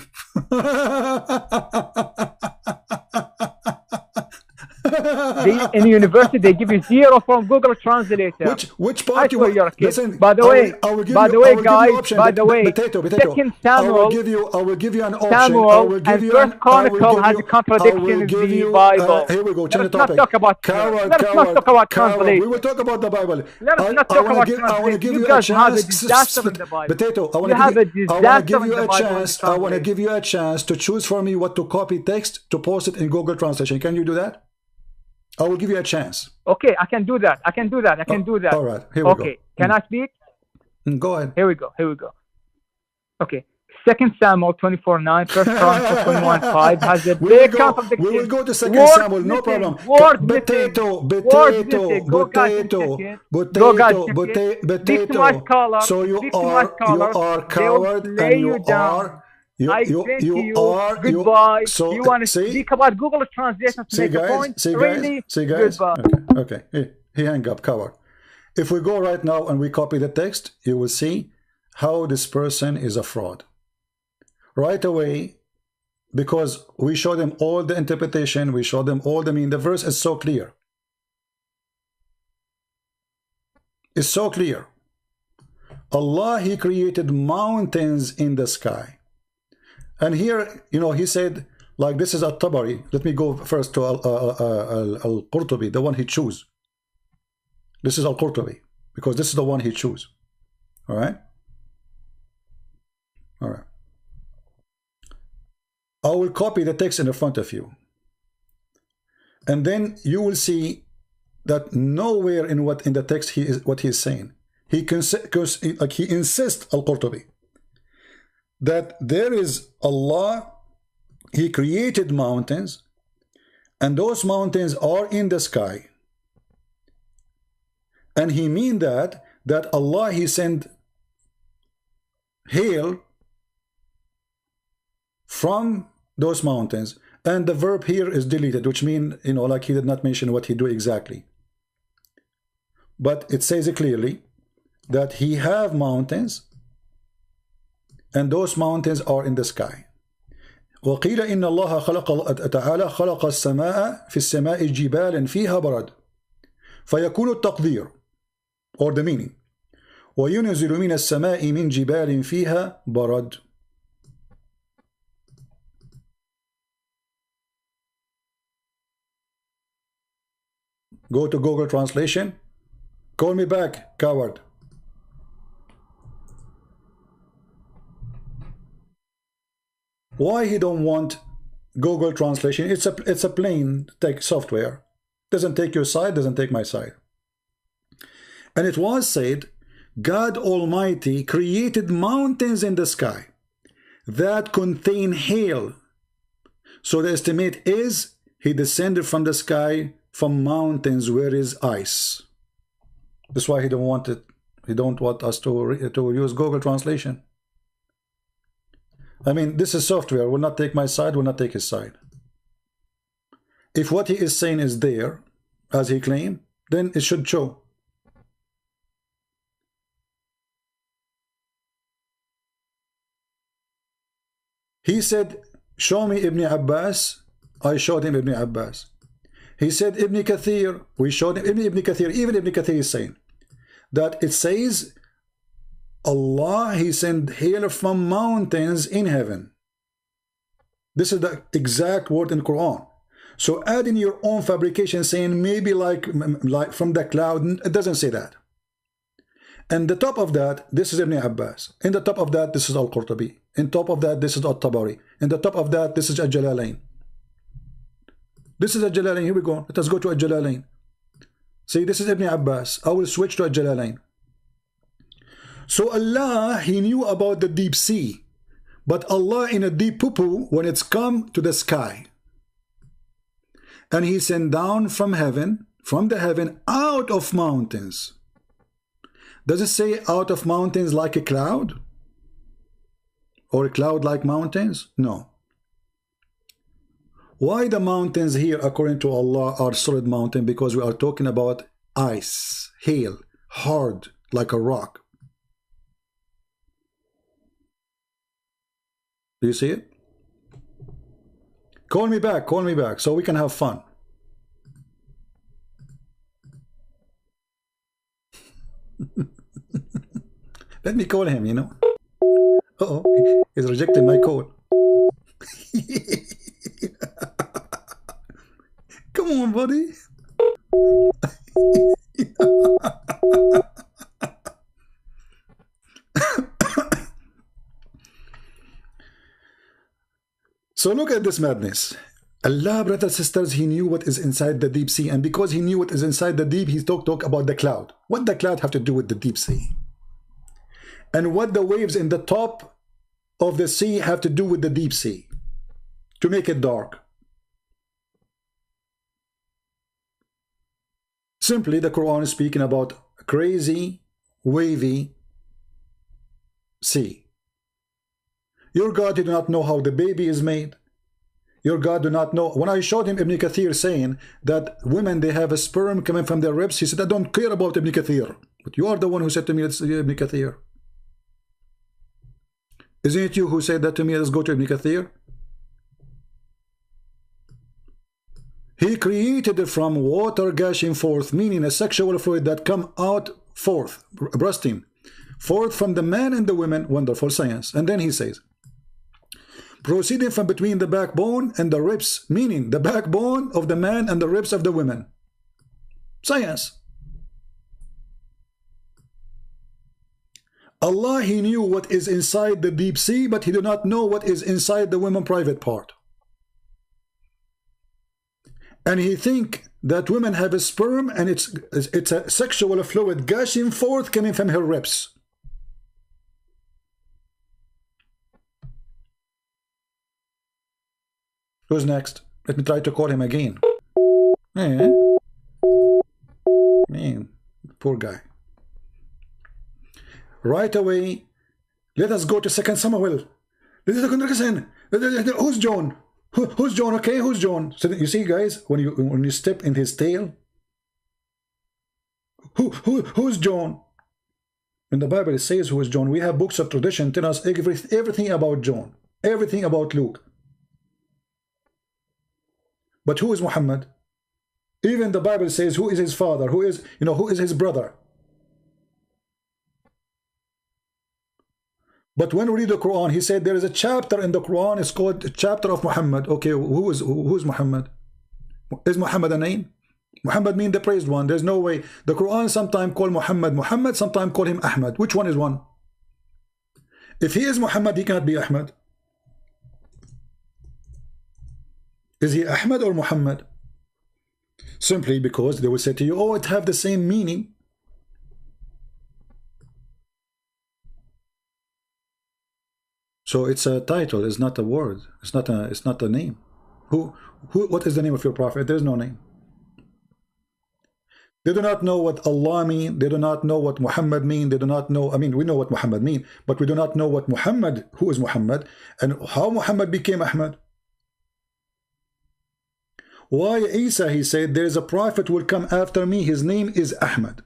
In university, they give you zero from Google Translator. Which part you your listen? By the way, guys. By the way, Second Samuel. I will give you an option. Samuel and First Chronicle has a contradiction in the Bible. Here we go. Change the topic. Let us not talk about translation. We will talk about the Bible. Let us not talk about translation. I want to give you a chance. Potato. I want to give you a chance. I want to give you a chance to choose for me what to copy text to post it in Google Translation. Can you do that? I will give you a chance. Okay, I can do that. I can do that. All right, here we go. Okay, can I speak? Go ahead. Here we go. Okay. 2 Samuel 24:9, 1 Chronicles 21:5 has a big contradiction. We will go to 2 Samuel, no problem. Potato. So you are coward and you are. Goodbye. So you want to speak about Google Translation to make a point? See guys. Okay. He hang up, coward. If we go right now and we copy the text, you will see how this person is a fraud. Right away, because we show them all the interpretation, we show them all the meaning. The verse is so clear. It's so clear. Allah, He created mountains in the sky. And here, he said, like, this is At-Tabari. Let me go first to Al-Qurtubi, the one he chose. This is Al-Qurtubi, because this is the one he chose. All right? All right. I will copy the text in the front of you. And then you will see that nowhere in the text what he is saying. He insists, Al-Qurtubi, that there is Allah, He created mountains, and those mountains are in the sky. And he mean that Allah, He sent hail from those mountains, and the verb here is deleted, which mean, like he did not mention what he do exactly. But it says it clearly that He have mountains, and those mountains are in the sky. وقيل إن الله تعالى خلق السماء في السماء جبال فيها برد فيكون التقدير or the meaning وينزل من السماء من جبال فيها برد. Go to Google Translation. Call me back, coward. Why he don't want Google Translation? It's a plain tech software. Doesn't take your side, doesn't take my side. And it was said, God Almighty created mountains in the sky that contain hail. So the estimate is he descended from the sky from mountains where is ice. That's why he don't want it. He don't want us to use Google Translation. I mean, this is software. Will not take my side, will not take his side. If what he is saying is there, as he claimed, then it should show. He said, show me Ibn Abbas. I showed him Ibn Abbas. He said Ibn Kathir. We showed him Ibn Kathir. Even Ibn Kathir is saying that it says Allah, he sent hail from mountains in heaven. This is the exact word in Quran. So add in your own fabrication saying maybe like from the cloud. It doesn't say that. And the top of that, this is Ibn Abbas. In the top of that, this is Al-Qurtubi. In top of that, this is At-Tabari. In the top of that, this is Al-Jalalain. This is Al-Jalalain. Here we go. Let us go to Al-Jalalain. See, this is Ibn Abbas. I will switch to Al-Jalalain. So Allah, he knew about the deep sea. But Allah in a deep poo-poo when it's come to the sky. And he sent down from heaven, from the heaven, out of mountains. Does it say out of mountains like a cloud? Or a cloud like mountains? No. Why the mountains here, according to Allah, are solid mountain? Because we are talking about ice, hail, hard like a rock. Do you see it? Call me back so we can have fun. Let me call him, you know. Uh-oh, he's rejecting my call. Come on, buddy. So look at this madness. Allah, brothers and sisters, he knew what is inside the deep sea, and because he knew what is inside the deep, he talk about the cloud. What the cloud have to do with the deep sea? And what the waves in the top of the sea have to do with the deep sea to make it dark? Simply, the Quran is speaking about a crazy, wavy sea. Your God did not know how the baby is made. Your God do not know. When I showed him Ibn Kathir saying that women, they have a sperm coming from their ribs, he said, I don't care about Ibn Kathir. But you are the one who said to me, it's Ibn Kathir. Isn't it you who said that to me? Let's go to Ibn Kathir. He created it from water gushing forth, meaning a sexual fluid that come out forth, bursting forth from the man and the women. Wonderful science. And then he says, proceeding from between the backbone and the ribs, meaning the backbone of the man and the ribs of the women. Science. Allah, he knew what is inside the deep sea, but he did not know what is inside the women private part. And he think that women have a sperm and it's a sexual fluid gushing forth coming from her ribs. Who's next? Let me try to call him again. Man, poor guy. Right away, let us go to 2 Samuel. Who's John? Who's John? Okay, who's John? So you see, guys, when you step in his tail, who's John? In the Bible it says who is John. We have books of tradition tell us everything about John, everything about Luke. But who is Muhammad? Even the Bible says who is his father, who is his brother. But when we read the Quran, he said there is a chapter in the Quran, it's called the chapter of Muhammad. Okay, who is Muhammad? Is Muhammad a name? Muhammad means the praised one. There's no way. The Quran sometimes call Muhammad, sometimes call him Ahmad. Which one is one? If he is Muhammad, he cannot be Ahmad. Is he Ahmad or Muhammad? Simply because they will say to you, oh, it have the same meaning. So it's a title, it's not a word, it's not a name. What is the name of your prophet? There's no name. They do not know what Allah mean, they do not know what Muhammad mean, they do not know, I mean, we know what Muhammad mean, but we do not know what Muhammad, who is Muhammad, and how Muhammad became Ahmad. Why Isa, he said, there is a prophet will come after me, his name is Ahmad.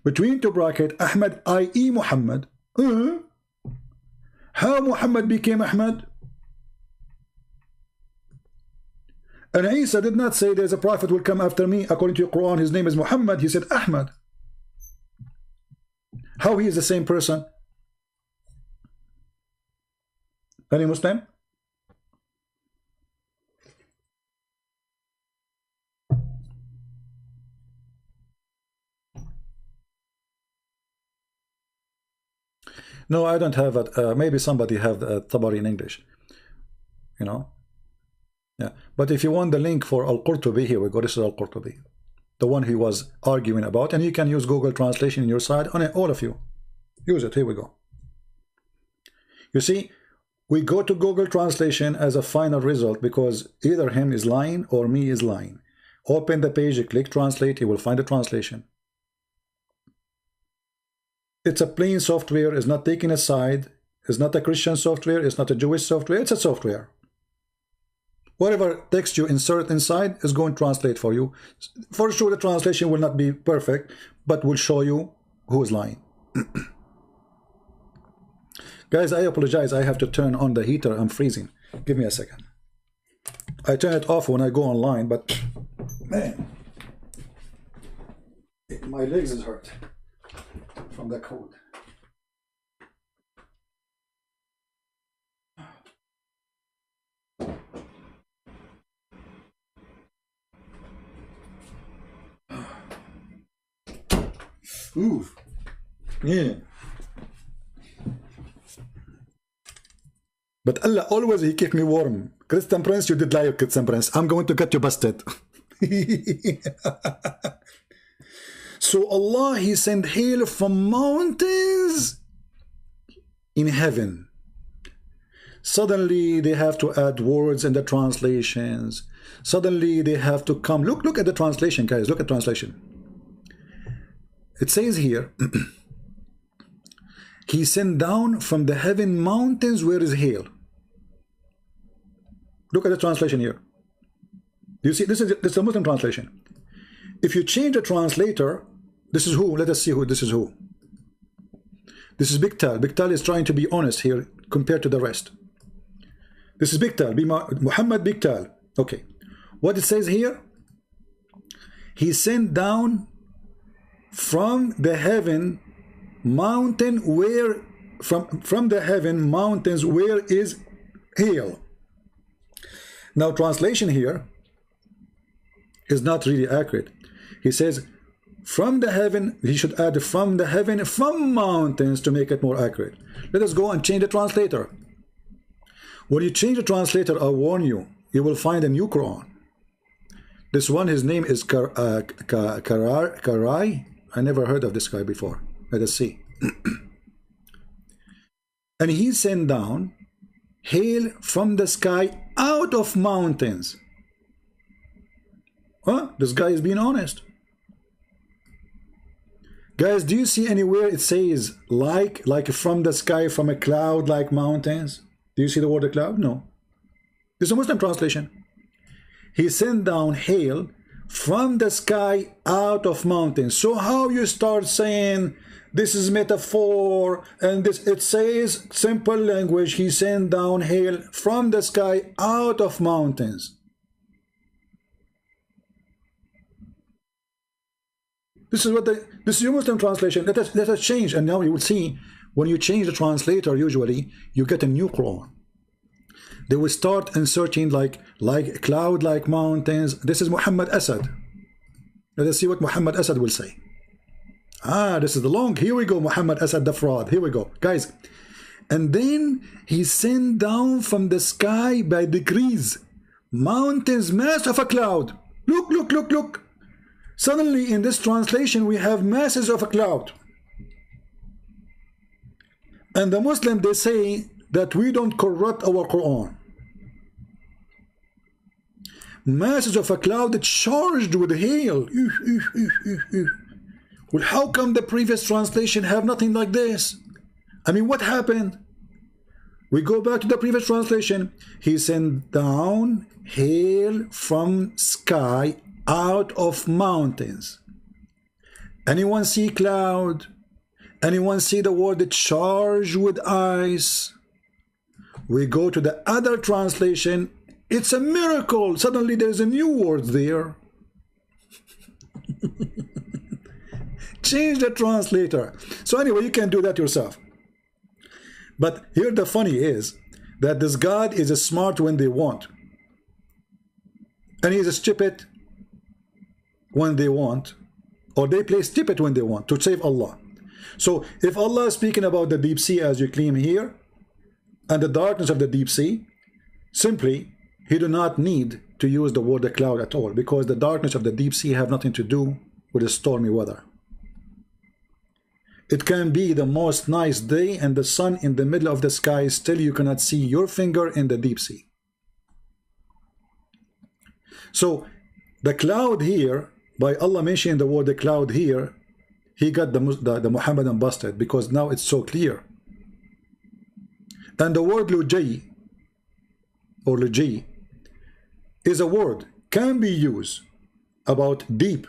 Between two brackets, Ahmad, i.e. Muhammad. How Muhammad became Ahmad? And Isa did not say there's a prophet will come after me. According to the Quran, his name is Muhammad. He said Ahmad. How he is the same person? Any Muslim? No, I don't have it. Maybe somebody have Tabari in English. You know? Yeah. But if you want the link for Al-Qurtubi, here we go. This is Al-Qurtubi. The one he was arguing about. And you can use Google Translation in your side. On it, all of you. Use it. Here we go. You see, we go to Google Translation as a final result because either him is lying or me is lying. Open the page, click Translate, you will find the translation. It's a plain software, it's not taking a side, it's not a Christian software, it's not a Jewish software, it's a software. Whatever text you insert inside is going to translate for you. For sure the translation will not be perfect, but will show you who is lying. Guys, I apologize, I have to turn on the heater, I'm freezing. Give me a second. I turn it off when I go online, but man, my legs is hurt from the cold. Ooh, yeah. But Allah always he keep me warm. Christian Prince, you did lie, Christian Prince. I'm going to get you busted. So Allah, he sent hail from mountains in heaven. Suddenly they have to add words in the translations. Suddenly they have to come. Look at the translation, guys. Look at translation. It says here, he sent down from the heaven mountains where is hail. Look at the translation here. You see, this is the Muslim translation. If you change the translator, this is who. Let us see who this is who. This is Biktal. Biktal is trying to be honest here compared to the rest. This is Biktal. Muhammad Biktal. Okay. What it says here? He sent down from the heaven mountain where from the heaven mountains where is hail. Now translation here is not really accurate. He says from the heaven, he should add from the heaven from mountains to make it more accurate. Let us go and change the translator. When you change the translator, I warn you, you will find a new Quran. This one, his name is Karai. I never heard of this guy before. Let us see. And he sent down hail from the sky out of mountains. Huh? This guy is being honest. Guys, do you see anywhere it says like from the sky, from a cloud, like mountains? Do you see the word a cloud? No. This is a Muslim translation. He sent down hail from the sky out of mountains. So how you start saying this is metaphor and this, it says simple language, he sent down hail from the sky out of mountains. This is what this is your Muslim translation. Let us change, and now you will see when you change the translator, usually you get a new Quran. They will start inserting like cloud, like mountains. This is Muhammad Asad. Let us see what Muhammad Asad will say. Ah, this is the long. Here we go, Muhammad Asad the fraud. Here we go, guys. And then he sent down from the sky by degrees mountains, mass of a cloud. Look, look, look, look. Suddenly in this translation we have masses of a cloud. And the Muslim, they say that we don't corrupt our Quran. Masses of a cloud charged with hail. Well, how come the previous translation have nothing like this? I mean, what happened? We go back to the previous translation. He sent down hail from sky out of mountains. Anyone see cloud? Anyone see the word charged with ice? We go to the other translation. It's a miracle. Suddenly there's a new word there. Change the translator. So anyway, you can do that yourself. But here the funny is that this God is smart when they want. And he is stupid when they want. Or they play stupid when they want to save Allah. So if Allah is speaking about the deep sea as you claim here, and the darkness of the deep sea, simply he do not need to use the word cloud at all, because the darkness of the deep sea have nothing to do with the stormy weather. It can be the most nice day and the sun in the middle of the sky, still you cannot see your finger in the deep sea. So the cloud here, by Allah mentioning the word the cloud here, he got the Muhammadan busted, because now it's so clear. And the word lujay or lujay is a word, can be used about deep.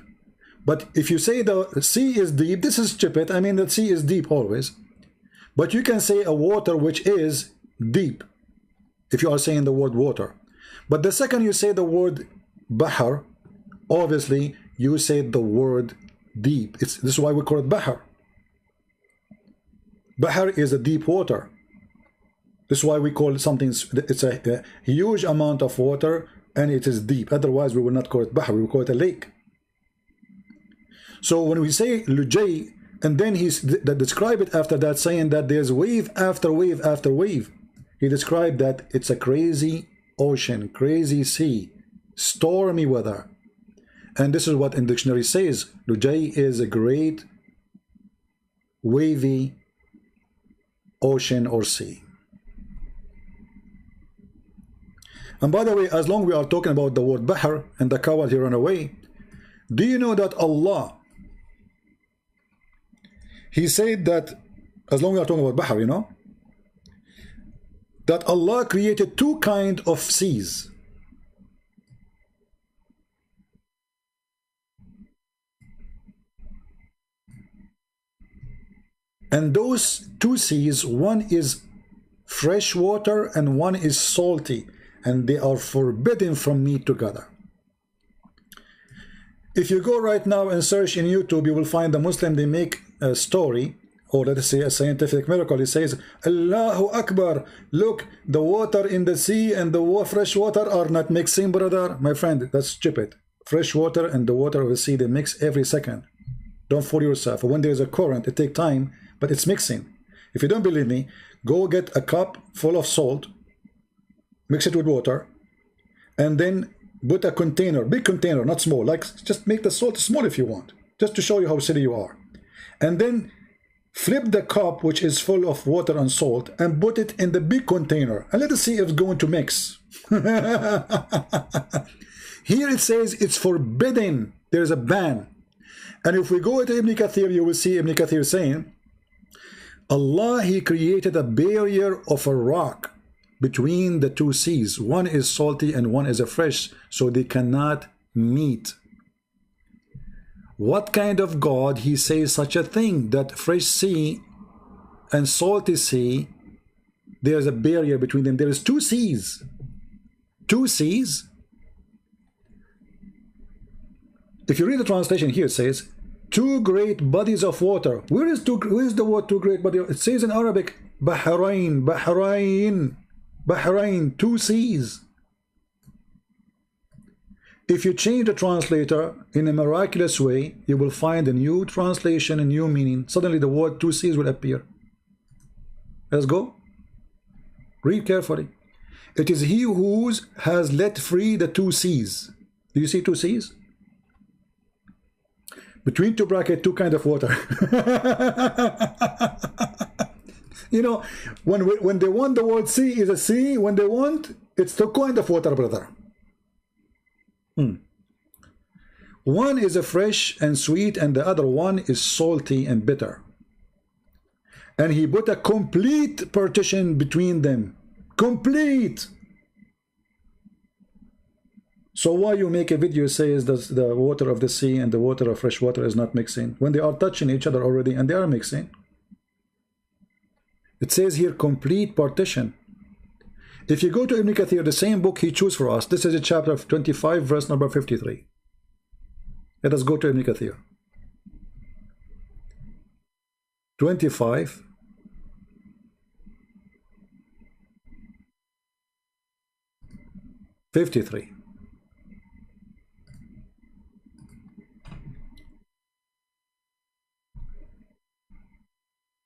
But if you say the sea is deep, this is stupid. I mean, the sea is deep always. But you can say a water which is deep, if you are saying the word water. But the second you say the word bahar, obviously you say the word deep. This is why we call it bahar. Bahar is a deep water. This is why we call it something, it's a huge amount of water and it is deep. Otherwise we will not call it bahar, we will call it a lake. So when we say lujay, and then describe it after that, saying that there's wave after wave after wave, he described that it's a crazy ocean, crazy sea, stormy weather. And this is what in dictionary says, lujay is a great wavy ocean or sea. And by the way, as long as we are talking about the word bahar and the coward he ran away, do you know that Allah, he said that, as long as we are talking about bahar, you know, that Allah created two kinds of seas. And those two seas, one is fresh water and one is salty, and they are forbidden from me together. If you go right now and search in YouTube, you will find the Muslim, they make a story, or let us say a scientific miracle. It says, Allahu Akbar, look, the water in the sea and the fresh water are not mixing, brother. My friend, that's stupid. Fresh water and the water of the sea, they mix every second. Don't fool yourself. When there's a current, it takes time, but it's mixing. If you don't believe me, go get a cup full of salt, mix it with water, and then put a container, big container, not small, like just make the salt small if you want, just to show you how silly you are. And then flip the cup which is full of water and salt and put it in the big container and let us see if it's going to mix. Here it says it's forbidden, there's a ban. And if we go to Ibn Kathir, you will see Ibn Kathir saying, Allah, he created a barrier of a rock between the two seas. One is salty and one is a fresh, so they cannot meet. What kind of God he says such a thing, that fresh sea and salty sea, there's a barrier between them. There is two seas. Two seas. If you read the translation here, it says two great bodies of water. Where is the word two great bodies? It says in Arabic, Bahrain, Bahrain, Bahrain, two seas. If you change the translator in a miraculous way, you will find a new translation, a new meaning. Suddenly the word two seas will appear. Let's go. Read carefully. It is he who has let free the two seas. Do you see two seas? Between two brackets, two kind of water. You know, when they want the word sea is a sea, when they want, it's two kind of water, brother. One is a fresh and sweet, and the other one is salty and bitter. And he put a complete partition between them. Complete. So why you make a video says that the water of the sea and the water of fresh water is not mixing, when they are touching each other already and they are mixing? It says here complete partition. If you go to Ibn Kathir, the same book he chose for us, this is a chapter 25, verse number 53. Let us go to Ibn Kathir. 25. '53.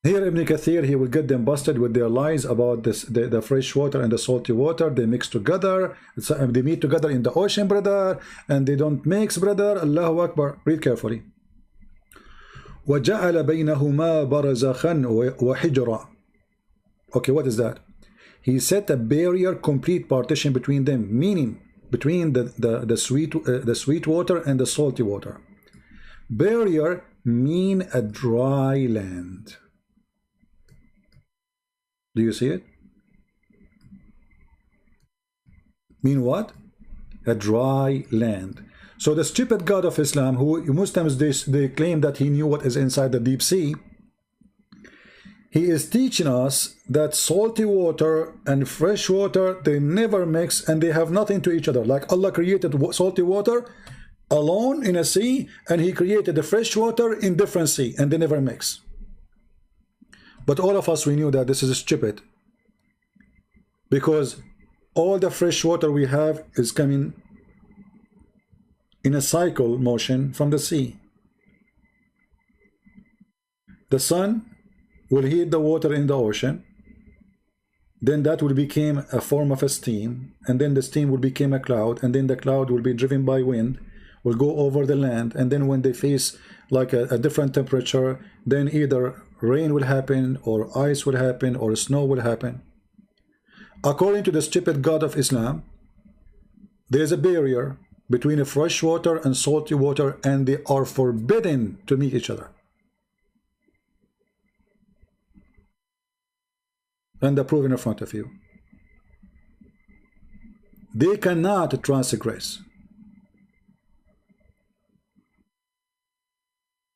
Here Ibn Kathir, he will get them busted with their lies about this, the fresh water and the salty water. They mix together. They meet together in the ocean, brother, and they don't mix, brother. Allahu Akbar. Read carefully. وَجَعَلَ بَيْنَهُمَا بَرَزَخًا وَحِجْرًا. Okay, what is that? He set a barrier, complete partition between them, meaning between the sweet water and the salty water. Barrier mean a dry land. Do you see it? Mean what? A dry land. So the stupid God of Islam, who Muslims, they claim that he knew what is inside the deep sea, he is teaching us that salty water and fresh water, they never mix and they have nothing to each other. Like Allah created salty water alone in a sea, and he created the fresh water in different sea, and they never mix. But all of us, we knew that this is stupid, because all the fresh water we have is coming in a cycle motion from the sea. The sun will heat the water in the ocean, then that will become a form of a steam, and then the steam will become a cloud, and then the cloud will be driven by wind, will go over the land, and then when they face like a different temperature, then either rain will happen, or ice will happen, or snow will happen. According to the stupid God of Islam, there is a barrier between a fresh water and salty water, and they are forbidden to meet each other. And the proof in front of you. They cannot transgress.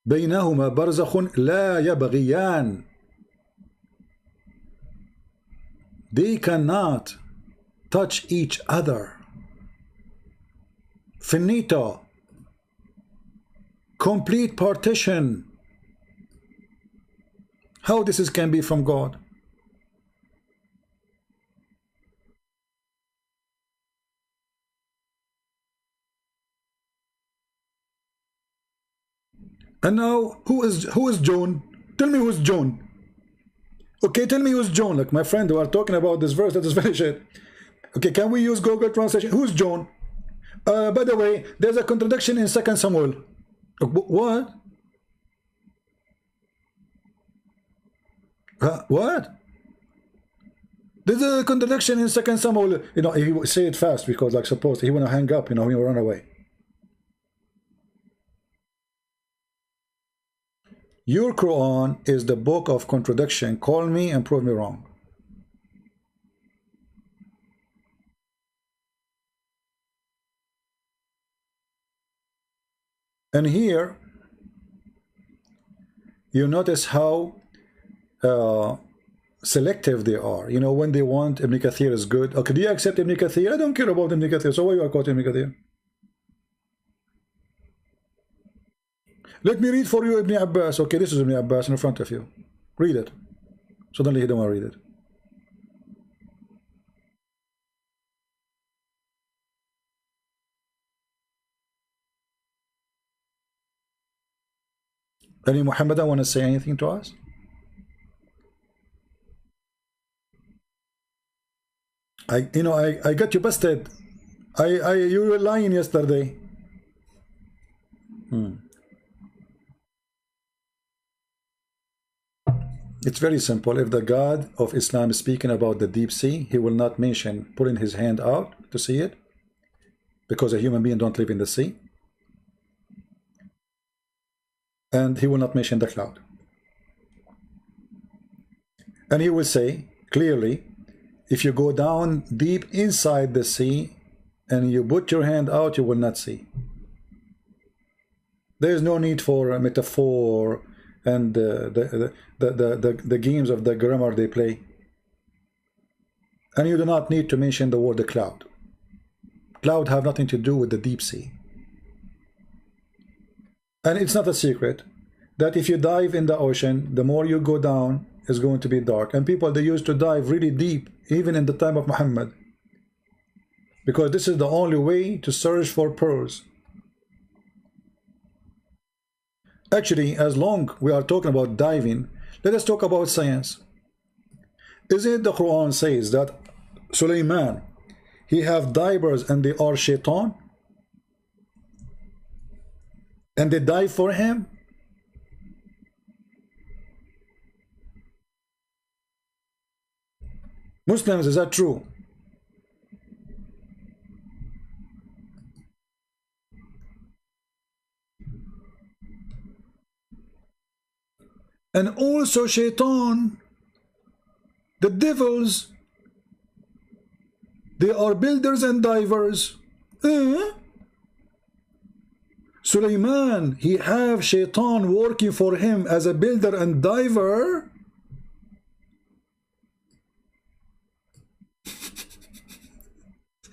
بينهما برزخ لا يبغيان. They cannot touch each other. Finito. Complete partition. How this can be from God? And now, who is John? Tell me who's John. Okay, tell me who's John. Like my friend who are talking about this verse, let us finish it. Okay, can we use Google Translation? Who's John? By the way, there's a contradiction in 2 Samuel. What? What? There's a contradiction in 2 Samuel. You know, he say it fast because, like, suppose he want to hang up, you know, he will run away. Your Quran is the book of contradiction. Call me and prove me wrong. And here, you notice how selective they are. You know, when they want Ibn Kathir is good. Okay, do you accept Ibn Kathir? I don't care about Ibn Kathir. So why you are quoting Ibn Kathir? Let me read for you Ibn Abbas. Okay, this is Ibn Abbas in front of you. Read it. Suddenly he don't want to read it. Any Muhammadan want to say anything to us? I got you busted. You were lying yesterday. It's very simple. If the God of Islam is speaking about the deep sea, he will not mention putting his hand out to see it, because a human being don't live in the sea. And he will not mention the cloud. And he will say clearly, if you go down deep inside the sea and you put your hand out, you will not see. There is no need for a metaphor and the games of the grammar they play. And you do not need to mention the word the cloud. Cloud have nothing to do with the deep sea. And it's not a secret that if you dive in the ocean, the more you go down, it's going to be dark. And people, they used to dive really deep, even in the time of Muhammad, because this is the only way to search for pearls. Actually, as long we are talking about diving, let us talk about science. Isn't it the Quran says that Sulaiman, he have divers and they are shaitan? And they dive for him? Muslims, is that true? And also shaitan, the devils, they are builders and divers. Sulaiman, he have shaitan working for him as a builder and diver.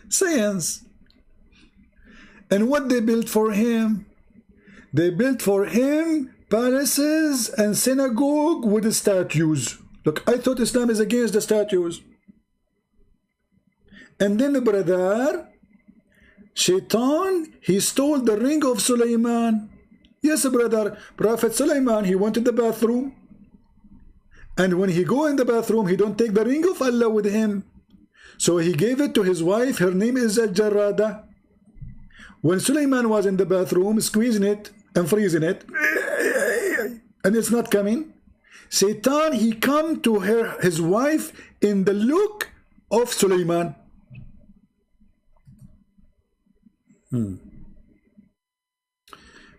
Science. And what they built for him? They built for him palaces and synagogue with the statues. Look, I thought Islam is against the statues. And then, brother, Shaitan, he stole the ring of Sulaiman. Yes, brother, Prophet Sulaiman, he went to the bathroom. And when he go in the bathroom, he don't take the ring of Allah with him. So he gave it to his wife. Her name is Al-Jarrada. When Sulaiman was in the bathroom, squeezing it and freezing it, and it's not coming, Satan, he come to his wife in the look of Sulaiman.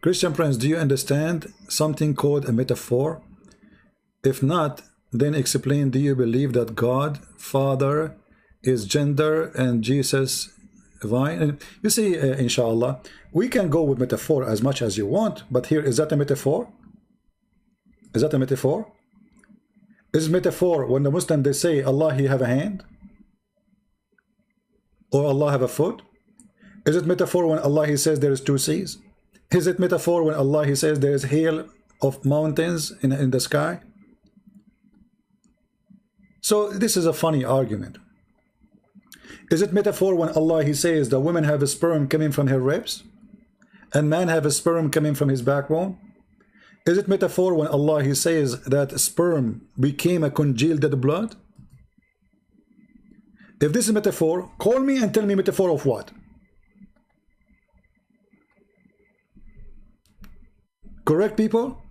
Christian friends, do you understand something called a metaphor? If not, then explain, do you believe that God, Father, is gender and Jesus divine? And you see, inshallah, we can go with metaphor as much as you want, but here, is that a metaphor? Is that a metaphor? Is metaphor when the Muslim, they say Allah, he have a hand? Or Allah have a foot? Is it metaphor when Allah, he says there is two seas? Is it metaphor when Allah, he says there is hail of mountains in the sky? So this is a funny argument. Is it metaphor when Allah, he says the woman have a sperm coming from her ribs and man have a sperm coming from his backbone? Is it metaphor when Allah, he says that sperm became a congealed dead blood? If this is metaphor, call me and tell me metaphor of what? Correct, people?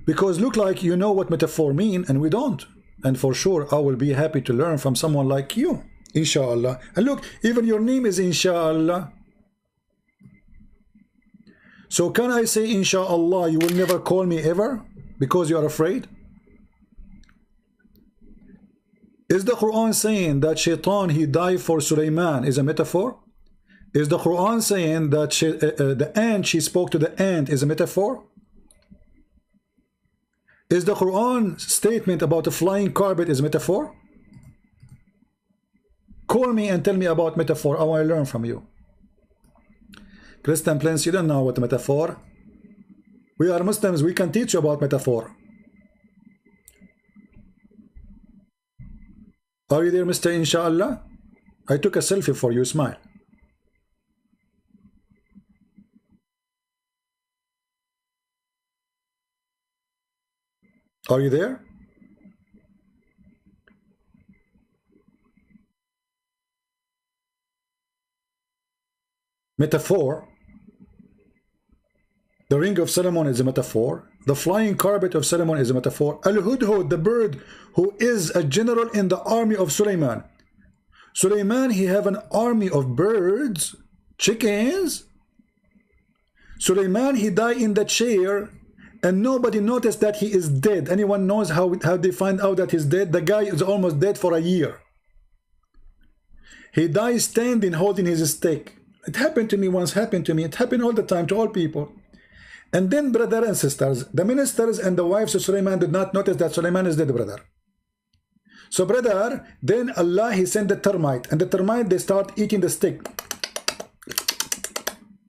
Because look like you know what metaphor mean and we don't. And for sure, I will be happy to learn from someone like you, inshallah. And look, even your name is inshallah. So can I say inshallah, you will never call me ever because you are afraid? Is the Quran saying that Shaitan, he died for Sulaiman is a metaphor? Is the Quran saying that the ant, she spoke to the ant is a metaphor? Is the Quran statement about the flying carpet is metaphor? Call me and tell me about metaphor. I want to learn from you. Christian Prince, you don't know what metaphor. We are Muslims, we can teach you about metaphor. Are you there, Mr. Inshallah? I took a selfie for you, smile. Are you there? metaphor. The ring of Solomon is a metaphor. The flying carpet of Solomon is a metaphor. Al-Hudhud, the bird who is a general in the army of Suleiman. Suleiman, he have an army of birds, chickens. Suleiman, he died in the chair and nobody noticed that he is dead. Anyone knows how they find out that he's dead? The guy is almost dead for a year. He died standing holding his stick. It happened to me once, happened to me. It happened all the time to all people. And then, brother and sisters, the ministers and the wives of Suleiman did not notice that Suleiman is dead, brother. So, brother, then Allah, he sent the termite. And the termite, they start eating the stick.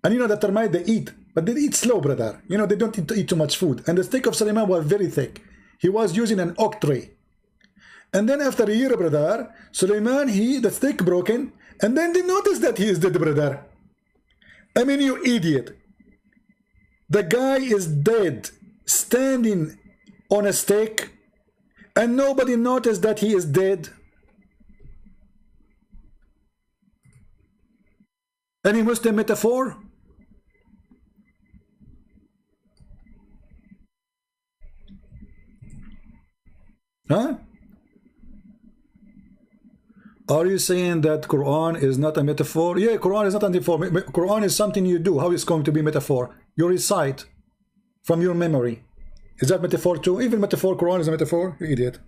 And you know, the termite, they eat. But they eat slow, brother. You know, they don't eat too much food. And the stick of Suleiman was very thick. He was using an oak tree. And then after a year, brother, Suleiman, the stick broken. And then they noticed that he is dead, brother. I mean, you idiot. The guy is dead, standing on a stake, and nobody noticed that he is dead. Any Muslim metaphor? Huh? Are you saying that Quran is not a metaphor? Yeah, Quran is not a metaphor. Quran is something you do. How is it going to be metaphor? You recite from your memory. Is that metaphor too? Even metaphor, Quran is a metaphor? You idiot.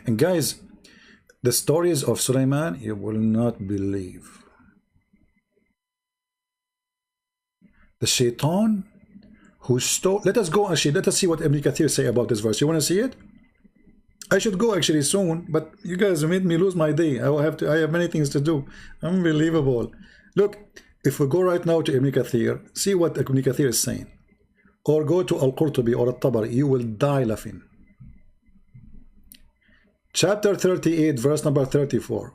And guys, the stories of Suleiman, you will not believe. The shaitan who stole. Let us go actually. Let us see what Ibn Kathir say about this verse. You want to see it? I should go actually soon, but you guys made me lose my day. I have many things to do. Unbelievable. Look, if we go right now to Ibn Kathir, see what Ibn Kathir is saying. Or go to Al-Qurtubi or Al-Tabari, you will die laughing. Chapter 38, verse number 34.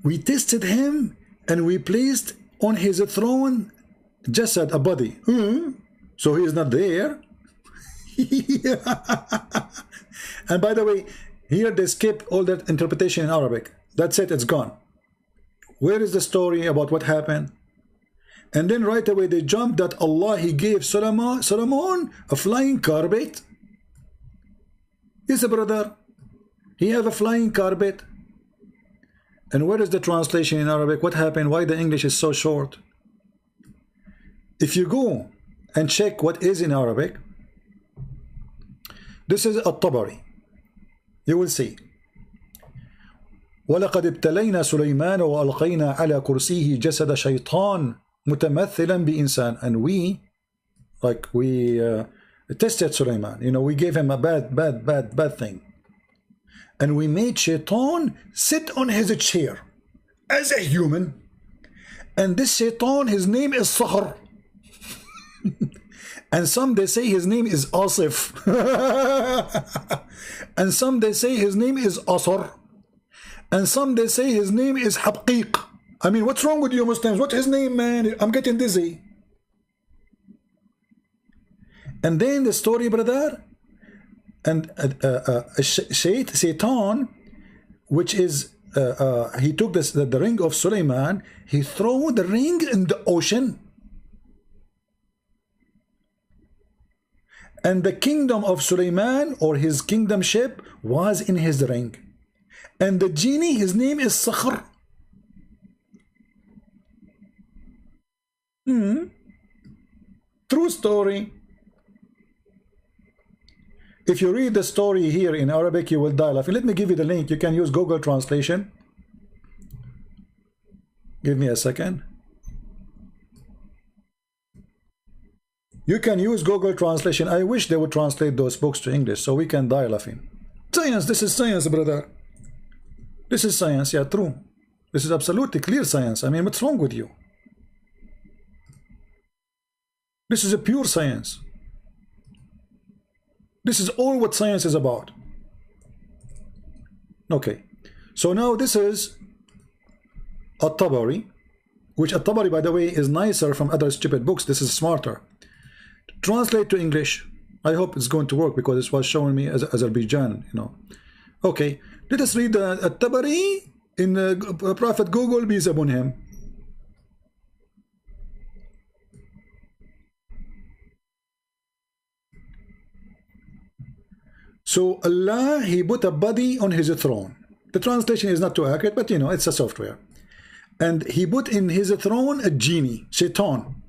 We tested him and we placed on his throne jasad, a body. So he is not there. And by the way, here they skip all that interpretation in Arabic. That's it, it's gone. Where is the story about what happened? And then right away they jump that Allah, he gave Solomon a flying carpet. Yes, brother, he have a flying carpet. And where is the translation in Arabic? What happened? Why the English is so short? If you go and check what is in Arabic, this is At-Tabari. You will see. وَلَقَدْ ابْتَلَيْنَا سُلَيْمَانَ وَأَلْقَيْنَا عَلَى كُرْسِيهِ جَسَدَ شَيْطَانٍ مُتَمَثِّلًا بِإِنسان. And we tested Sulaiman. You know, we gave him a bad thing. And we made Shaitan sit on his chair as a human. And this Shaitan, his name is Sahr. And some they say his name is Asif. And some they say his name is Asr. And some they say his name is Habqiq. I mean, what's wrong with you Muslims? What's his name, man? I'm getting dizzy. And then the story, brother, and Shaitan, which is he took the ring of Suleiman, he threw the ring in the ocean, and the kingdom of Suleiman, or his kingdomship, was in his ring, and the genie, his name is Sakhr. True story. If you read the story here in Arabic, you will die laughing. Let me give you the link. You can use Google Translation. Give me a second. You can use Google Translation. I wish they would translate those books to English so we can die laughing. Science, this is science, brother. This is science, yeah, true. This is absolutely clear science. I mean, what's wrong with you? This is a pure science. This is all what science is about. Okay, so now this is At-Tabari, which At-Tabari, by the way, is nicer from other stupid books. This is smarter. Translate to English. I hope it's going to work because it was showing me as Azerbaijan, you know. Okay, let us read At-Tabari in Prophet Google, peace upon him. So Allah, he put a body on his throne. The translation is not too accurate, but you know, it's a software. And he put in his throne a genie, shaitan.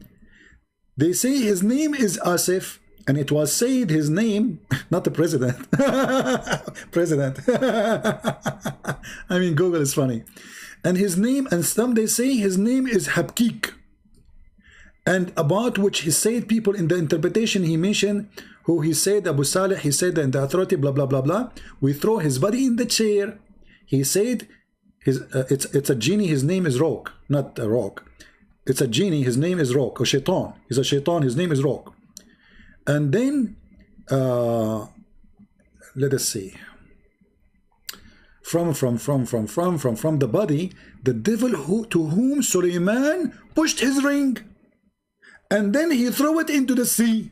They say his name is Asif, and it was said his name, not the president. President. I mean, Google is funny. And his name, and some they say his name is Habkik. And about which he said people in the interpretation he mentioned, who he said, Abu Salih, he said in the authority, blah, blah, blah, blah. We throw his body in the chair. He said, it's a genie, his name is Rock, not a rock. It's a genie, his name is Rock, or Shaitan. He's a Shaitan, his name is Rock. And then, let us see. From the body, the devil to whom Suleiman pushed his ring. And then he threw it into the sea.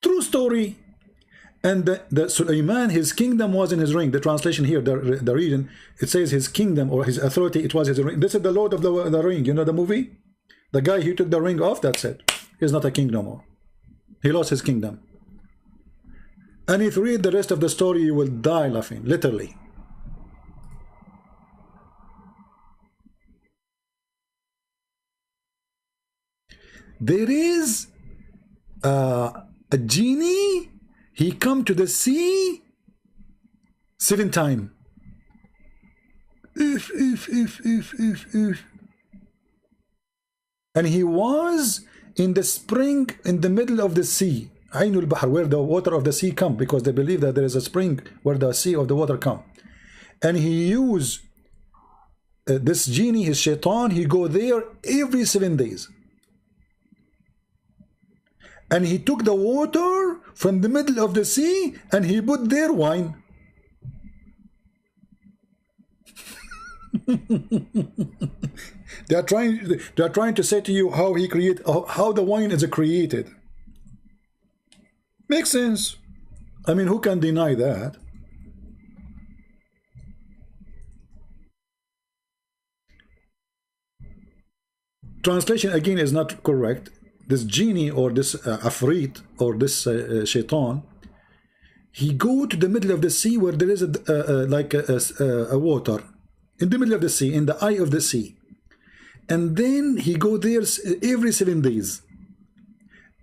True story. And the Suleiman, his kingdom was in his ring. The translation here, the region, it says his kingdom or his authority, it was his ring. This is the Lord of the Ring. You know the movie? The guy who took the ring off, that's it. He's not a king no more. He lost his kingdom. And if you read the rest of the story, you will die laughing, literally. There is a genie. He come to the sea 7 times. If. And he was in the spring in the middle of the sea. Ainul Bahr, where the water of the sea come, because they believe that there is a spring where the sea of the water come. And he used this genie, his shaitan, he go there every 7 days. And he took the water from the middle of the sea and he put there wine. They are trying to say to you how he create, how the wine is created. Makes sense. I mean, who can deny that? Translation again is not correct. This genie or this afrit or this shaitan, he go to the middle of the sea where there is a water in the middle of the sea, in the eye of the sea, and then he go there every 7 days,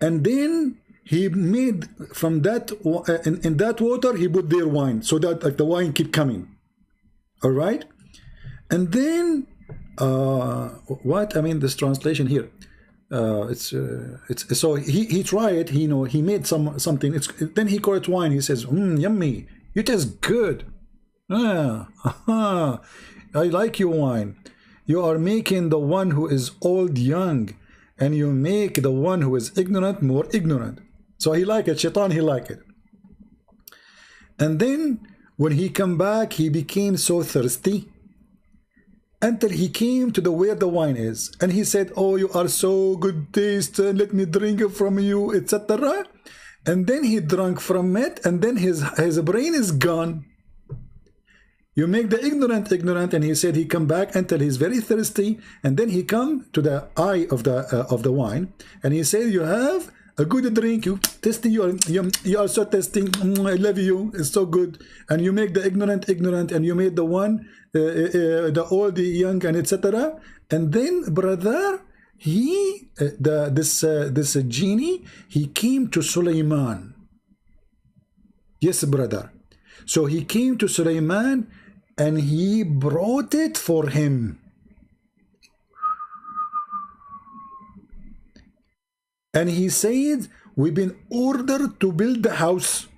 and then he made from that in that water he put their wine, so that like the wine keep coming. All right, and then what I mean, this translation here. It's so he tried, he made something. Then he called it wine. He says, yummy, it is good. I like your wine. You are making the one who is old young, and you make the one who is ignorant more ignorant. So he liked it. Shaitan, he liked it. And then when he come back, he became so thirsty until he came to where the wine is, and he said, oh, you are so good taste, let me drink it from you, etc. And then he drank from it, and then his brain is gone. You make the ignorant ignorant, and he said he come back until he's very thirsty, and then he come to the eye of the wine, and he said, you have a good drink, you tasty, you are so tasty, I love you, it's so good. And you make the ignorant ignorant, and you made the one the old, the young, and etc. And then, brother, this genie, he came to Suleiman. Yes, brother. So he came to Suleiman and he brought it for him. And he said, we've been ordered to build the house.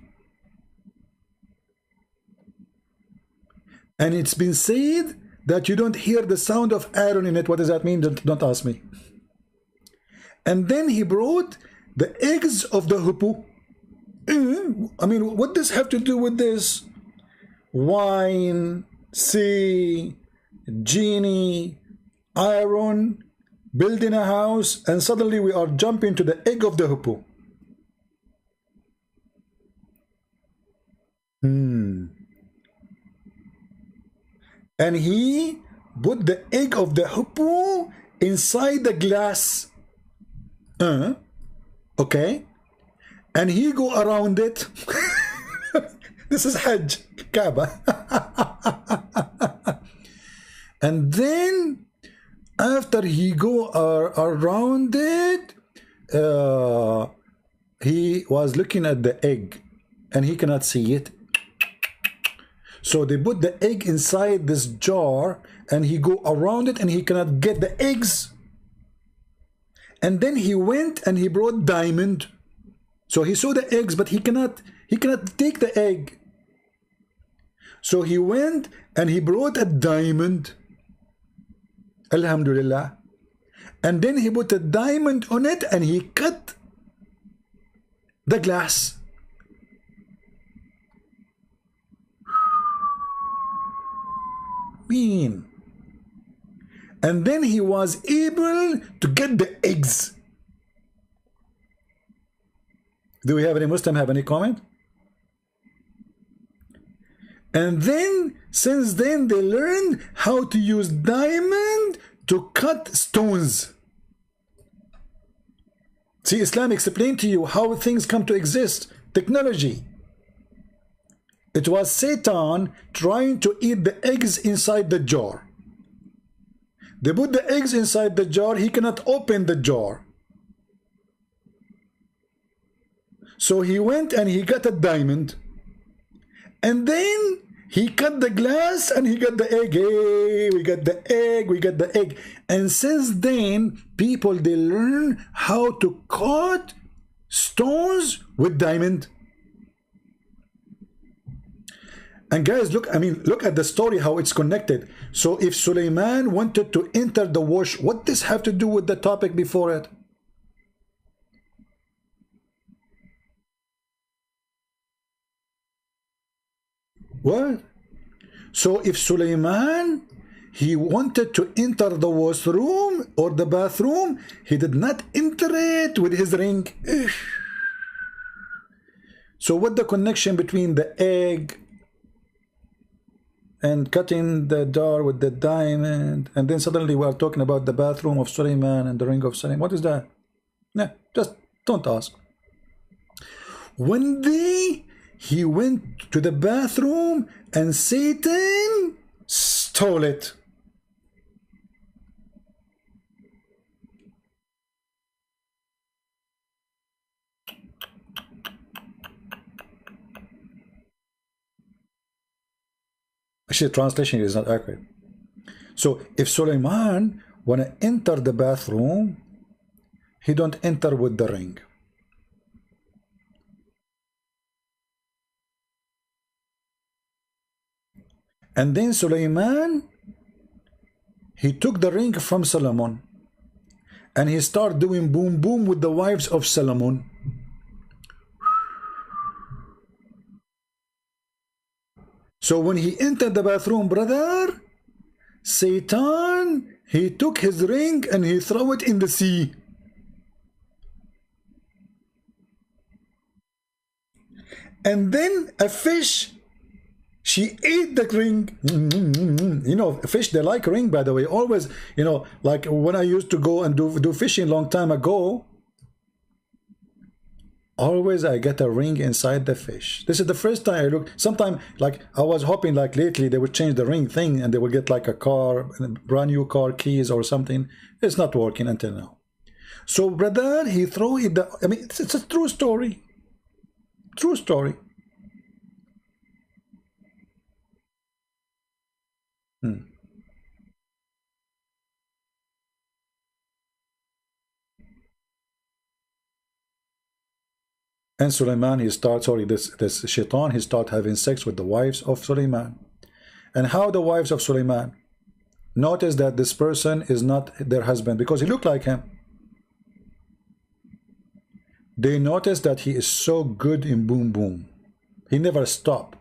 And it's been said that you don't hear the sound of Aaron in it. What does that mean? Don't ask me. And then he brought the eggs of the hippo. I mean, what does have to do with this? Wine, sea, genie, Aaron, building a house, and suddenly we are jumping to the egg of the hippo. And he put the egg of the hippo inside the glass. Okay. And he go around it. This is Hajj, Kaaba. And then after he go around it, he was looking at the egg and he cannot see it. So they put the egg inside this jar and he go around it and he cannot get the eggs. And then he went and he brought diamond. So he saw the eggs, but he cannot take the egg. So he went and he brought a diamond. Alhamdulillah. And then he put a diamond on it and he cut the glass. Mean. And then he was able to get the eggs. Do we have any Muslim have any comment? And then, since then, they learned how to use diamond to cut stones. See, Islam explained to you how things come to exist. Technology. It was Satan trying to eat the eggs inside the jar. They put the eggs inside the jar. He cannot open the jar. So he went and he got a diamond. And then he cut the glass and he got the egg. Hey, we got the egg, we got the egg. And since then, people, they learn how to cut stones with diamond. And guys, look, I mean, look at the story, how it's connected. So if Suleiman wanted to enter the wash, what does have to do with the topic before it? What? So if Suleiman, he wanted to enter the washroom or the bathroom, he did not enter it with his ring. So what the connection between the egg and cutting the jar with the diamond, and then suddenly we are talking about the bathroom of Suleiman and the ring of Suleiman? What is that? No, just don't ask. One day he went to the bathroom and Satan stole it. Actually, the translation is not accurate. So if Suleiman want to enter the bathroom, he don't enter with the ring. And then Suleiman, he took the ring from Solomon and he started doing boom boom with the wives of Solomon. So when he entered the bathroom, brother, Satan, he took his ring and he threw it in the sea. And then a fish, she ate the ring. You know, fish, they like ring, by the way. Always, you know, like when I used to go and do fishing long time ago, always I get a ring inside the fish. This is the first time I looked. Sometime, like, I was hoping, like, lately they would change the ring thing and they would get like a car, a brand new car keys or something. It's not working until now. So, brother, he threw it. I mean, it's a true story. True story. And Suleiman, he starts, sorry, this shaitan, he start having sex with the wives of Suleiman. And how the wives of Suleiman? Notice that this person is not their husband because he looked like him. They notice that he is so good in boom boom. He never stopped.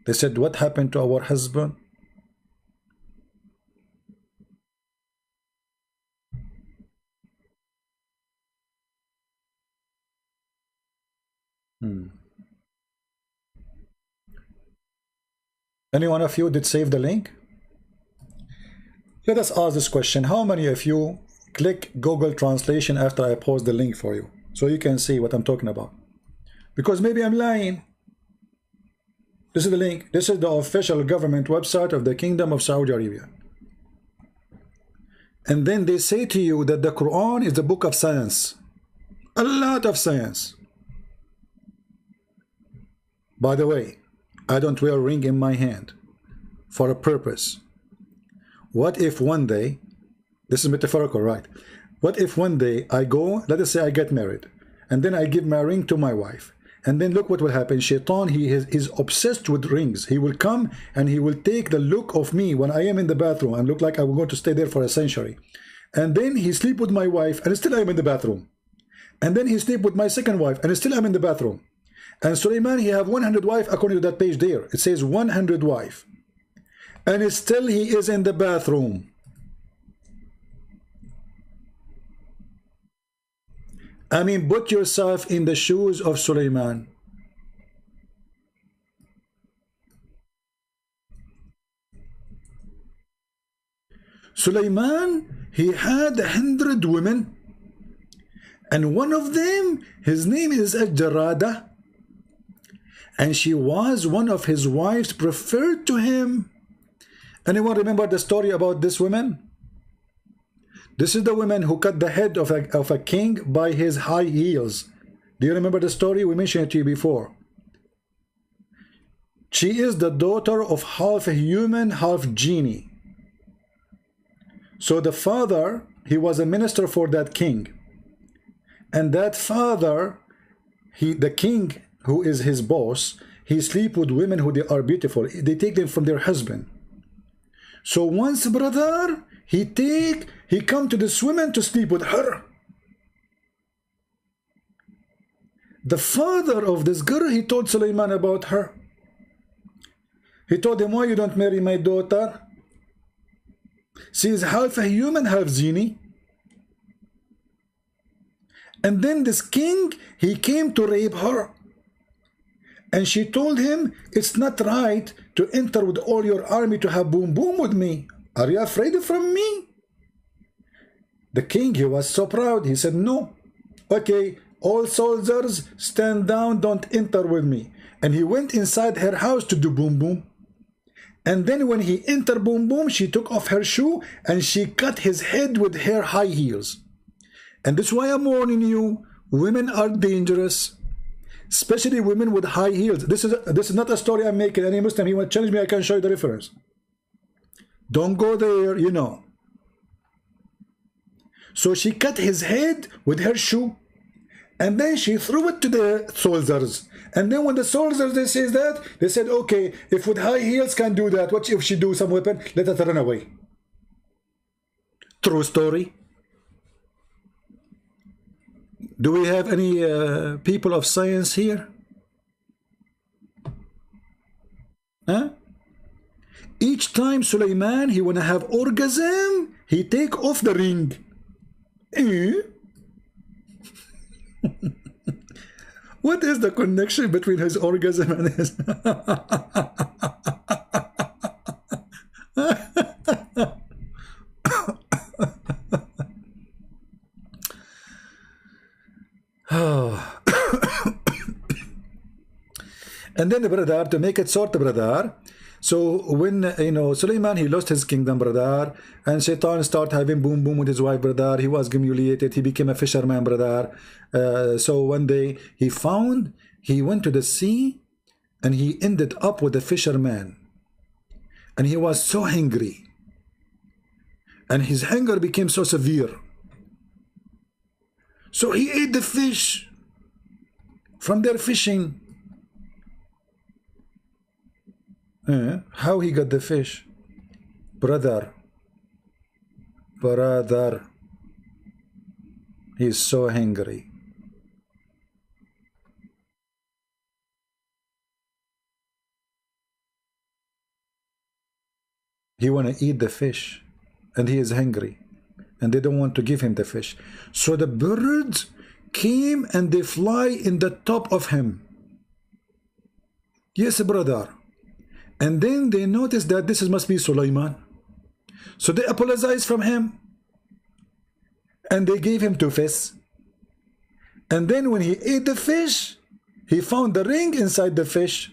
They said, what happened to our husband? Any one of you did save the link? Let us ask this question. How many of you click Google Translation after I post the link for you so you can see what I'm talking about? Because maybe I'm lying. This is the link. This is the official government website of the Kingdom of Saudi Arabia. And then they say to you that the Quran is the book of science. A lot of science. By the way, I don't wear a ring in my hand for a purpose. What if one day, this is metaphorical, right? What if one day I go, let us say I get married, and then I give my ring to my wife, and then look what will happen. Shaitan, he is obsessed with rings. He will come and he will take the look of me when I am in the bathroom and look like I'm going to stay there for a century. And then he sleep with my wife and still I'm in the bathroom. And then he sleep with my second wife and still I'm in the bathroom. And Suleiman, he have 100 wife according to that page there. It says 100 wife. And still he is in the bathroom. I mean, put yourself in the shoes of Suleiman. Suleiman, he had 100 women. And one of them, his name is Al-Jarada. And she was one of his wives preferred to him. Anyone remember the story about this woman? This is the woman who cut the head of a king by his high heels. Do you remember the story? We mentioned it to you before. She is the daughter of half a human, half genie. So the father, he was a minister for that king. And that father, the king who is his boss, he sleep with women who they are beautiful. They take them from their husband. So once, brother, he come to this woman to sleep with her. The father of this girl, he told Suleiman about her. He told him, why you don't marry my daughter? She is half a human, half genie. And then this king, he came to rape her. And she told him, it's not right to enter with all your army to have boom boom with me. Are you afraid from me? The king, he was so proud. He said, no. Okay, all soldiers, stand down, don't enter with me. And he went inside her house to do boom boom. And then when he entered boom boom, she took off her shoe and she cut his head with her high heels. And that's why I'm warning you, women are dangerous. Especially women with high heels. This is not a story I'm making. Any Muslim, he will challenge me, I can show you the reference. Don't go there, you know. So she cut his head with her shoe. And then she threw it to the soldiers. And then when the soldiers, they says that, they said, okay, if with high heels can do that, what if she do some weapon? Let us run away. True story. Do we have any people of science here? Huh? Each time Suleiman, he wanna have orgasm, he take off the ring. What is the connection between his orgasm and his... And then the brother, to make it short, brother, so when, you know, Suleiman, he lost his kingdom, brother, and Shaitan started having boom boom with his wife, brother. He was humiliated. He became a fisherman, brother. So one day he went to the sea and he ended up with a fisherman. And he was so hungry. And his hunger became so severe. So he ate the fish. from their fishing. How he got the fish? Brother, he's so hungry. He want to eat the fish, and he is hungry, and they don't want to give him the fish. So the birds came and they fly in the top of him. Yes, brother. And then they noticed that this must be Sulaiman. So they apologized from him, and they gave him 2 fish. And then when he ate the fish, he found the ring inside the fish.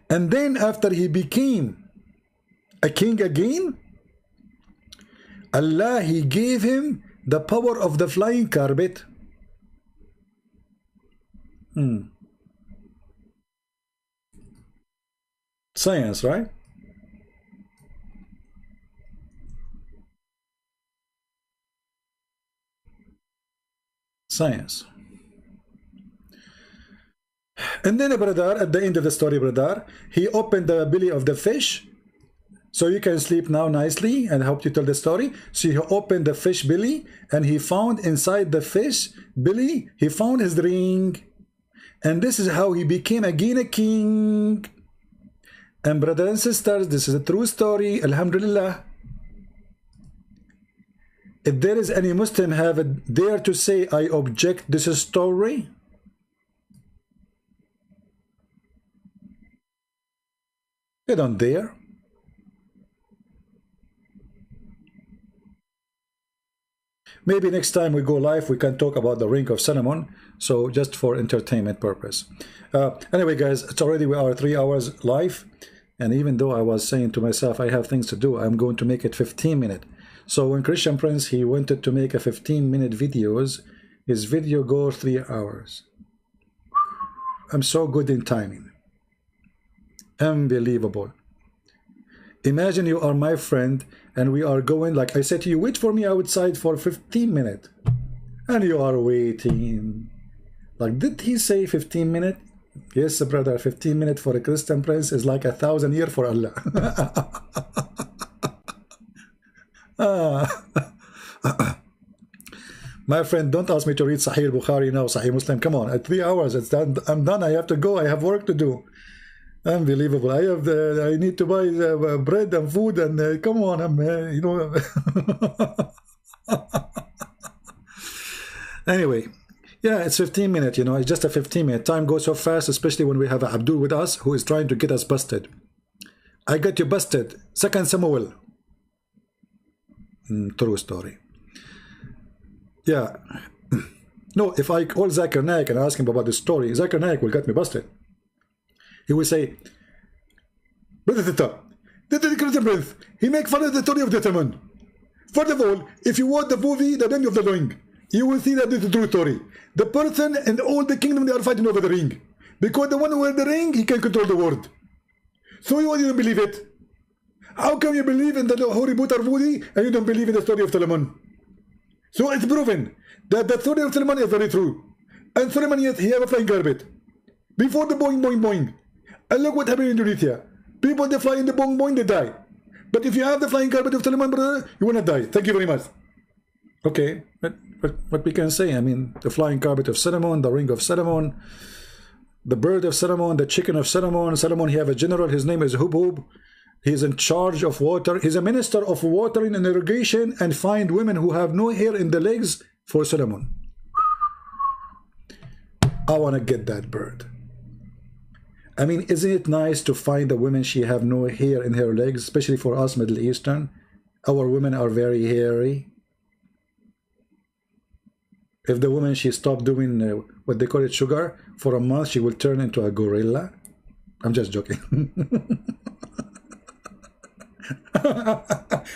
And then after he became a king again, Allah, he gave him the power of the flying carpet. Science, right? Science. And then, brother, at the end of the story, brother, he opened the belly of the fish. So you can sleep now nicely, and I hope you tell the story. So he opened the fish belly, and he found inside the fish belly, he found his ring. And this is how he became again a king. And brothers and sisters, this is a true story, alhamdulillah. If there is any Muslim have a dare to say, I object this story, they don't dare. Maybe next time we go live, we can talk about the Ring of Solomon. So just for entertainment purpose. Anyway, guys, it's already, we are 3 hours live. And even though I was saying to myself, I have things to do, I'm going to make it 15 minutes. So when Christian Prince, he wanted to make a 15-minute videos, his video goes 3 hours. I'm so good in timing. Unbelievable. Imagine you are my friend and we are going, like I said to you, wait for me outside for 15 minutes. And you are waiting. Like, did he say 15 minutes? Yes, brother, 15 minutes for a Christian Prince is like 1,000 years for Allah. My friend, don't ask me to read Sahih Bukhari now, Sahih Muslim. Come on, at 3 hours, it's done. I'm done. I have to go. I have work to do. Unbelievable. I need to buy bread and food, and come on, you know. Anyway, yeah, it's 15 minutes, you know, it's just a 15-minute. Time goes so fast, especially when we have Abdul with us, who is trying to get us busted. I got you busted. 2 Samuel. True story. Yeah. No, if I call Zakir Naik and ask him about the story, Zakir Naik will get me busted. He will say, Brother Tita, the Christian Prince, he make fun of the story of the Gentleman. First of all, if you watch the movie, The Ring of the Ring, you will see that it's a true story. The person and all the kingdom, they are fighting over the ring. Because the one who has the ring, he can control the world. So you don't believe it. How come you believe in the Harry Potter movie and you don't believe in the story of Solomon? So it's proven that the story of Solomon is very true. And Solomon, yes, he have a flying carpet. Before the boing, boing, boing. And look what happened in Indonesia. People, they fly in the boing, boing, they die. But if you have the flying carpet of Solomon, brother, you will not die. Thank you very much. Okay, but what we can say, I mean, the flying carpet of Solomon, the ring of Solomon, the bird of Solomon, the chicken of Solomon. Solomon, he have a general, his name is Hubhub. He's in charge of water. He's a minister of watering and irrigation, and find women who have no hair in the legs for Solomon. I want to get that bird. I mean, isn't it nice to find a woman, she have no hair in her legs, especially for us Middle Eastern. Our women are very hairy. If the woman, she stopped doing what they call it, sugar, for a month, she will turn into a gorilla. I'm just joking.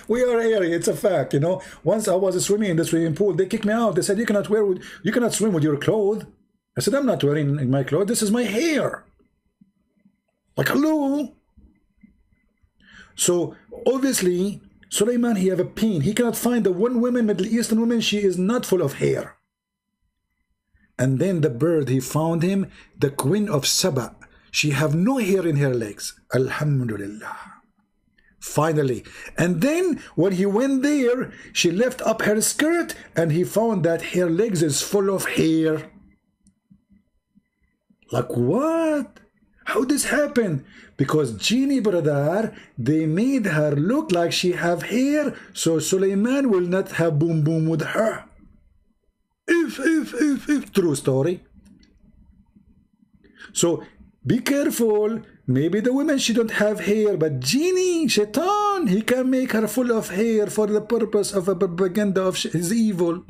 We are hairy, it's a fact, you know. Once I was swimming in the swimming pool, they kicked me out. They said, you cannot swim with your clothes. I said, I'm not wearing my clothes, this is my hair. Like, hello. So obviously Suleiman, he have a pain. He cannot find the one woman, Middle Eastern woman, she is not full of hair. And then the bird, he found him, the queen of Saba. She have no hair in her legs. Alhamdulillah. Finally. And then when he went there, she left up her skirt and he found that her legs is full of hair. Like what? How this happen? Because genie, brother, they made her look like she have hair, so Suleiman will not have boom boom with her. If true story. So be careful. Maybe the woman, she don't have hair, but genie, shaitan, he can make her full of hair for the purpose of a propaganda of his evil.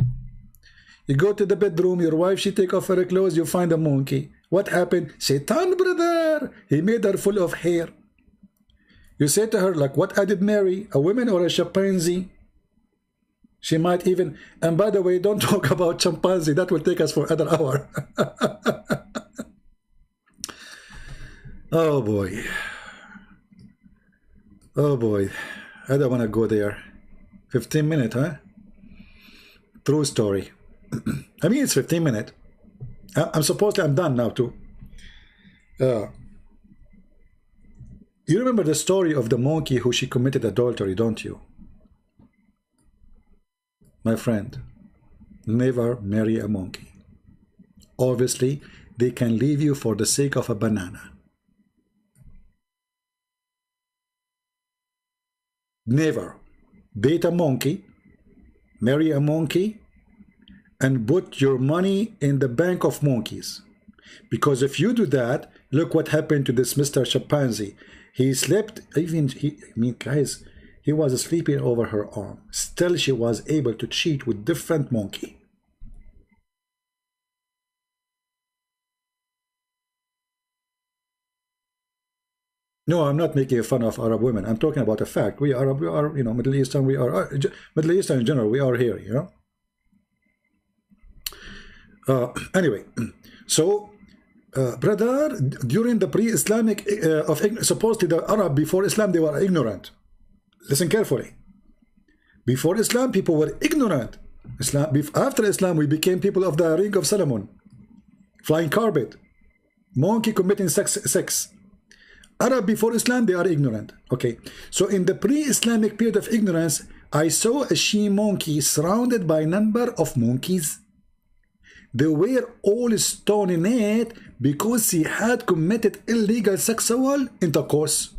You go to the bedroom, your wife, she take off her clothes, you find a monkey. What happened? Shaitan, brother, he made her full of hair. You say to her, like, what I did marry, a woman or a chimpanzee? She might even, and by the way, don't talk about chimpanzee, that will take us for another hour. Oh boy. Oh boy. I don't want to go there. 15 minutes, huh? True story. I mean, it's 15 minutes. I'm done now too. You remember the story of the monkey who she committed adultery, don't you? My friend, never marry a monkey. Obviously, they can leave you for the sake of a banana. Never date a monkey, marry a monkey, and put your money in the bank of monkeys. Because if you do that, look what happened to this Mr. Chimpanzee. He slept, guys, he was sleeping over her arm. Still, she was able to cheat with different monkey. No, I'm not making fun of Arab women. I'm talking about a fact. We are, Middle Eastern. We are Middle Eastern in general. We are here, Anyway, so, brother, during the pre-Islamic, supposedly the Arab before Islam, they were ignorant. Listen carefully. Before Islam, people were ignorant. After Islam, we became people of the Ring of Solomon, flying carpet, monkey committing sex. Arab before Islam, they are ignorant. Okay, so in the pre-Islamic period of ignorance, I saw a she-monkey surrounded by a number of monkeys. They were all stoning it because she had committed illegal sexual intercourse.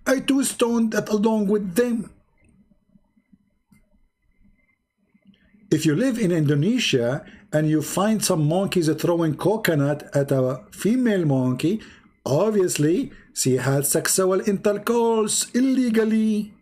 I too stoned that along with them. If you live in Indonesia and you find some monkeys throwing coconut at a female monkey, obviously she had sexual intercourse illegally.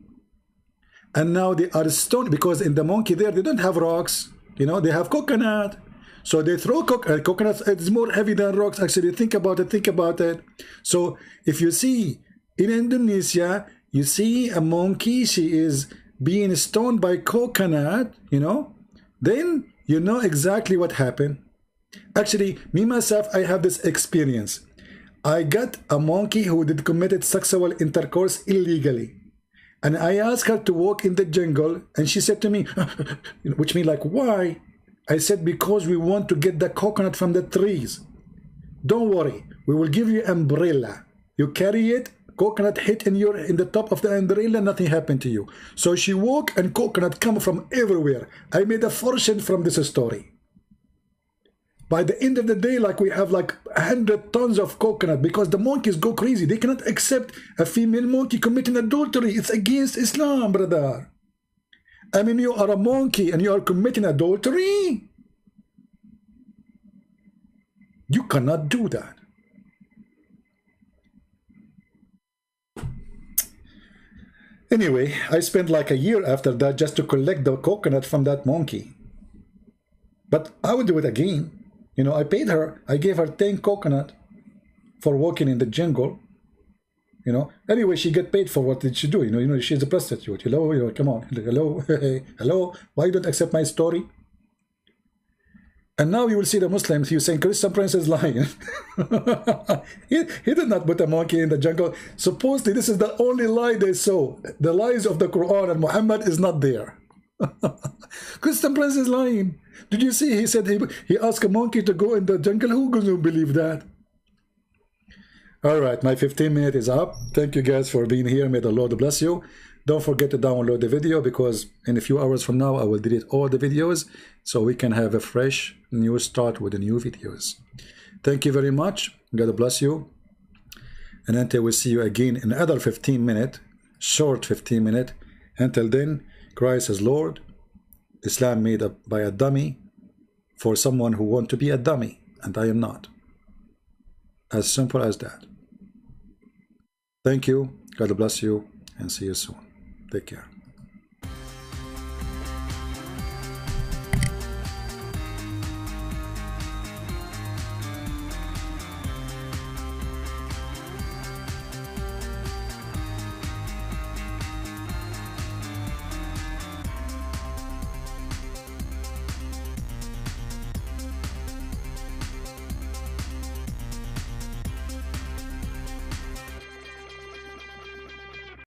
And now they are stoned because in the monkey there, they don't have rocks. They have coconut. So they throw coconut. It's more heavy than rocks. Actually, think about it. So if you see in Indonesia, you see a monkey, she is being stoned by coconut, then you know exactly what happened. Actually, me myself, I have this experience. I got a monkey who did committed sexual intercourse illegally. And I asked her to walk in the jungle, and she said to me, which means like, why? I said, because we want to get the coconut from the trees. Don't worry, we will give you umbrella. You carry it, coconut hit in the top of the umbrella, nothing happened to you. So she walked and coconut come from everywhere. I made a fortune from this story. By the end of the day, like we have like 100 tons of coconut because the monkeys go crazy. They cannot accept a female monkey committing adultery. It's against Islam, brother. I mean, you are a monkey and you are committing adultery. You cannot do that. Anyway, I spent like a year after that just to collect the coconut from that monkey. But I would do it again. I paid her. I gave her 10 coconut for walking in the jungle. Anyway, she get paid for what did she do? She's a prostitute. Hello, come on. Hello, hello. Why you don't accept my story? And now you will see the Muslims, you saying Christian Prince is lying. he did not put a monkey in the jungle. Supposedly this is the only lie they saw. The lies of the Quran and Muhammad is not there. Christian Prince is lying. Did you see? He said he asked a monkey to go in the jungle. Who going to believe that? All right, my 15 minutes is up. Thank you guys for being here. May the Lord bless you. Don't forget to download the video, because in a few hours from now I will delete all the videos so we can have a fresh new start with the new videos. Thank you very much. God bless you. And until we see you again in another 15 minutes, short 15 minutes. Until then, Christ is Lord. Islam made up by a dummy for someone who wants to be a dummy, and I am not. As simple as that. Thank you. God bless you, and see you soon. Take care.